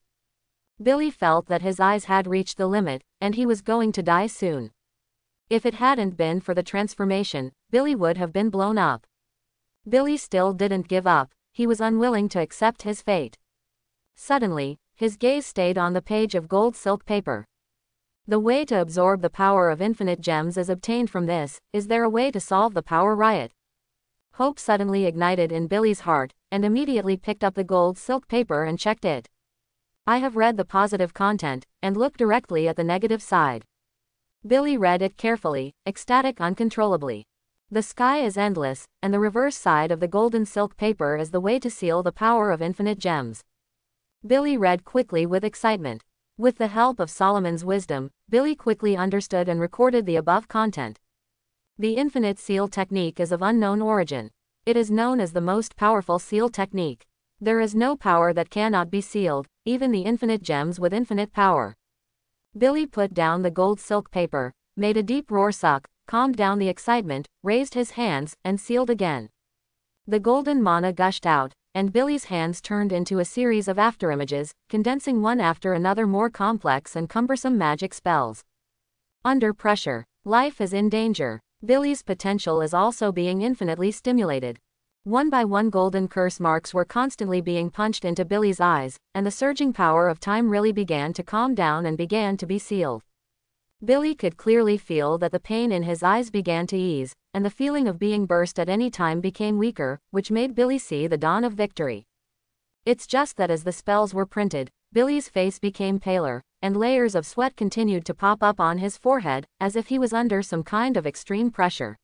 Billy felt that his eyes had reached the limit, and he was going to die soon. If it hadn't been for the transformation, Billy would have been blown up. Billy still didn't give up, he was unwilling to accept his fate. Suddenly, his gaze stayed on the page of gold silk paper. The way to absorb the power of infinite gems is obtained from this. Is there a way to solve the power riot? Hope suddenly ignited in Billy's heart, and immediately picked up the gold silk paper and checked it. I have read the positive content, and looked directly at the negative side. Billy read it carefully, ecstatic uncontrollably. The sky is endless, and the reverse side of the golden silk paper is the way to seal the power of infinite gems. Billy read quickly with excitement. With the help of Solomon's wisdom, Billy quickly understood and recorded the above content. The infinite seal technique is of unknown origin. It is known as the most powerful seal technique. There is no power that cannot be sealed, even the infinite gems with infinite power. Billy put down the gold silk paper, made a deep roar suck, calmed down the excitement, raised his hands, and sealed again. The golden mana gushed out, and Billy's hands turned into a series of afterimages, condensing one after another more complex and cumbersome magic spells. Under pressure, life is in danger. Billy's potential is also being infinitely stimulated. One by one golden curse marks were constantly being punched into Billy's eyes, and the surging power of time really began to calm down and began to be sealed. Billy could clearly feel that the pain in his eyes began to ease, and the feeling of being burst at any time became weaker, which made Billy see the dawn of victory. It's just that as the spells were printed, Billy's face became paler, and layers of sweat continued to pop up on his forehead, as if he was under some kind of extreme pressure.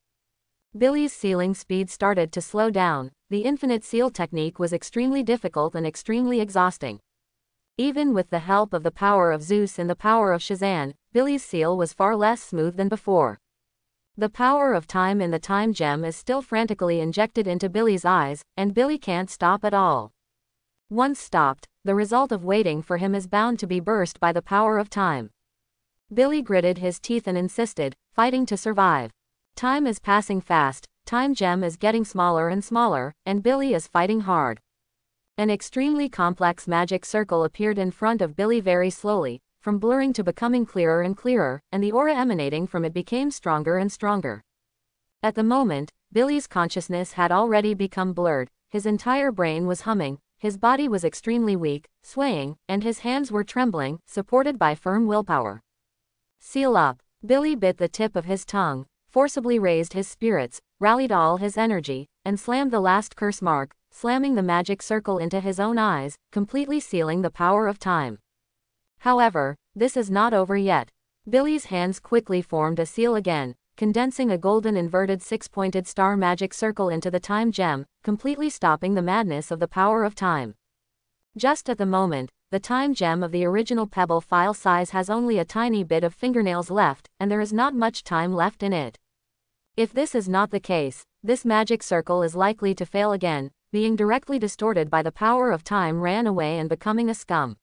Billy's sealing speed started to slow down. The infinite seal technique was extremely difficult and extremely exhausting. Even with the help of the power of Zeus and the power of Shazam, Billy's seal was far less smooth than before. The power of time in the time gem is still frantically injected into Billy's eyes, and Billy can't stop at all. Once stopped, the result of waiting for him is bound to be burst by the power of time. Billy gritted his teeth and insisted, fighting to survive. Time is passing fast, time gem is getting smaller and smaller, and Billy is fighting hard. An extremely complex magic circle appeared in front of Billy very slowly, from blurring to becoming clearer and clearer, and the aura emanating from it became stronger and stronger. At the moment, Billy's consciousness had already become blurred, his entire brain was humming, his body was extremely weak, swaying, and his hands were trembling, supported by firm willpower. Seal up. Billy bit the tip of his tongue, forcibly raised his spirits, rallied all his energy, and slammed the last curse mark, slamming the magic circle into his own eyes, completely sealing the power of time. However, this is not over yet. Billy's hands quickly formed a seal again, condensing a golden inverted six-pointed star magic circle into the time gem, completely stopping the madness of the power of time. Just at the moment, the time gem of the original pebble file size has only a tiny bit of fingernails left, and there is not much time left in it. If this is not the case, this magic circle is likely to fail again, being directly distorted by the power of time ran away and becoming a scum.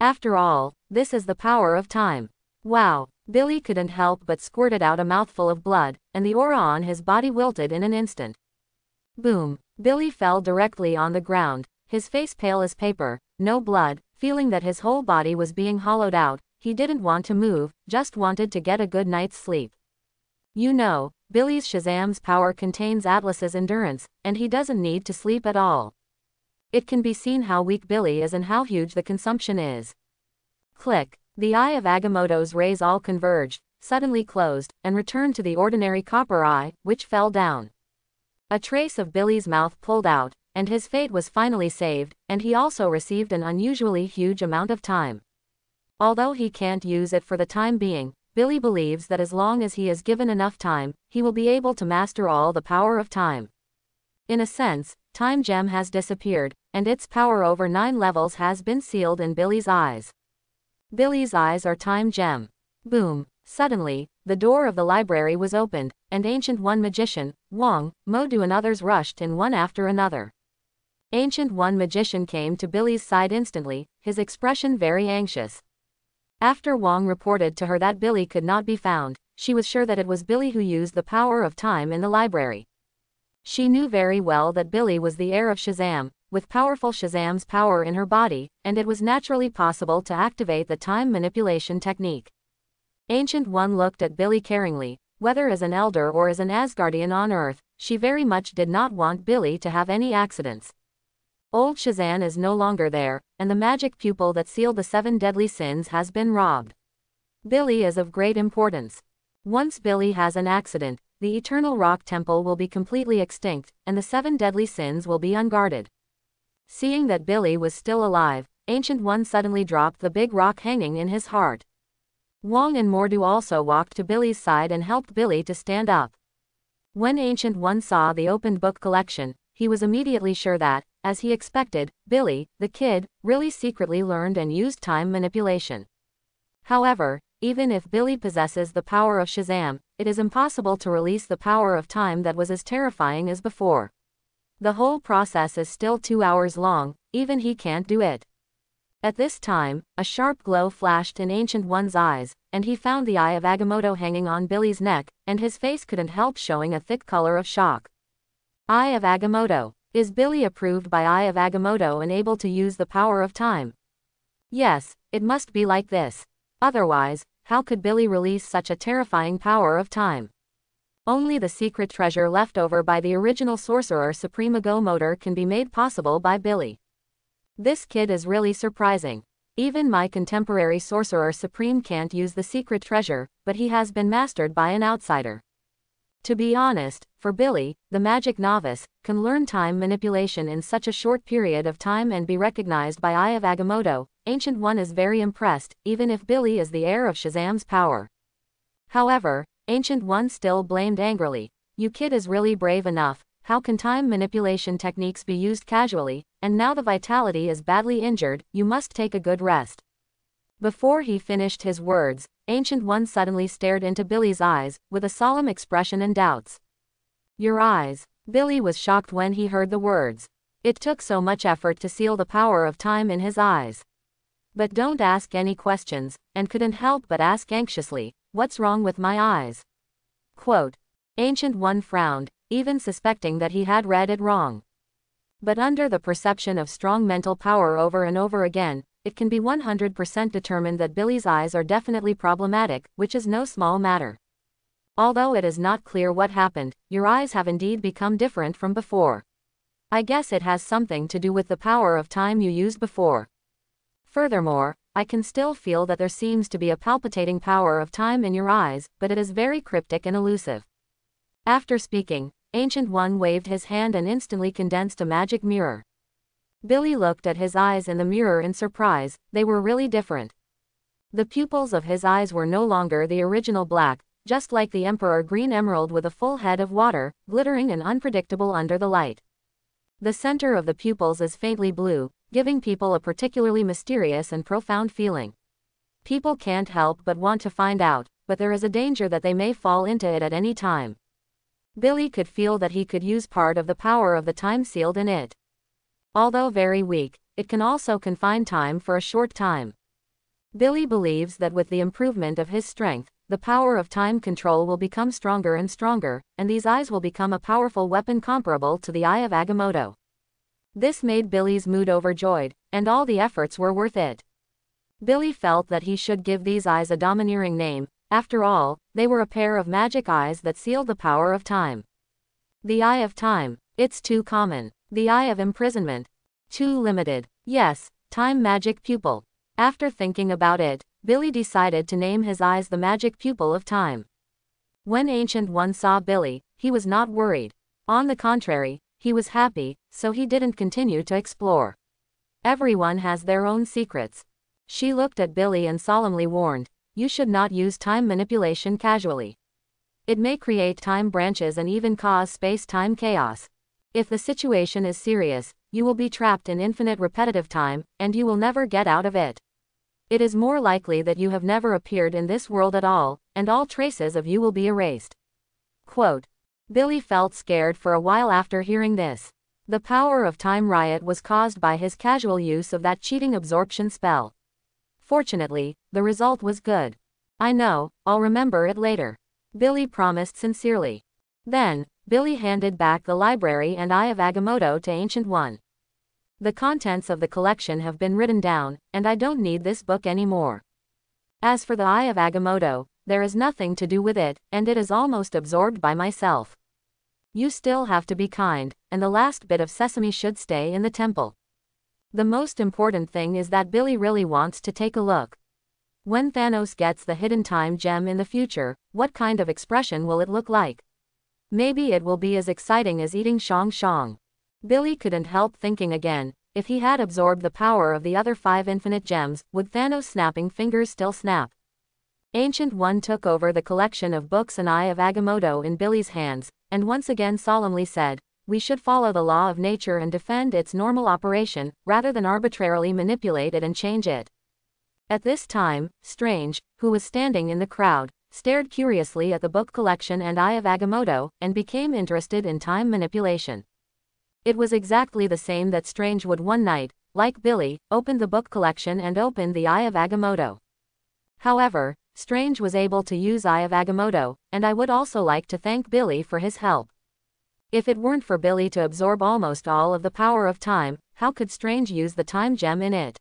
After all, this is the power of time. Wow. Billy couldn't help but squirted out a mouthful of blood, and the aura on his body wilted in an instant. Boom. Billy fell directly on the ground, his face pale as paper, no blood, feeling that his whole body was being hollowed out. He didn't want to move, just wanted to get a good night's sleep. You know, Billy's Shazam's power contains Atlas's endurance, and he doesn't need to sleep at all. It can be seen how weak Billy is and how huge the consumption is. Click. The eye of Agamotto's rays all converged, suddenly closed, and returned to the ordinary copper eye, which fell down. A trace of Billy's mouth pulled out, and his fate was finally saved, and he also received an unusually huge amount of time. Although he can't use it for the time being, Billy believes that as long as he is given enough time, he will be able to master all the power of time. In a sense, Time Gem has disappeared, and its power over 9 levels has been sealed in Billy's eyes. Billy's eyes are Time Gem. Boom. Suddenly, the door of the library was opened, and Ancient One Magician, Wong, Modu and others rushed in one after another. Ancient One Magician came to Billy's side instantly, his expression very anxious. After Wong reported to her that Billy could not be found, she was sure that it was Billy who used the power of time in the library. She knew very well that Billy was the heir of Shazam, with powerful Shazam's power in her body, and it was naturally possible to activate the time manipulation technique. Ancient One looked at Billy caringly. Whether as an elder or as an Asgardian on Earth, she very much did not want Billy to have any accidents. Old Shazam is no longer there, and the magic pupil that sealed the 7 deadly sins has been robbed. Billy is of great importance. Once Billy has an accident, the Eternal Rock Temple will be completely extinct, and the 7 deadly sins will be unguarded. Seeing that Billy was still alive, Ancient One suddenly dropped the big rock hanging in his heart. Wong and Mordu also walked to Billy's side and helped Billy to stand up. When Ancient One saw the opened book collection, he was immediately sure that, as he expected, Billy, the kid, really secretly learned and used time manipulation. However, even if Billy possesses the power of Shazam, it is impossible to release the power of time that was as terrifying as before. The whole process is still 2 hours long, even he can't do it. At this time, a sharp glow flashed in Ancient One's eyes, and he found the eye of Agamotto hanging on Billy's neck, and his face couldn't help showing a thick color of shock. Eye of Agamotto. Is Billy approved by Eye of Agamotto and able to use the power of time? Yes, it must be like this. Otherwise, how could Billy release such a terrifying power of time? Only the secret treasure left over by the original Sorcerer Supreme Agamotto can be made possible by Billy. This kid is really surprising. Even my contemporary Sorcerer Supreme can't use the secret treasure, but he has been mastered by an outsider. To be honest, for Billy, the magic novice, can learn time manipulation in such a short period of time and be recognized by Eye of Agamotto. Ancient One is very impressed, even if Billy is the heir of Shazam's power. However, Ancient One still blamed angrily. You kid is really brave enough. How can time manipulation techniques be used casually, and now the vitality is badly injured, you must take a good rest. Before he finished his words, Ancient One suddenly stared into Billy's eyes, with a solemn expression and doubts. Your eyes. Billy was shocked when he heard the words. It took so much effort to seal the power of time in his eyes. But don't ask any questions, and couldn't help but ask anxiously, what's wrong with my eyes? Quote. Ancient One frowned, even suspecting that he had read it wrong. But under the perception of strong mental power over and over again, it can be 100% determined that Billy's eyes are definitely problematic, which is no small matter. Although it is not clear what happened, your eyes have indeed become different from before. I guess it has something to do with the power of time you used before. Furthermore, I can still feel that there seems to be a palpitating power of time in your eyes, but it is very cryptic and elusive. After speaking, Ancient One waved his hand and instantly condensed a magic mirror. Billy looked at his eyes in the mirror in surprise. They were really different. The pupils of his eyes were no longer the original black, just like the Emperor Green Emerald with a full head of water, glittering and unpredictable under the light. The center of the pupils is faintly blue, giving people a particularly mysterious and profound feeling. People can't help but want to find out, but there is a danger that they may fall into it at any time. Billy could feel that he could use part of the power of the time sealed in it. Although very weak, it can also confine time for a short time. Billy believes that with the improvement of his strength, the power of time control will become stronger and stronger, and these eyes will become a powerful weapon comparable to the Eye of Agamotto. This made Billy's mood overjoyed, and all the efforts were worth it. Billy felt that he should give these eyes a domineering name. After all, they were a pair of magic eyes that sealed the power of time. The Eye of Time. It's too common. The Eye of Imprisonment. Too limited. Yes, Time Magic Pupil. After thinking about it, Billy decided to name his eyes the Magic Pupil of Time. When Ancient One saw Billy, he was not worried. On the contrary, he was happy, so he didn't continue to explore. Everyone has their own secrets. She looked at Billy and solemnly warned, "You should not use time manipulation casually. It may create time branches and even cause space-time chaos. If the situation is serious, you will be trapped in infinite repetitive time, and you will never get out of it. It is more likely that you have never appeared in this world at all, and all traces of you will be erased." Quote. Billy felt scared for a while after hearing this. The power of time riot was caused by his casual use of that cheating absorption spell. Fortunately, the result was good. "I know, I'll remember it later," Billy promised sincerely. Then, Billy handed back the library and Eye of Agamotto to Ancient One. "The contents of the collection have been written down, and I don't need this book anymore. As for the Eye of Agamotto, there is nothing to do with it, and it is almost absorbed by myself. You still have to be kind, and the last bit of sesame should stay in the temple." The most important thing is that Billy really wants to take a look. When Thanos gets the hidden time gem in the future, what kind of expression will it look like? Maybe it will be as exciting as eating Shang Shang. Billy couldn't help thinking again, if he had absorbed the power of the other 5 infinite gems, would Thanos' snapping fingers still snap? Ancient One took over the collection of books and Eye of Agamotto in Billy's hands, and once again solemnly said, "We should follow the law of nature and defend its normal operation, rather than arbitrarily manipulate it and change it." At this time, Strange, who was standing in the crowd, stared curiously at the book collection and Eye of Agamotto, and became interested in time manipulation. It was exactly the same that Strange would one night, like Billy, open the book collection and open the Eye of Agamotto. However, Strange was able to use Eye of Agamotto, and I would also like to thank Billy for his help. If it weren't for Billy to absorb almost all of the power of time, how could Strange use the time gem in it?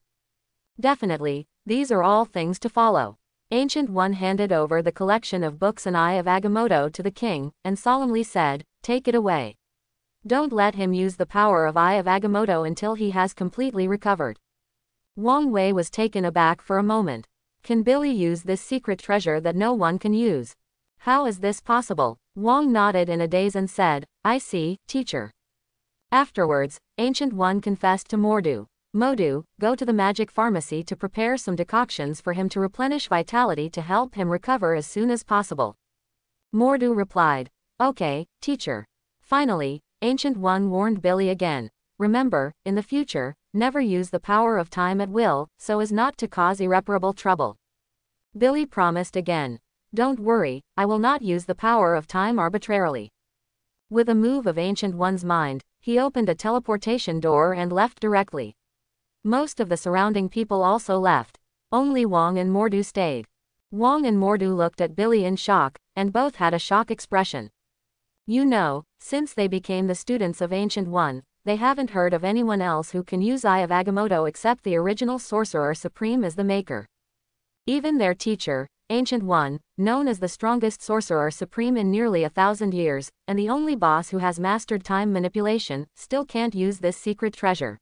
Definitely, these are all things to follow. Ancient One handed over the collection of books and Eye of Agamotto to the king, and solemnly said, "Take it away. Don't let him use the power of Eye of Agamotto until he has completely recovered." Wang Wei was taken aback for a moment. Can Billy use this secret treasure that no one can use? How is this possible? Wang nodded in a daze and said, "I see, teacher." Afterwards, Ancient One confessed to Mordu. "Modu, go to the magic pharmacy to prepare some decoctions for him to replenish vitality to help him recover as soon as possible." Mordu replied, "Okay, teacher." Finally, Ancient One warned Billy again, "Remember, in the future, never use the power of time at will, so as not to cause irreparable trouble." Billy promised again, "Don't worry, I will not use the power of time arbitrarily." With a move of Ancient One's mind, he opened a teleportation door and left directly. Most of the surrounding people also left. Only Wang and Mordu stayed. Wang and Mordu looked at Billy in shock, and both had a shock expression. You know, since they became the students of Ancient One, they haven't heard of anyone else who can use Eye of Agamotto except the original Sorcerer Supreme as the maker. Even their teacher, Ancient One, known as the strongest Sorcerer Supreme in nearly 1,000 years, and the only boss who has mastered time manipulation, still can't use this secret treasure.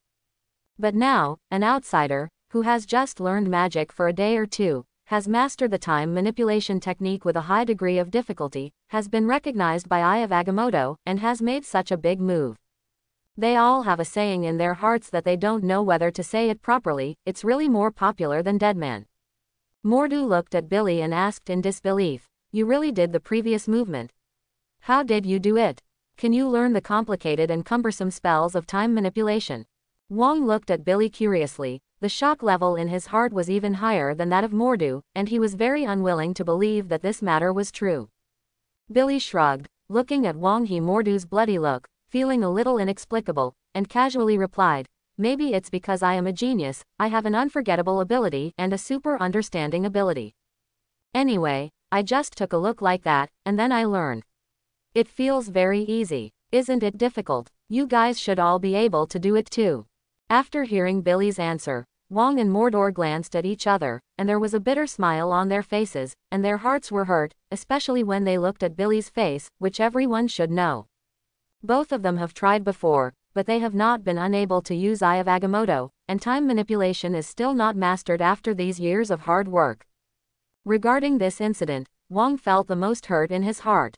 But now, an outsider, who has just learned magic for a day or two, has mastered the time manipulation technique with a high degree of difficulty, has been recognized by Eye of Agamotto, and has made such a big move. They all have a saying in their hearts that they don't know whether to say it properly, "It's really more popular than Deadman." Mordu looked at Billy and asked in disbelief, "You really did the previous movement? How did you do it? Can you learn the complicated and cumbersome spells of time manipulation?" Wang looked at Billy curiously. The shock level in his heart was even higher than that of Mordu, and he was very unwilling to believe that this matter was true. Billy shrugged, looking at Wang He Mordu's bloody look, feeling a little inexplicable, and casually replied, maybe it's because I am a genius, I have an unforgettable ability and a super understanding ability. Anyway, I just took a look like that, and then I learned. It feels very easy. Isn't it difficult? You guys should all be able to do it too. After hearing Billy's answer, Wong and Mordor glanced at each other, and there was a bitter smile on their faces, and their hearts were hurt, especially when they looked at Billy's face, which everyone should know. Both of them have tried before, but they have not been unable to use Eye of Agamotto, and time manipulation is still not mastered after these years of hard work. Regarding this incident, Wong felt the most hurt in his heart.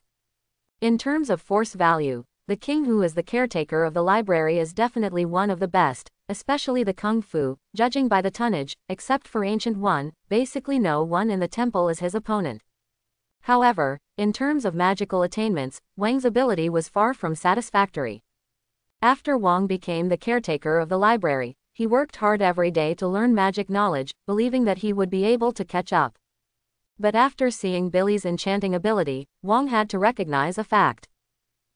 In terms of force value, the king who is the caretaker of the library is definitely one of the best, especially the kung fu, judging by the tonnage, except for Ancient One, basically no one in the temple is his opponent. However, in terms of magical attainments, Wang's ability was far from satisfactory. After Wang became the caretaker of the library, he worked hard every day to learn magic knowledge, believing that he would be able to catch up. But after seeing Billy's enchanting ability, Wang had to recognize a fact.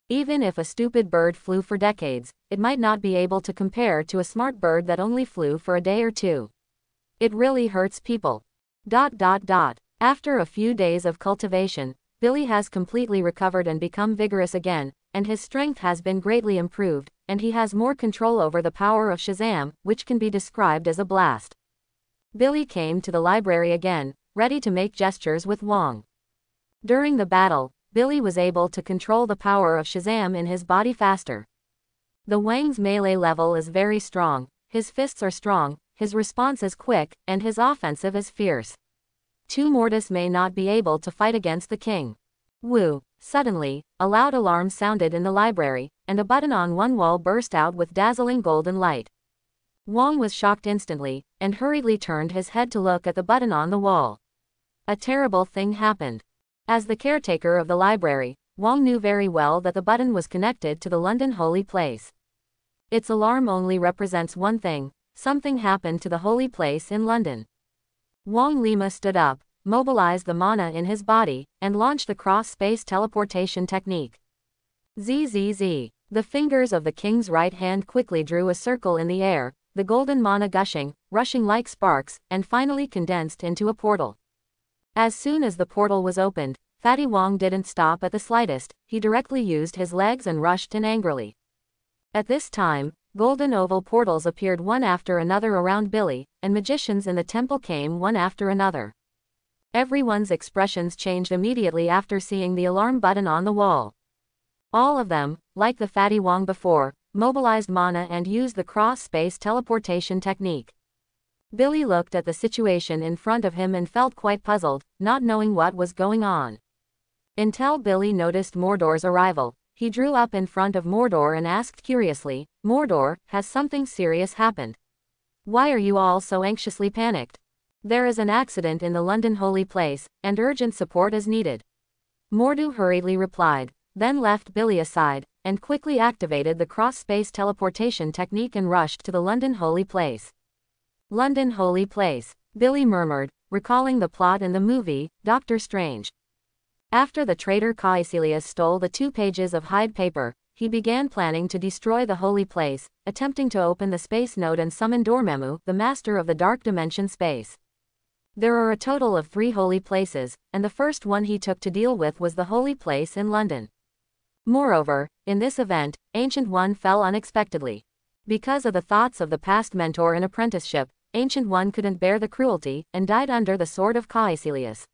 Even if a stupid bird flew for decades, it might not be able to compare to a smart bird that only flew for a day or two. It really hurts people. After a few days of cultivation, Billy has completely recovered and become vigorous again, and his strength has been greatly improved, and he has more control over the power of Shazam, which can be described as a blast. Billy came to the library again, ready to make gestures with Wong. During the battle, Billy was able to control the power of Shazam in his body faster. The Wang's melee level is very strong, his fists are strong, his response is quick, and his offensive is fierce. Two Mortis may not be able to fight against the king. Woo! Suddenly, a loud alarm sounded in the library, and a button on one wall burst out with dazzling golden light. Wong was shocked instantly, and hurriedly turned his head to look at the button on the wall. A terrible thing happened. As the caretaker of the library, Wong knew very well that the button was connected to the London holy place. Its alarm only represents one thing: something happened to the holy place in London. Wong Lima stood up, mobilized the mana in his body, and launched the cross-space teleportation technique. Zzz. The fingers of the king's right hand quickly drew a circle in the air, the golden mana gushing, rushing like sparks, and finally condensed into a portal. As soon as the portal was opened, Fatty Wong didn't stop at the slightest, he directly used his legs and rushed in angrily. At this time, golden oval portals appeared one after another around Billy, and magicians in the temple came one after another. Everyone's expressions changed immediately after seeing the alarm button on the wall. All of them, like the Fatty Wong before, mobilized mana and used the cross-space teleportation technique. Billy looked at the situation in front of him and felt quite puzzled, not knowing what was going on. Until Billy noticed Mordor's arrival, he drew up in front of Mordor and asked curiously, "Mordor, has something serious happened? Why are you all so anxiously panicked? There is an accident in the London holy place, and urgent support is needed." Mordo hurriedly replied, then left Billy aside, and quickly activated the cross-space teleportation technique and rushed to the London holy place. London holy place, Billy murmured, recalling the plot in the movie, Doctor Strange. After the traitor Caecilius stole the 2 pages of Hyde paper, he began planning to destroy the holy place, attempting to open the space node and summon Dormammu, the master of the dark dimension space. There are a total of 3 holy places, and the first one he took to deal with was the holy place in London. Moreover, in this event, Ancient One fell unexpectedly. Because of the thoughts of the past mentor and apprenticeship, Ancient One couldn't bear the cruelty, and died under the sword of Caecilius.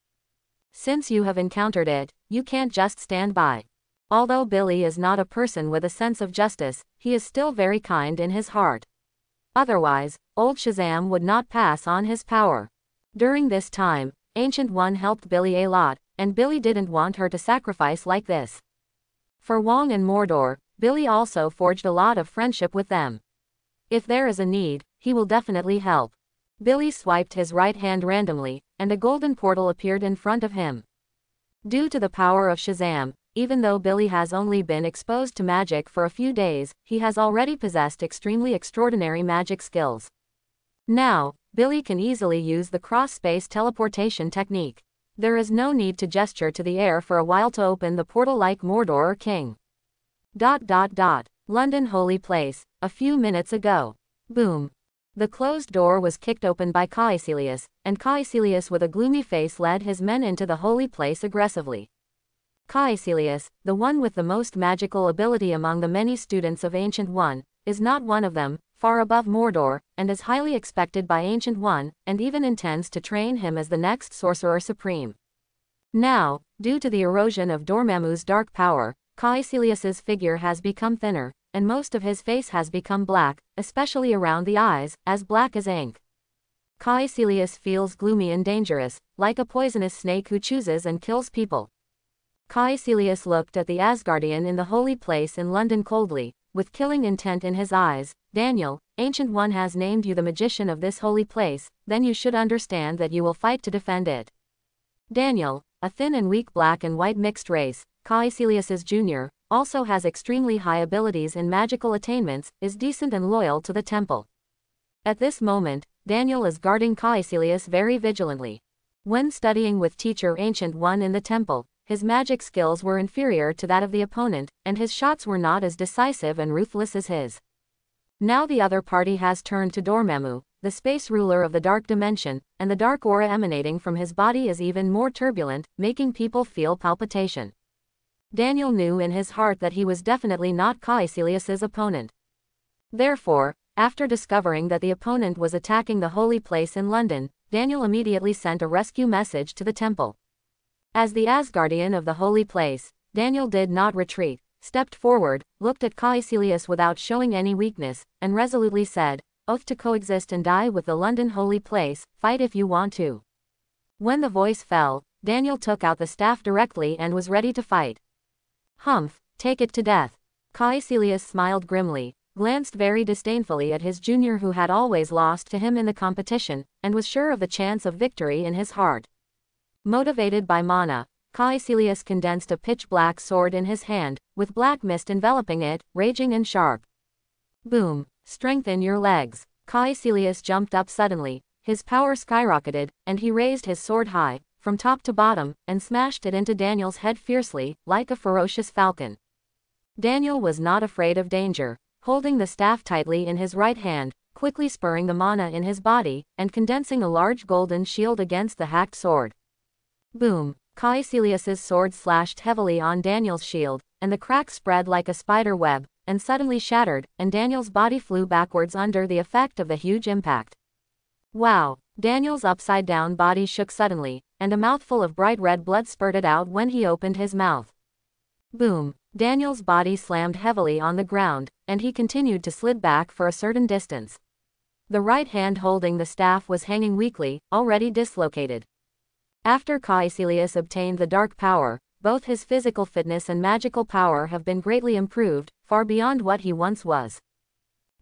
Since you have encountered it, you can't just stand by. Although Billy is not a person with a sense of justice, he is still very kind in his heart. Otherwise, old Shazam would not pass on his power. During this time, Ancient One helped Billy a lot, and Billy didn't want her to sacrifice like this. For Wong and Mordor, Billy also forged a lot of friendship with them. If there is a need, he will definitely help. Billy swiped his right hand randomly, and a golden portal appeared in front of him. Due to the power of Shazam, even though Billy has only been exposed to magic for a few days, he has already possessed extremely extraordinary magic skills. Now, Billy can easily use the cross-space teleportation technique. There is no need to gesture to the air for a while to open the portal like Mordor or King. London holy place, a few minutes ago. Boom. The closed door was kicked open by Caecilius, and Caecilius with a gloomy face led his men into the holy place aggressively. Caecilius, the one with the most magical ability among the many students of Ancient One, is not one of them, far above Mordor, and is highly expected by Ancient One, and even intends to train him as the next Sorcerer Supreme. Now, due to the erosion of Dormammu's dark power, Caecilius's figure has become thinner, and most of his face has become black, especially around the eyes, as black as ink. Caecilius feels gloomy and dangerous, like a poisonous snake who chooses and kills people. Caecilius looked at the Asgardian in the holy place in London coldly, with killing intent in his eyes. Daniel, Ancient One has named you the magician of this holy place, then you should understand that you will fight to defend it. Daniel, a thin and weak black and white mixed race, Caecilius's junior, also has extremely high abilities in magical attainments, is decent and loyal to the temple. At this moment, Daniel is guarding Caecilius very vigilantly. When studying with teacher Ancient One in the temple, his magic skills were inferior to that of the opponent, and his shots were not as decisive and ruthless as his. Now the other party has turned to Dormammu, the space ruler of the dark dimension, and the dark aura emanating from his body is even more turbulent, making people feel palpitation. Daniel knew in his heart that he was definitely not Caecilius's opponent. Therefore, after discovering that the opponent was attacking the holy place in London, Daniel immediately sent a rescue message to the temple. As the Asgardian of the holy place, Daniel did not retreat, stepped forward, looked at Caecilius without showing any weakness, and resolutely said, "Oath to coexist and die with the London holy place, fight if you want to." When the voice fell, Daniel took out the staff directly and was ready to fight. "Humph, take it to death." Caecilius smiled grimly, glanced very disdainfully at his junior who had always lost to him in the competition, and was sure of the chance of victory in his heart. Motivated by mana, Caecilius condensed a pitch-black sword in his hand, with black mist enveloping it, raging and sharp. Boom! Strengthen your legs. Caecilius jumped up suddenly, his power skyrocketed, and he raised his sword high, from top to bottom, and smashed it into Daniel's head fiercely, like a ferocious falcon. Daniel was not afraid of danger, holding the staff tightly in his right hand, quickly spurring the mana in his body, and condensing a large golden shield against the hacked sword. Boom! Caecilius's sword slashed heavily on Daniel's shield, and the crack spread like a spider web, and suddenly shattered, and Daniel's body flew backwards under the effect of the huge impact. Wow! Daniel's upside-down body shook suddenly, and a mouthful of bright red blood spurted out when he opened his mouth. Boom! Daniel's body slammed heavily on the ground, and he continued to slid back for a certain distance. The right hand holding the staff was hanging weakly, already dislocated. After Caecilius obtained the dark power, both his physical fitness and magical power have been greatly improved, far beyond what he once was.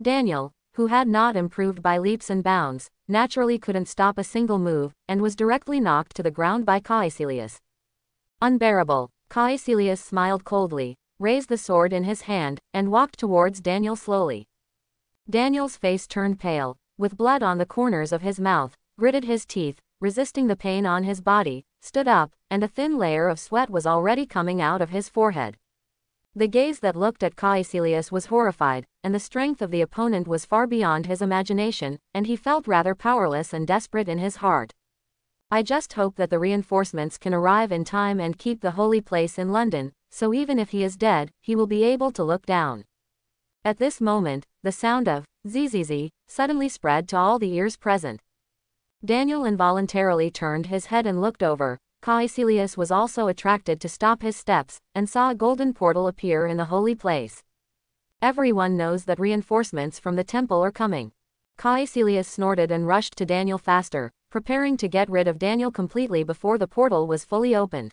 Daniel, who had not improved by leaps and bounds, naturally couldn't stop a single move, and was directly knocked to the ground by Caecilius. Unbearable! Caecilius smiled coldly, raised the sword in his hand, and walked towards Daniel slowly. Daniel's face turned pale, with blood on the corners of his mouth, gritted his teeth, resisting the pain on his body, stood up, and a thin layer of sweat was already coming out of his forehead. The gaze that looked at Caecilius was horrified, and the strength of the opponent was far beyond his imagination, and he felt rather powerless and desperate in his heart. I just hope that the reinforcements can arrive in time and keep the holy place in London, so even if he is dead, he will be able to look down. At this moment, the sound of zzz suddenly spread to all the ears present. Daniel involuntarily turned his head and looked over. Caecilius was also attracted to stop his steps, and saw a golden portal appear in the holy place. Everyone knows that reinforcements from the temple are coming. Caecilius snorted and rushed to Daniel faster, preparing to get rid of Daniel completely before the portal was fully opened.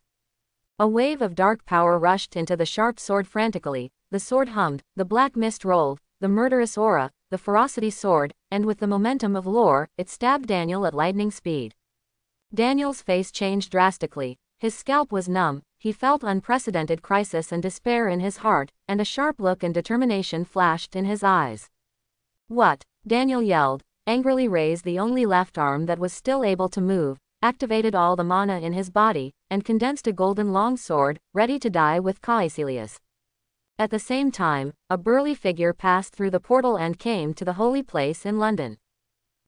A wave of dark power rushed into the sharp sword frantically, the sword hummed, the black mist rolled, the murderous aura, the ferocity soared, and with the momentum of lore, it stabbed Daniel at lightning speed. Daniel's face changed drastically, his scalp was numb, he felt unprecedented crisis and despair in his heart, and a sharp look and determination flashed in his eyes. "What?" Daniel yelled, angrily raised the only left arm that was still able to move, activated all the mana in his body, and condensed a golden long sword, ready to die with Caecilius. At the same time, a burly figure passed through the portal and came to the holy place in London.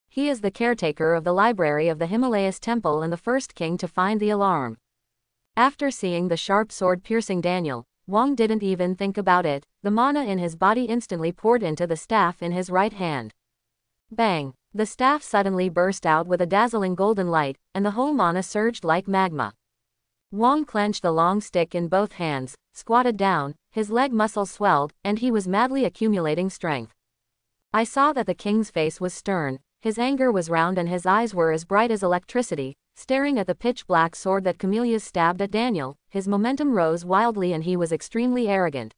He is the caretaker of the library of the Himalayas temple and the first king to find the alarm. After seeing the sharp sword piercing Daniel, Wang didn't even think about it. The mana in his body instantly poured into the staff in his right hand. Bang! The staff suddenly burst out with a dazzling golden light, and the whole mana surged like magma. Wang clenched the long stick in both hands, squatted down, his leg muscles swelled, and he was madly accumulating strength. I saw that the king's face was stern, his anger was round and his eyes were as bright as electricity, staring at the pitch-black sword that camellias stabbed at Daniel. His momentum rose wildly and he was extremely arrogant.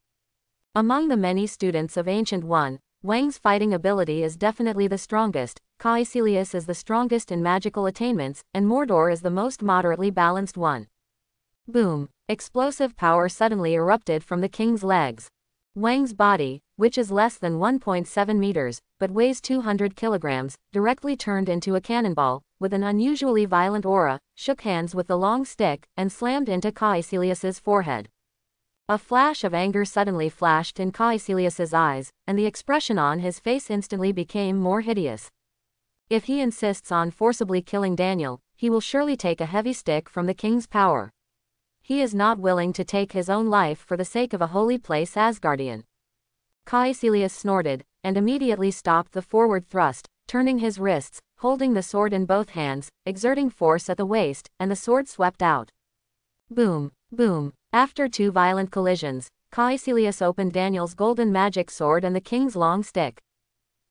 Among the many students of Ancient One, Wang's fighting ability is definitely the strongest, Caecilius is the strongest in magical attainments, and Mordor is the most moderately balanced one. Boom! Explosive power suddenly erupted from the king's legs. Wang's body, which is less than 1.7 meters, but weighs 200 kilograms, directly turned into a cannonball, with an unusually violent aura, shook hands with the long stick, and slammed into Caecilius's forehead. A flash of anger suddenly flashed in Caecilius's eyes, and the expression on his face instantly became more hideous. If he insists on forcibly killing Daniel, he will surely take a heavy stick from the king's power. He is not willing to take his own life for the sake of a holy place Asgardian. Caecilius snorted, and immediately stopped the forward thrust, turning his wrists, holding the sword in both hands, exerting force at the waist, and the sword swept out. Boom! Boom! After two violent collisions, Caecilius opened Daniel's golden magic sword and the king's long stick.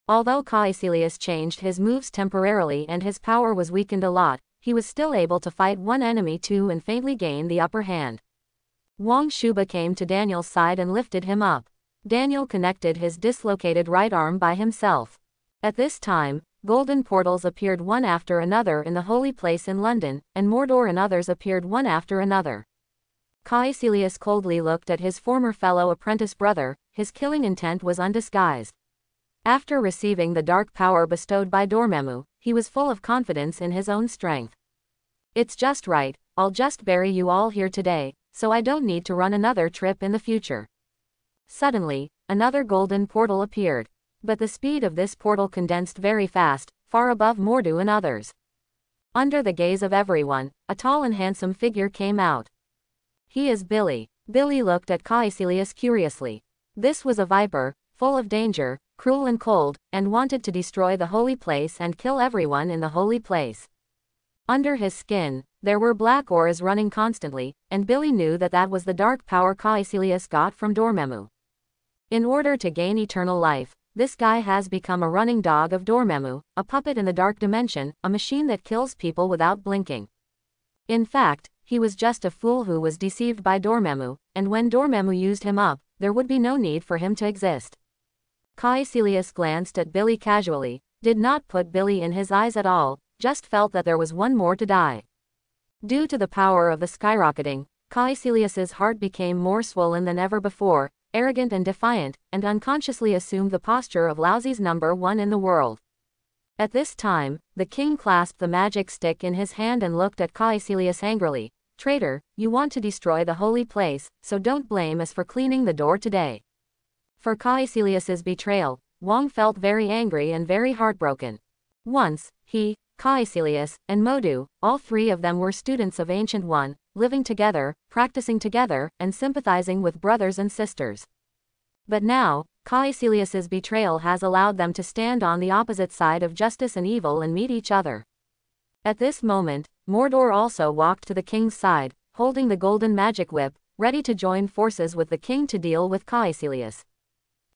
Although Caecilius changed his moves temporarily and his power was weakened a lot, he was still able to fight one enemy too and faintly gain the upper hand. Wang Shuba came to Daniel's side and lifted him up. Daniel connected his dislocated right arm by himself. At this time, golden portals appeared one after another in the holy place in London, and Mordor and others appeared one after another. Caecilius coldly looked at his former fellow apprentice brother, his killing intent was undisguised. After receiving the dark power bestowed by Dormammu, he was full of confidence in his own strength. It's just right, I'll just bury you all here today, so I don't need to run another trip in the future. Suddenly, another golden portal appeared. But the speed of this portal condensed very fast, far above Mordu and others. Under the gaze of everyone, a tall and handsome figure came out. He is Billy. Billy looked at Caecilius curiously. This was a viper, full of danger, cruel and cold, and wanted to destroy the holy place and kill everyone in the holy place. Under his skin, there were black auras running constantly, and Billy knew that that was the dark power Caecilius got from Dormammu. In order to gain eternal life, this guy has become a running dog of Dormammu, a puppet in the dark dimension, a machine that kills people without blinking. In fact, he was just a fool who was deceived by Dormammu, and when Dormammu used him up, there would be no need for him to exist. Caecilius glanced at Billy casually, did not put Billy in his eyes at all, just felt that there was one more to die. Due to the power of the skyrocketing, Caecilius's heart became more swollen than ever before, arrogant and defiant, and unconsciously assumed the posture of Lousy's number one in the world. At this time, the king clasped the magic stick in his hand and looked at Caecilius angrily. Traitor, you want to destroy the holy place, so don't blame us for cleaning the door today. For Caecilius's betrayal, Wang felt very angry and very heartbroken. Once, he, Caecilius, and Modu, all three of them were students of Ancient One, living together, practicing together, and sympathizing with brothers and sisters. But now, Caecilius's betrayal has allowed them to stand on the opposite side of justice and evil and meet each other. At this moment, Mordor also walked to the king's side, holding the golden magic whip, ready to join forces with the king to deal with Caecilius.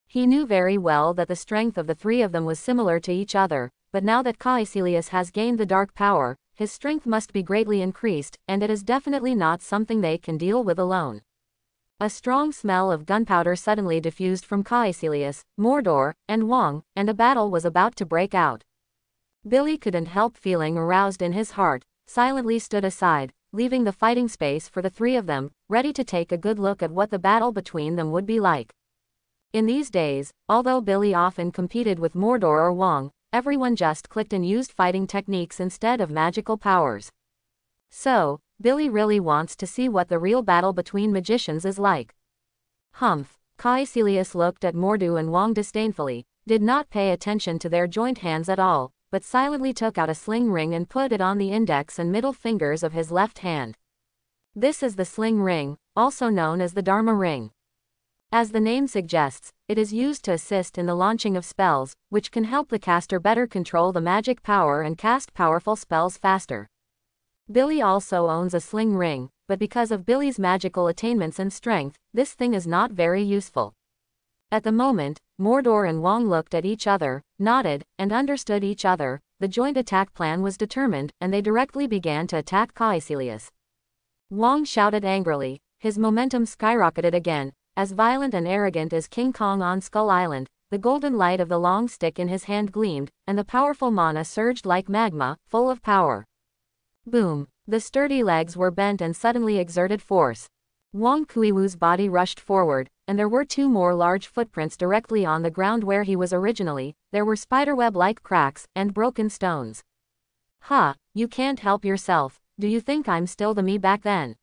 He knew very well that the strength of the three of them was similar to each other, but now that Caecilius has gained the dark power, his strength must be greatly increased, and it is definitely not something they can deal with alone. A strong smell of gunpowder suddenly diffused from Caecilius, Mordor, and Wang, and a battle was about to break out. Billy couldn't help feeling aroused in his heart, silently stood aside, leaving the fighting space for the three of them, ready to take a good look at what the battle between them would be like. In these days, although Billy often competed with Mordor or Wang, everyone just clicked and used fighting techniques instead of magical powers. So, Billy really wants to see what the real battle between magicians is like. Humph. Caecilius looked at Mordu and Wang disdainfully, did not pay attention to their joint hands at all, but silently took out a sling ring and put it on the index and middle fingers of his left hand. This is the sling ring, also known as the Dharma ring. As the name suggests, it is used to assist in the launching of spells, which can help the caster better control the magic power and cast powerful spells faster. Billy also owns a sling ring, but because of Billy's magical attainments and strength, this thing is not very useful. At the moment, Mordor and Wang looked at each other, nodded, and understood each other. The joint attack plan was determined, and they directly began to attack Caecilius. Wang shouted angrily, his momentum skyrocketed again, as violent and arrogant as King Kong on Skull Island. The golden light of the long stick in his hand gleamed, and the powerful mana surged like magma, full of power. Boom! The sturdy legs were bent and suddenly exerted force. Wang Kuiwu's body rushed forward, and there were two more large footprints directly on the ground where he was originally. There were spiderweb-like cracks, and broken stones. Ha! You can't help yourself. Do you think I'm still the me back then?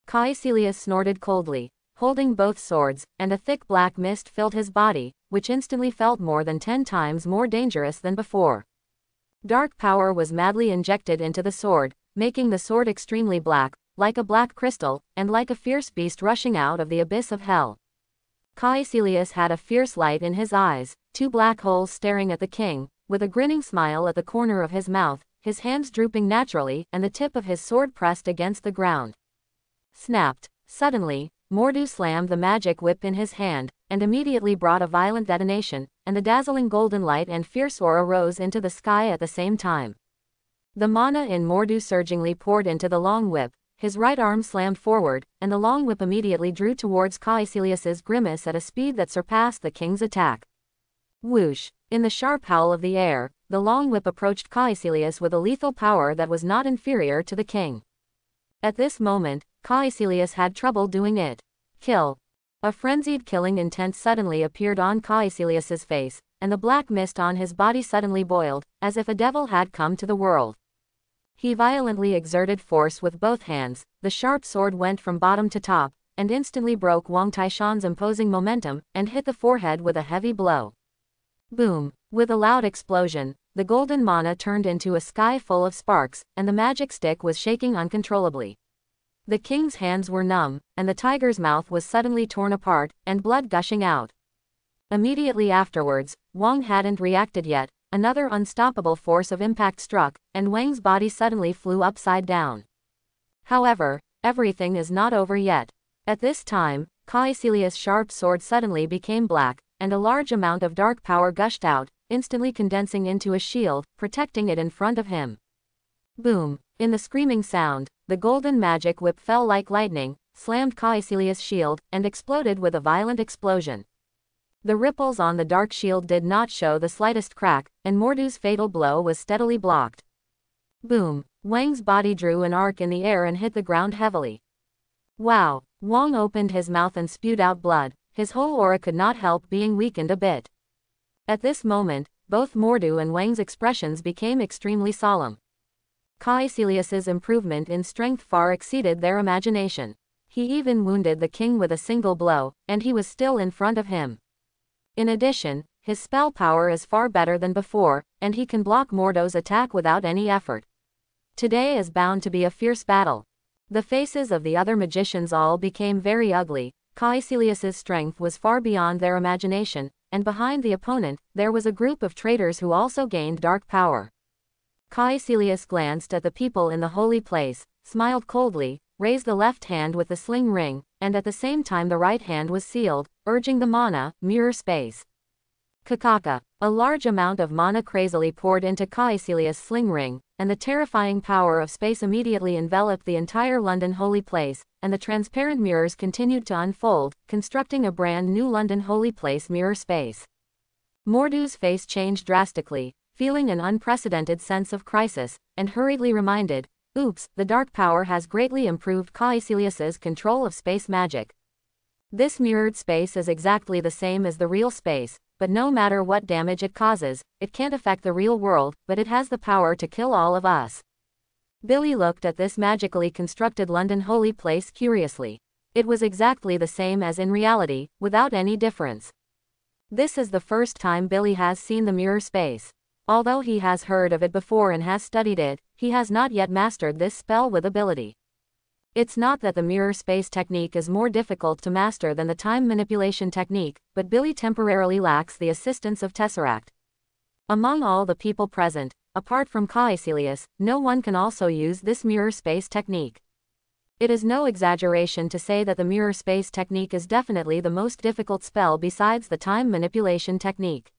Caecilius snorted coldly, holding both swords, and a thick black mist filled his body, which instantly felt more than 10 times more dangerous than before. Dark power was madly injected into the sword, making the sword extremely black, like a black crystal, and like a fierce beast rushing out of the abyss of hell. Caecilius had a fierce light in his eyes, two black holes staring at the king, with a grinning smile at the corner of his mouth, his hands drooping naturally, and the tip of his sword pressed against the ground. Snapped. Suddenly, Mordu slammed the magic whip in his hand, and immediately brought a violent detonation, and the dazzling golden light and fierce aura rose into the sky at the same time. The mana in Mordu surgingly poured into the long whip, his right arm slammed forward, and the long whip immediately drew towards Caecilius's grimace at a speed that surpassed the king's attack. Whoosh! In the sharp howl of the air, the long whip approached Caecilius with a lethal power that was not inferior to the king. At this moment, Caecilius had trouble doing it. Kill! A frenzied killing intent suddenly appeared on Caecilius's face, and the black mist on his body suddenly boiled, as if a devil had come to the world. He violently exerted force with both hands, the sharp sword went from bottom to top, and instantly broke Wang Taishan's imposing momentum, and hit the forehead with a heavy blow. Boom! With a loud explosion, the golden mana turned into a sky full of sparks, and the magic stick was shaking uncontrollably. The king's hands were numb, and the tiger's mouth was suddenly torn apart, and blood gushing out. Immediately afterwards, Wang hadn't reacted yet, another unstoppable force of impact struck, and Wang's body suddenly flew upside down. However, everything is not over yet. At this time, Caecilius' sharp sword suddenly became black, and a large amount of dark power gushed out, instantly condensing into a shield, protecting it in front of him. Boom! In the screaming sound, the golden magic whip fell like lightning, slammed Caecilius' shield, and exploded with a violent explosion. The ripples on the dark shield did not show the slightest crack, and Mordu's fatal blow was steadily blocked. Boom! Wang's body drew an arc in the air and hit the ground heavily. Wow! Wang opened his mouth and spewed out blood, his whole aura could not help being weakened a bit. At this moment, both Mordu and Wang's expressions became extremely solemn. Caecilius's improvement in strength far exceeded their imagination. He even wounded the king with a single blow, and he was still in front of him. In addition, his spell power is far better than before, and he can block Mordu's attack without any effort. Today is bound to be a fierce battle. The faces of the other magicians all became very ugly. Caecilius's strength was far beyond their imagination, and behind the opponent, there was a group of traitors who also gained dark power. Caecilius glanced at the people in the holy place, smiled coldly, raised the left hand with the sling ring, and at the same time the right hand was sealed, urging the mana, mirror space. Kakaka. A large amount of mana crazily poured into Caecilius' sling ring, and the terrifying power of space immediately enveloped the entire London holy place, and the transparent mirrors continued to unfold, constructing a brand new London holy place mirror space. Mordu's face changed drastically, feeling an unprecedented sense of crisis, and hurriedly reminded, "Oops, the dark power has greatly improved Caecilius's control of space magic. This mirrored space is exactly the same as the real space, but no matter what damage it causes, it can't affect the real world, but it has the power to kill all of us." Billy looked at this magically constructed London holy place curiously. It was exactly the same as in reality, without any difference. This is the first time Billy has seen the mirror space. Although he has heard of it before and has studied it, he has not yet mastered this spell with ability. It's not that the mirror space technique is more difficult to master than the time manipulation technique, but Billy temporarily lacks the assistance of Tesseract. Among all the people present, apart from Caecilius, no one can also use this mirror space technique. It is no exaggeration to say that the mirror space technique is definitely the most difficult spell besides the time manipulation technique.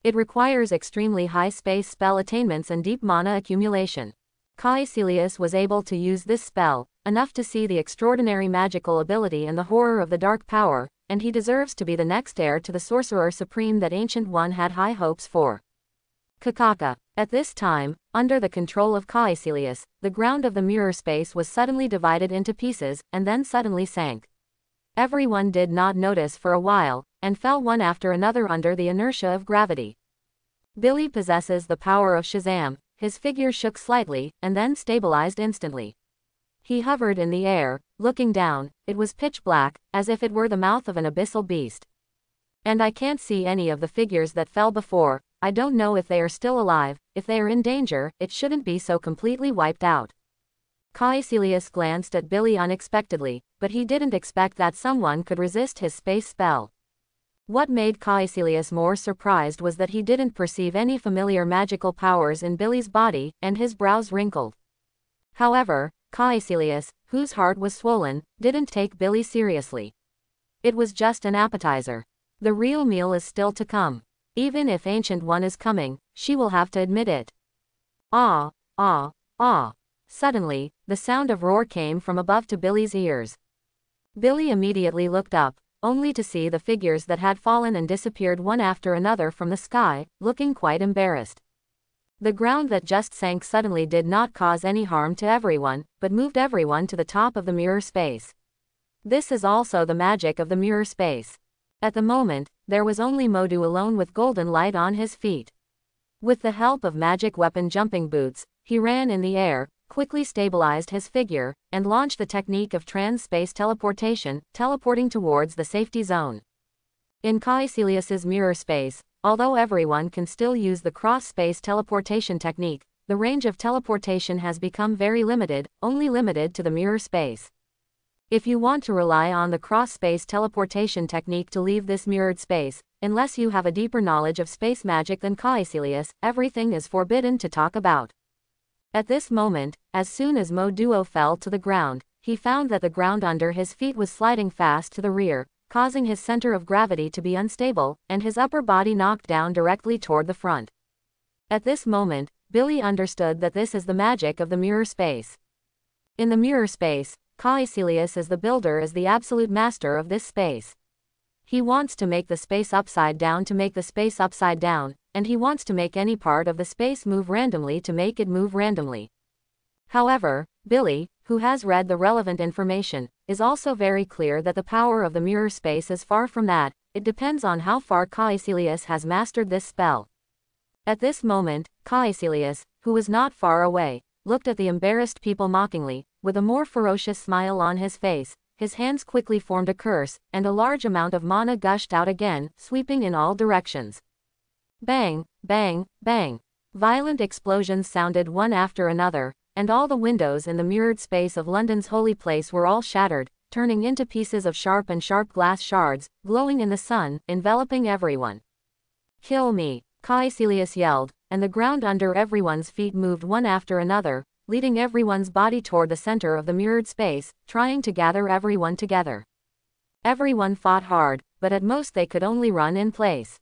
It requires extremely high space spell attainments and deep mana accumulation. Caecilius was able to use this spell, enough to see the extraordinary magical ability and the horror of the dark power, and he deserves to be the next heir to the Sorcerer Supreme that Ancient One had high hopes for. Kakaka. At this time, under the control of Caecilius, the ground of the mirror space was suddenly divided into pieces, and then suddenly sank. Everyone did not notice for a while, and fell one after another under the inertia of gravity. Billy possesses the power of Shazam. His figure shook slightly, and then stabilized instantly. He hovered in the air, looking down. It was pitch black, as if it were the mouth of an abyssal beast. And I can't see any of the figures that fell before. I don't know if they are still alive. If they are in danger, it shouldn't be so completely wiped out. Caecilius glanced at Billy unexpectedly, but he didn't expect that someone could resist his space spell. What made Caecilius more surprised was that he didn't perceive any familiar magical powers in Billy's body, and his brows wrinkled. However, Caecilius, whose heart was swollen, didn't take Billy seriously. It was just an appetizer. The real meal is still to come. Even if Ancient One is coming, she will have to admit it. Ah, ah, ah. Suddenly, the sound of roar came from above to Billy's ears. Billy immediately looked up, only to see the figures that had fallen and disappeared one after another from the sky, looking quite embarrassed. The ground that just sank suddenly did not cause any harm to everyone, but moved everyone to the top of the mirror space. This is also the magic of the mirror space. At the moment, there was only Modu alone with golden light on his feet. With the help of magic weapon jumping boots, he ran in the air, quickly stabilized his figure, and launched the technique of trans-space teleportation, teleporting towards the safety zone. In Caecilius's mirror space, although everyone can still use the cross-space teleportation technique, the range of teleportation has become very limited, only limited to the mirror space. If you want to rely on the cross-space teleportation technique to leave this mirrored space, unless you have a deeper knowledge of space magic than Caecilius, everything is forbidden to talk about. At this moment, as soon as Moduo fell to the ground, he found that the ground under his feet was sliding fast to the rear, causing his center of gravity to be unstable, and his upper body knocked down directly toward the front. At this moment, Billy understood that this is the magic of the mirror space. In the mirror space, Caecilius as the builder is the absolute master of this space. He wants to make the space upside down to make the space upside down, and he wants to make any part of the space move randomly to make it move randomly. However, Billy, who has read the relevant information, is also very clear that the power of the mirror space is far from that. It depends on how far Caecilius has mastered this spell. At this moment, Caecilius, who was not far away, looked at the embarrassed people mockingly, with a more ferocious smile on his face. His hands quickly formed a curse, and a large amount of mana gushed out again, sweeping in all directions. Bang, bang, bang. Violent explosions sounded one after another, and all the windows in the mirrored space of London's holy place were all shattered, turning into pieces of sharp glass shards, glowing in the sun, enveloping everyone. Kill me, Caecilius yelled, and the ground under everyone's feet moved one after another, leading everyone's body toward the center of the mirrored space, trying to gather everyone together. Everyone fought hard, but at most they could only run in place.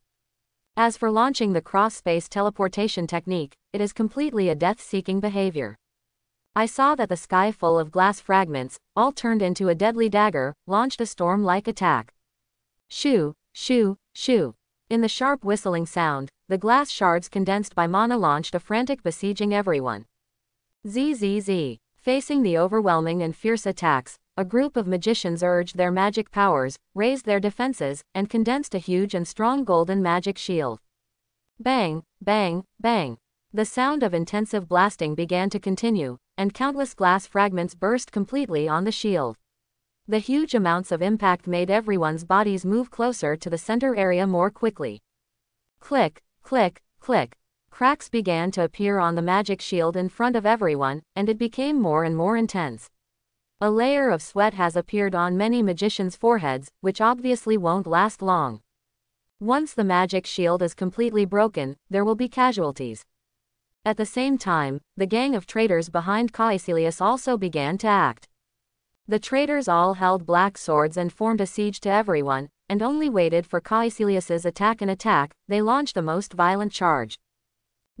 As for launching the cross-space teleportation technique, it is completely a death-seeking behavior. I saw that the sky full of glass fragments, all turned into a deadly dagger, launched a storm-like attack. Shoo, shoo, shoo. In the sharp whistling sound, the glass shards condensed by mana launched a frantic besieging everyone. ZZZ. Facing the overwhelming and fierce attacks, a group of magicians urged their magic powers, raised their defenses, and condensed a huge and strong golden magic shield. Bang, bang, bang. The sound of intensive blasting began to continue, and countless glass fragments burst completely on the shield. The huge amounts of impact made everyone's bodies move closer to the center area more quickly. Click, click, click. Cracks began to appear on the magic shield in front of everyone, and it became more and more intense. A layer of sweat has appeared on many magicians' foreheads, which obviously won't last long. Once the magic shield is completely broken, there will be casualties. At the same time, the gang of traitors behind Caecilius also began to act. The traitors all held black swords and formed a siege to everyone, and only waited for Caecilius's attack. They launched the most violent charge.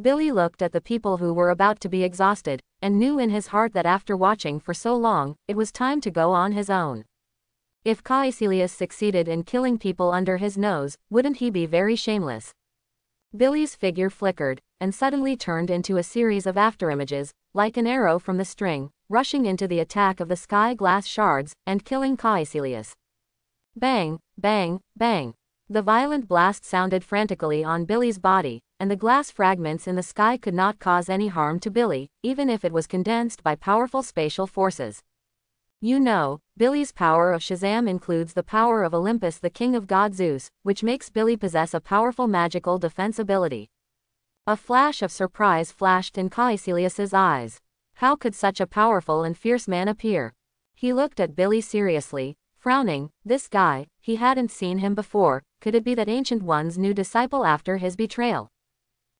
Billy looked at the people who were about to be exhausted, and knew in his heart that after watching for so long, it was time to go on his own. If Caecilius succeeded in killing people under his nose, wouldn't he be very shameless? Billy's figure flickered, and suddenly turned into a series of afterimages, like an arrow from the string, rushing into the attack of the sky glass shards, and killing Caecilius. Bang, bang, bang. The violent blast sounded frantically on Billy's body, and the glass fragments in the sky could not cause any harm to Billy, even if it was condensed by powerful spatial forces. You know, Billy's power of Shazam includes the power of Olympus, the king of god Zeus, which makes Billy possess a powerful magical defense ability. A flash of surprise flashed in Caecilius's eyes. How could such a powerful and fierce man appear? He looked at Billy seriously, frowning. This guy, he hadn't seen him before. Could it be that Ancient One's new disciple after his betrayal?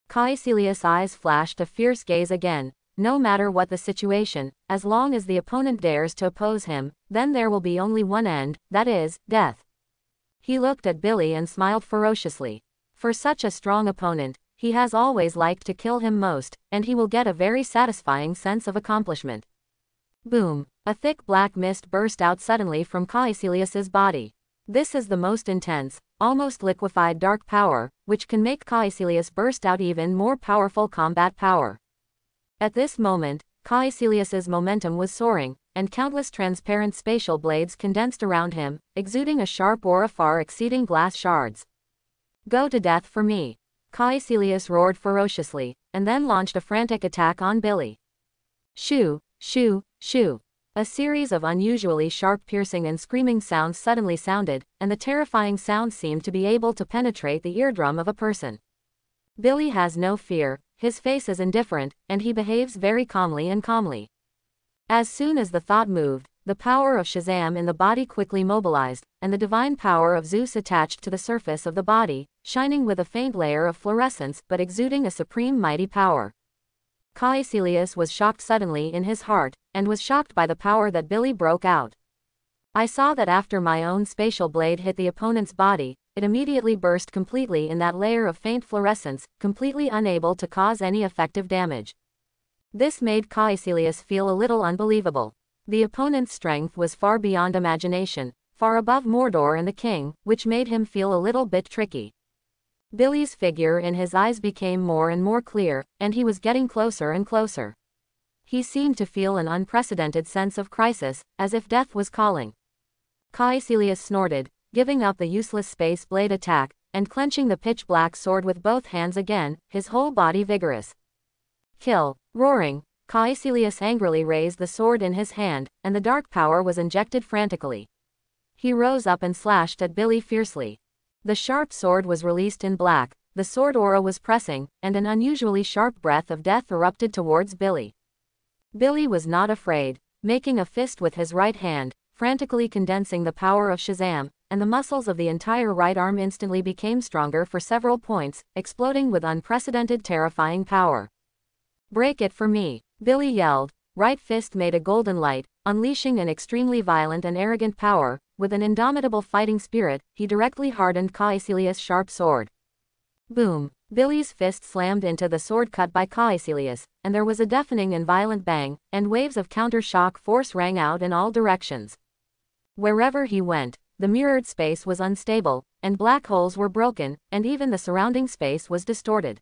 Caecilius' eyes flashed a fierce gaze again. No matter what the situation, as long as the opponent dares to oppose him, then there will be only one end, that is, death. He looked at Billy and smiled ferociously. For such a strong opponent, he has always liked to kill him most, and he will get a very satisfying sense of accomplishment. Boom! A thick black mist burst out suddenly from Caecilius's body. This is the most intense, almost liquefied dark power, which can make Caecilius burst out even more powerful combat power. At this moment, Caecilius's momentum was soaring, and countless transparent spatial blades condensed around him, exuding a sharp aura far exceeding glass shards. Go to death for me! Caecilius roared ferociously, and then launched a frantic attack on Billy. Shoo, shoo, shoo. A series of unusually sharp piercing and screaming sounds suddenly sounded, and the terrifying sound seemed to be able to penetrate the eardrum of a person. Billy has no fear. His face is indifferent, and he behaves very calmly. As soon as the thought moved, the power of Shazam in the body quickly mobilized, and the divine power of Zeus attached to the surface of the body, shining with a faint layer of fluorescence but exuding a supreme mighty power. Caecilius was shocked suddenly in his heart, and was shocked by the power that Billy broke out. I saw that after my own spatial blade hit the opponent's body, it immediately burst completely in that layer of faint fluorescence, completely unable to cause any effective damage. This made Caecilius feel a little unbelievable. The opponent's strength was far beyond imagination, far above Mordor and the king, which made him feel a little bit tricky. Billy's figure in his eyes became more and more clear, and he was getting closer and closer. He seemed to feel an unprecedented sense of crisis, as if death was calling. Caecilius snorted, giving up the useless space blade attack, and clenching the pitch-black sword with both hands again, his whole body vigorous. Kill! Roaring, Caecilius angrily raised the sword in his hand, and the dark power was injected frantically. He rose up and slashed at Billy fiercely. The sharp sword was released in black, the sword aura was pressing, and an unusually sharp breath of death erupted towards Billy. Billy was not afraid, making a fist with his right hand, frantically condensing the power of Shazam, and the muscles of the entire right arm instantly became stronger for several points, exploding with unprecedented terrifying power. Break it for me! Billy yelled. Right fist made a golden light, unleashing an extremely violent and arrogant power. With an indomitable fighting spirit, he directly hardened Caecilius' sharp sword. Boom! Billy's fist slammed into the sword cut by Caecilius, and there was a deafening and violent bang, and waves of counter-shock force rang out in all directions. Wherever he went, the mirrored space was unstable, and black holes were broken, and even the surrounding space was distorted.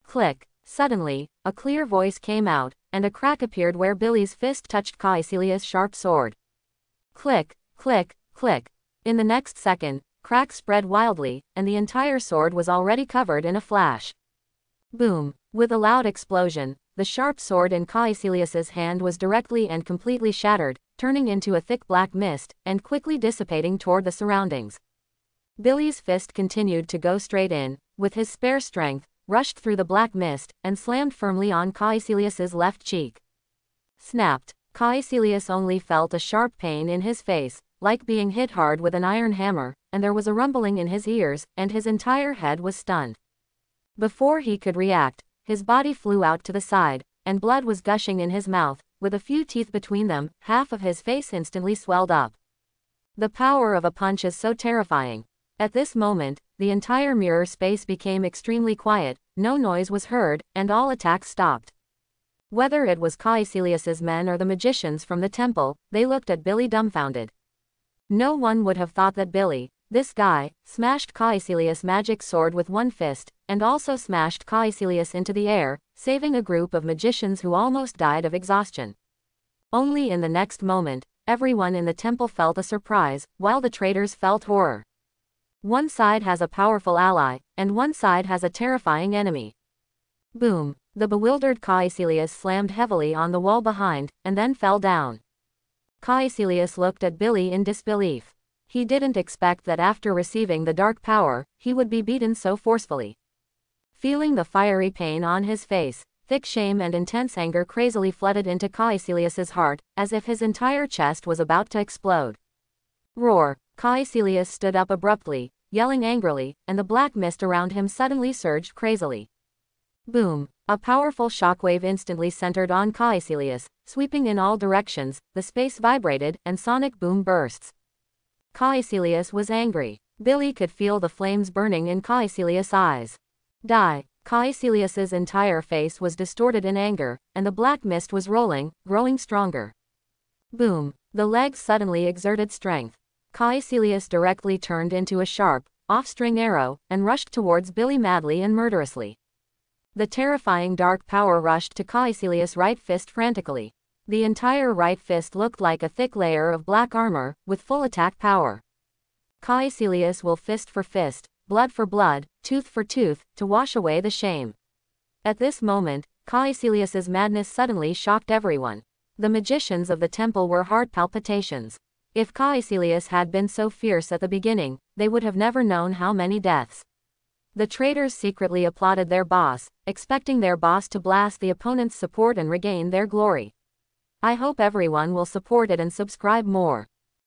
Click! Suddenly, a clear voice came out, and a crack appeared where Billy's fist touched Caecilius' sharp sword. Click! Click! Click! In the next second, cracks spread wildly, and the entire sword was already covered in a flash. Boom! With a loud explosion, the sharp sword in Caecilius's hand was directly and completely shattered, turning into a thick black mist, and quickly dissipating toward the surroundings. Billy's fist continued to go straight in, with his spare strength, rushed through the black mist, and slammed firmly on Caecilius's left cheek. Snapped. Caecilius only felt a sharp pain in his face, like being hit hard with an iron hammer, and there was a rumbling in his ears, and his entire head was stunned. Before he could react, his body flew out to the side, and blood was gushing in his mouth, with a few teeth between them. Half of his face instantly swelled up. The power of a punch is so terrifying. At this moment, the entire mirror space became extremely quiet, no noise was heard, and all attacks stopped. Whether it was Caecilius's men or the magicians from the temple, they looked at Billy dumbfounded. No one would have thought that Billy, this guy, smashed Caecilius' magic sword with one fist, and also smashed Caecilius into the air, saving a group of magicians who almost died of exhaustion. Only in the next moment, everyone in the temple felt a surprise, while the traitors felt horror. One side has a powerful ally, and one side has a terrifying enemy. Boom! The bewildered Caecilius slammed heavily on the wall behind, and then fell down. Caecilius looked at Billy in disbelief. He didn't expect that after receiving the dark power, he would be beaten so forcefully. Feeling the fiery pain on his face, thick shame and intense anger crazily flooded into Caecilius's heart, as if his entire chest was about to explode. Roar! Caecilius stood up abruptly, yelling angrily, and the black mist around him suddenly surged crazily. Boom! A powerful shockwave instantly centered on Caecilius, sweeping in all directions. The space vibrated, and sonic boom bursts. Caecilius was angry. Billy could feel the flames burning in Caecilius' eyes. Die! Caecilius's entire face was distorted in anger, and the black mist was rolling, growing stronger. Boom! The legs suddenly exerted strength. Caecilius directly turned into a sharp, off-string arrow, and rushed towards Billy madly and murderously. The terrifying dark power rushed to Caecilius' right fist frantically. The entire right fist looked like a thick layer of black armor, with full attack power. Caecilius will fist for fist, blood for blood, tooth for tooth, to wash away the shame. At this moment, Caecilius's madness suddenly shocked everyone. The magicians of the temple were heart palpitations. If Caecilius had been so fierce at the beginning, they would have never known how many deaths. The traitors secretly applauded their boss, expecting their boss to blast the opponent's support and regain their glory. I hope everyone will support it and subscribe more.